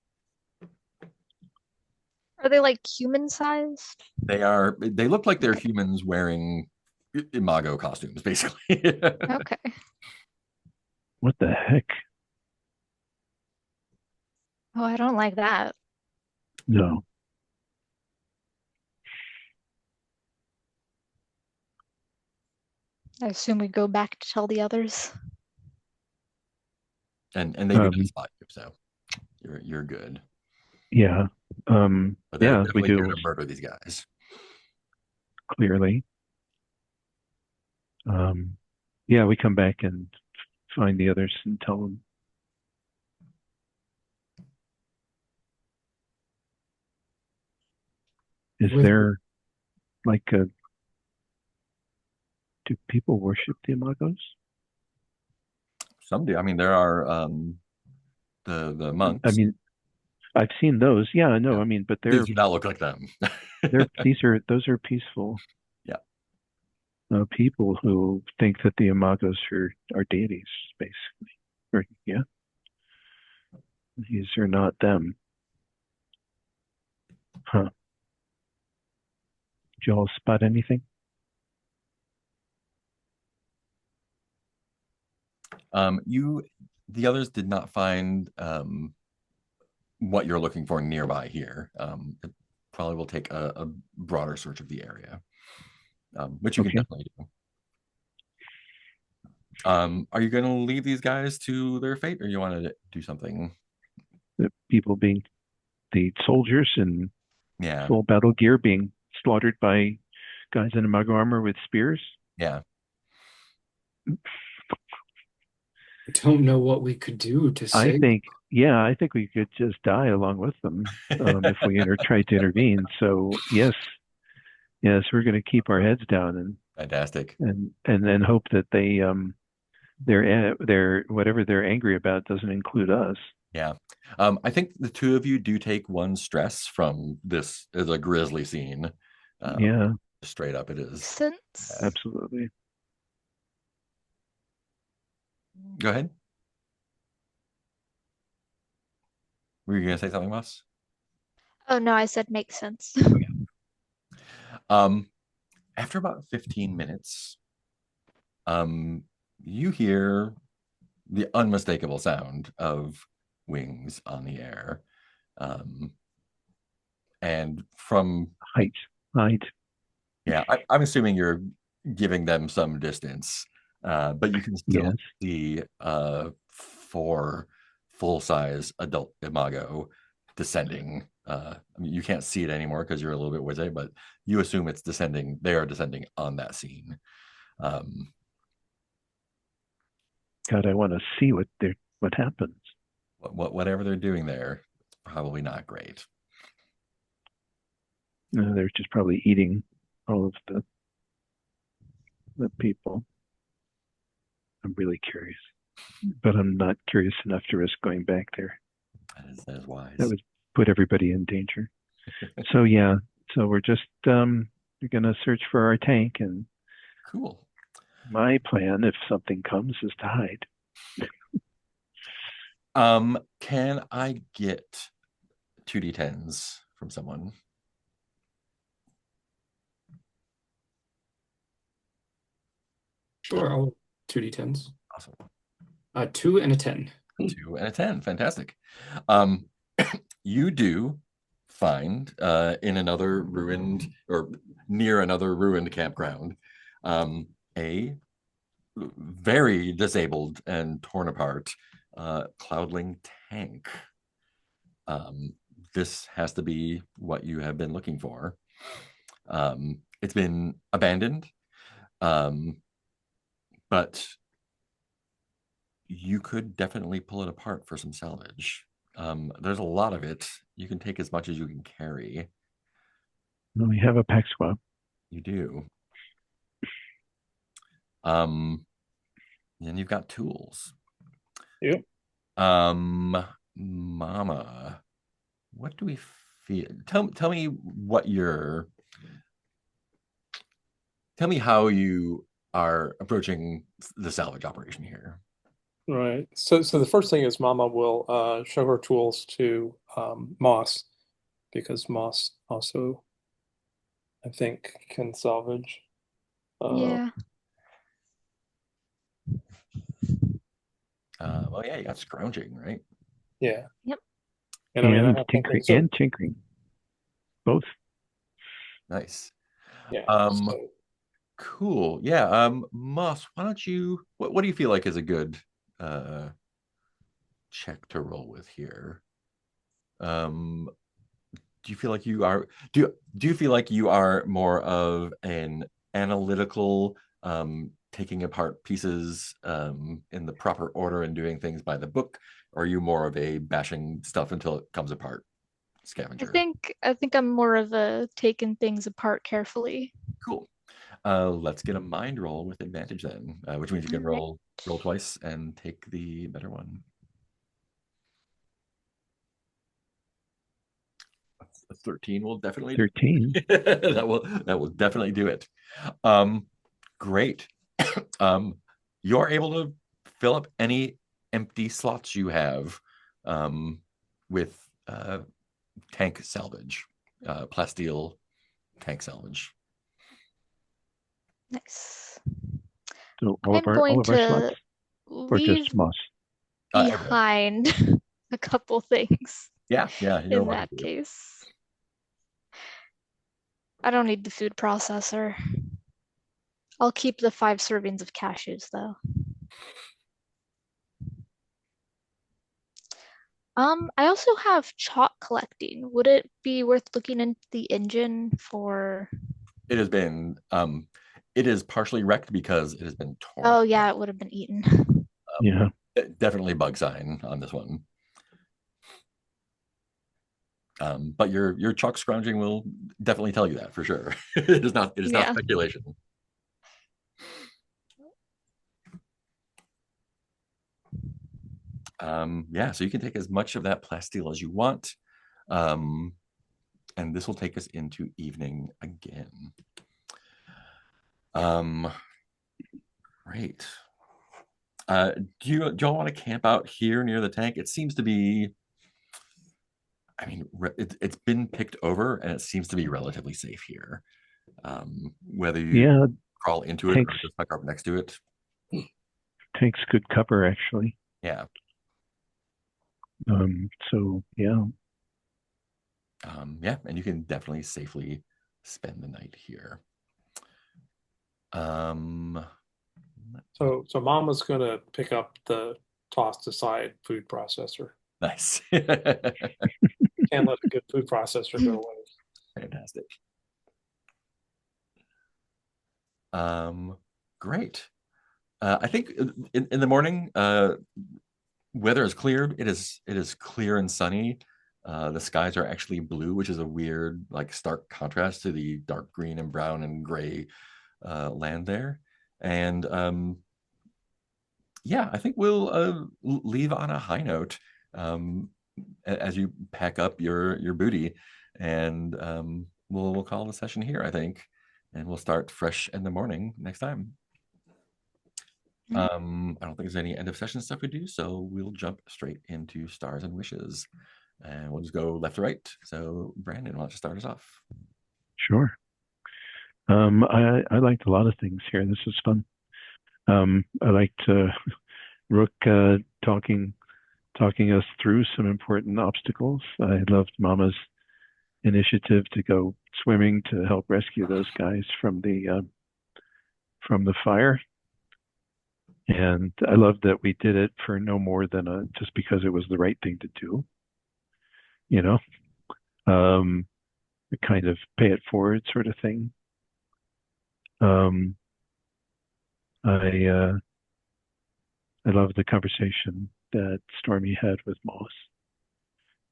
Are they like human sized? They look like they're humans wearing Imago costumes, basically. Okay. What the heck? Oh, I don't like that. No. I assume we go back to tell the others. And they do not spot you, so you're good. Yeah. But they're Yeah, we definitely here do, to murder these guys. clearly. Yeah, we come back and find the others and tell them. Is With there like a, do people worship the Imagos? Some do. I mean, there are the I monks. mean, I've seen those. Yeah, I know. Yeah. I mean, but These do not look like them. those are peaceful Yeah. people who think that the Imagos are deities, basically. Or, yeah, these are not them. Huh. Did you all spot anything? The others did not find what you're looking for nearby here. It probably will take a broader search of the area, which you can Okay. definitely do. Are you going to leave these guys to their fate, or you want to do something? The people being the soldiers in Yeah, full battle gear being slaughtered by guys in Imago armor with spears. yeah. I don't know what we could do to I save. think, yeah, I think we could just die along with them if we tried to intervene. So yes, we're going to keep our heads down Fantastic. and then hope that they're whatever they're angry about doesn't include us. Yeah. I think the two of you do take one stress from this as a grisly scene. Yeah, Straight up, it is. Since absolutely. Go ahead. Were you going to say something, Moss? Oh no, I said makes sense. After about 15 minutes, you hear the unmistakable sound of wings on the air. And from height. Yeah, I'm assuming you're giving them some distance, but you can still Yes. see four full-size adult Imago descending. I mean, you can't see it anymore because you're a little bit wizzy, but you assume it's descending. They are descending on that scene. God, I want to see what happens. Whatever they're doing there, it's probably not great. They're just probably eating all of the people. I'm really curious, but I'm not curious enough to risk going back there. That is wise. That would put everybody in danger. So yeah, so we're just we're gonna search for our tank, and Cool. my plan, if something comes, is to hide. Can I get 2d10s from someone? Sure, I'll 2d10s. Awesome. 2 and a 10. 2 and a 10. Fantastic. You do find in another ruined or near another ruined campground a very disabled and torn apart cloudling tank. This has to be what you have been looking for. It's been abandoned, but you could definitely pull it apart for some salvage. There's a lot of it. You can take as much as you can carry. We have a pack swap. You do. And you've got tools. Yep. Momma, what do we feel? Tell me what you're. Tell me how you are approaching the salvage operation here. Right. So the first thing is Momma will show her tools to Moss, because Moss also, I think, can salvage. Yeah. Well, yeah, you got scrounging, right? Yeah. Yep. And I mean, I And have something tinkering so and tinkering, both. Nice. yeah. Um, So cool. Yeah. Moss, why don't you what do you feel like is a good check to roll with here? Um, do you feel like you are do you feel like you are more of an analytical taking apart pieces in the proper order and doing things by the book, or are you more of a bashing stuff until it comes apart scavenger? I think I'm more of a taking things apart carefully. Cool. Let's get a mind roll with advantage then, which means you can All right. roll twice and take the better one. A 13 will definitely 13. that will definitely do it. Great. You're able to fill up any empty slots you have with tank salvage, plasteel tank salvage. Nice. So I'm all going of our slots, to or just leave Moss? Everyone. behind a couple things Yeah, you're in welcome that to. case. I don't need the food processor. I'll keep the 5 servings of cashews though. I also have chalk collecting. Would it be worth looking into the engine for? It has been it is partially wrecked because it has been torn. Oh yeah, it would have been eaten. Yeah. Definitely bug sign on this one. But your chalk scrounging will definitely tell you that for sure. It is not Yeah. speculation. Yeah, so you can take as much of that plasteel as you want. And this will take us into evening again. Great. Do y'all want to camp out here near the tank? It seems to be, I mean, it's been picked over and it seems to be relatively safe here. Whether you Yeah, crawl into it or tanks just tuck up next to it. tanks good cover actually. Yeah. So yeah. Yeah, and you can definitely safely spend the night here. so Mama's gonna pick up the tossed aside food processor. Nice. Can't let a good food processor go away. Fantastic. Great. I think in the morning, weather is cleared. It is clear and sunny. The skies are actually blue, which is a weird, like stark contrast to the dark green and brown and gray land there. And yeah, I think we'll leave on a high note as you pack up your booty, and we'll call the session here, I think, and we'll start fresh in the morning next time. I don't think there's any end of session stuff we do, so we'll jump straight into stars and wishes, and we'll just go left to right. So Brandon, why don't you start us off? Sure. I liked a lot of things here. This was fun. I liked Rook talking us through some important obstacles. I loved Mama's initiative to go swimming to help rescue those guys from the fire. And I love that we did it for no more than just because it was the right thing to do. You know, a kind of pay it forward sort of thing. I love the conversation that Stormy had with Moss,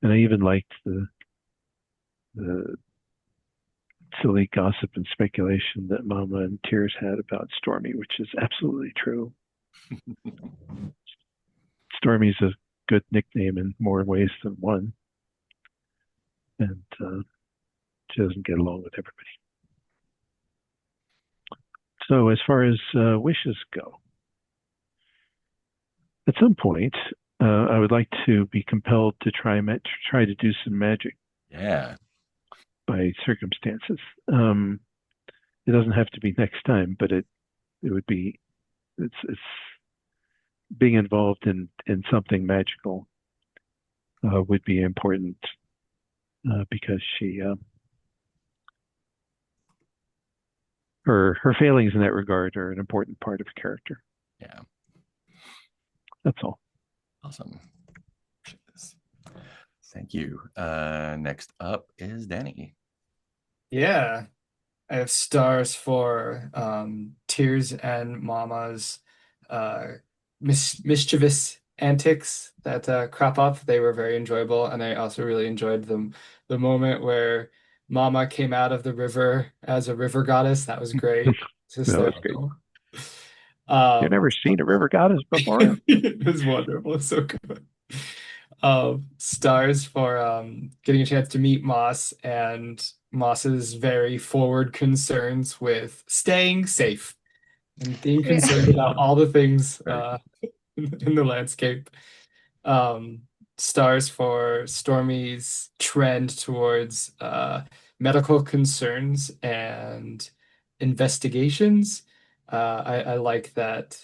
and I even liked the silly gossip and speculation that Momma and Tears had about Stormy, which is absolutely true. Stormy's a good nickname in more ways than one, and she doesn't get along with everybody. So as far as wishes go, at some point, I would like to be compelled to try to do some magic. Yeah. By circumstances. It doesn't have to be next time, but it would be. It's being involved in something magical would be important because she her failings in that regard are an important part of her character. Yeah. That's all. Awesome. Thank you. Next up is Danny. Yeah, I have stars for Tears and Momma's uh, mischievous antics that crop up. They were very enjoyable, and I also really enjoyed the moment where Momma came out of the river as a river goddess. That was great. It's That was great. hysterical. You've Um, never seen a river goddess before? it was wonderful, so good. Stars for getting a chance to meet Moss and Moss's very forward concerns with staying safe and being Yeah. concerned about all the things Very in the landscape. Um, Stars for Stormy's trend towards medical concerns and investigations. I like that.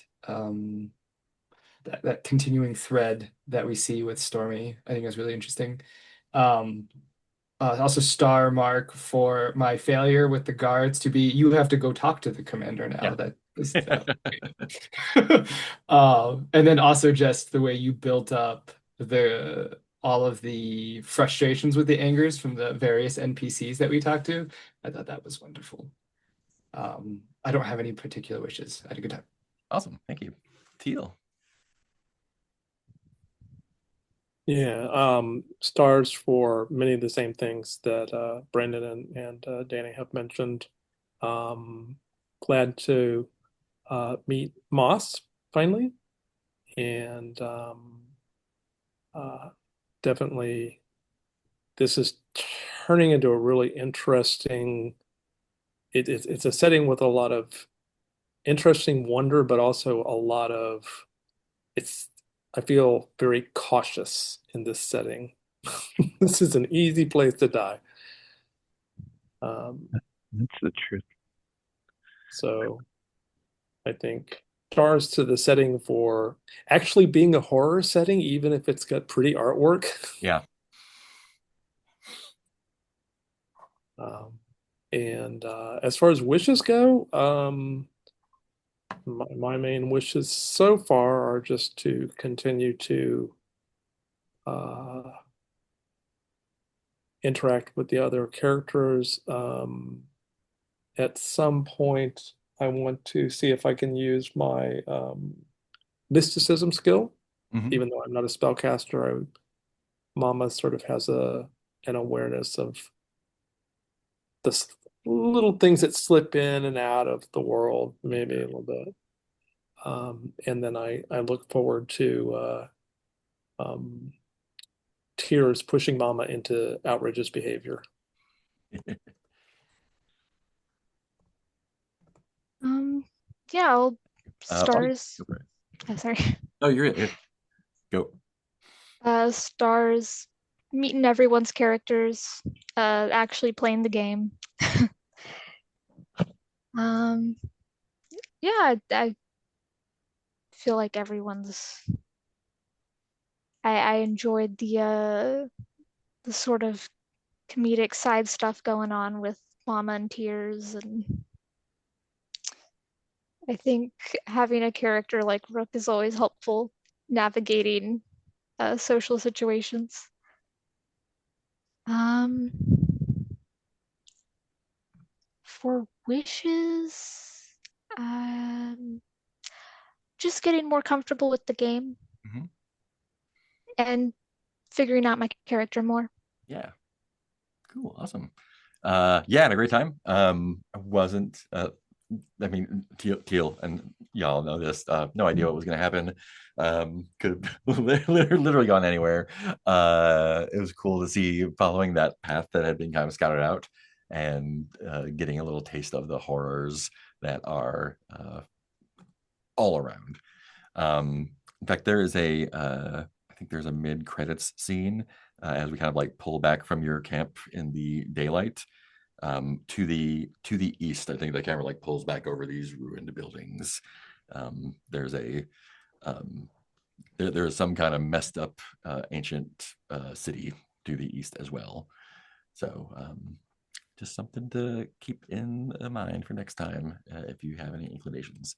That continuing thread that we see with Stormy, I think is really interesting. Um, Also star mark for my failure with the guards to be, you have to go talk to the commander now. Yeah. That is, and then also just the way you built up the all of the frustrations with the angers from the various NPCs that we talked to. I thought that was wonderful. I don't have any particular wishes. I had a good time. Awesome. Thank you. Teal. Yeah, stars for many of the same things that Brandon and Danny have mentioned. Glad to meet Moss finally, and definitely this is turning into a really interesting. It's a setting with a lot of interesting wonder, but also a lot of it's. I feel very cautious in this setting. This is an easy place to die. That's the truth. So I think stars to the setting for actually being a horror setting, even if it's got pretty artwork. Yeah. And as far as wishes go, my main wishes so far are just to continue to uh, interact with the other characters. At some point, I want to see if I can use my mysticism skill, even though I'm not a spellcaster. Momma sort of has an awareness of the little things that slip in and out of the world, maybe a little bit. And then I look forward to Tears pushing Momma into outrageous behavior. Yeah, I'll stars. Go for it. I'm sorry. Oh, you're it. Go. Stars, meeting everyone's characters, actually playing the game. Um, yeah, I feel like everyone's. I enjoyed the sort of comedic side stuff going on with Momma and Tears, and I think having a character like Rook is always helpful navigating social situations. Um, for wishes, just getting more comfortable with the game and figuring out my character more. Yeah. Cool. Awesome. Yeah, had a great time. I wasn't I mean, Teal, and y'all know this. No idea what was going to happen. Could have literally gone anywhere. It was cool to see following that path that had been kind of scouted out and getting a little taste of the horrors that are all around. In fact, there is I think there's a mid-credits scene as we kind of like pull back from your camp in the daylight to the east. I think the camera like pulls back over these ruined buildings. There's a there is some kind of messed up ancient city to the east as well. So just something to keep in mind for next time if you have any inclinations.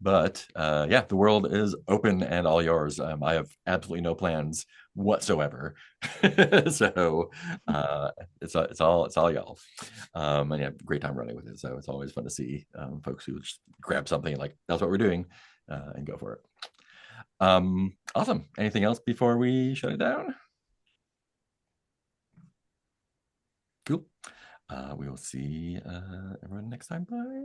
But yeah, the world is open and all yours. I have absolutely no plans whatsoever. So it's all y'all. And yeah, great time running with it. So it's always fun to see folks who just grab something like that's what we're doing and go for it. Awesome. Anything else before we shut it down? Cool. We will see everyone next time. Bye.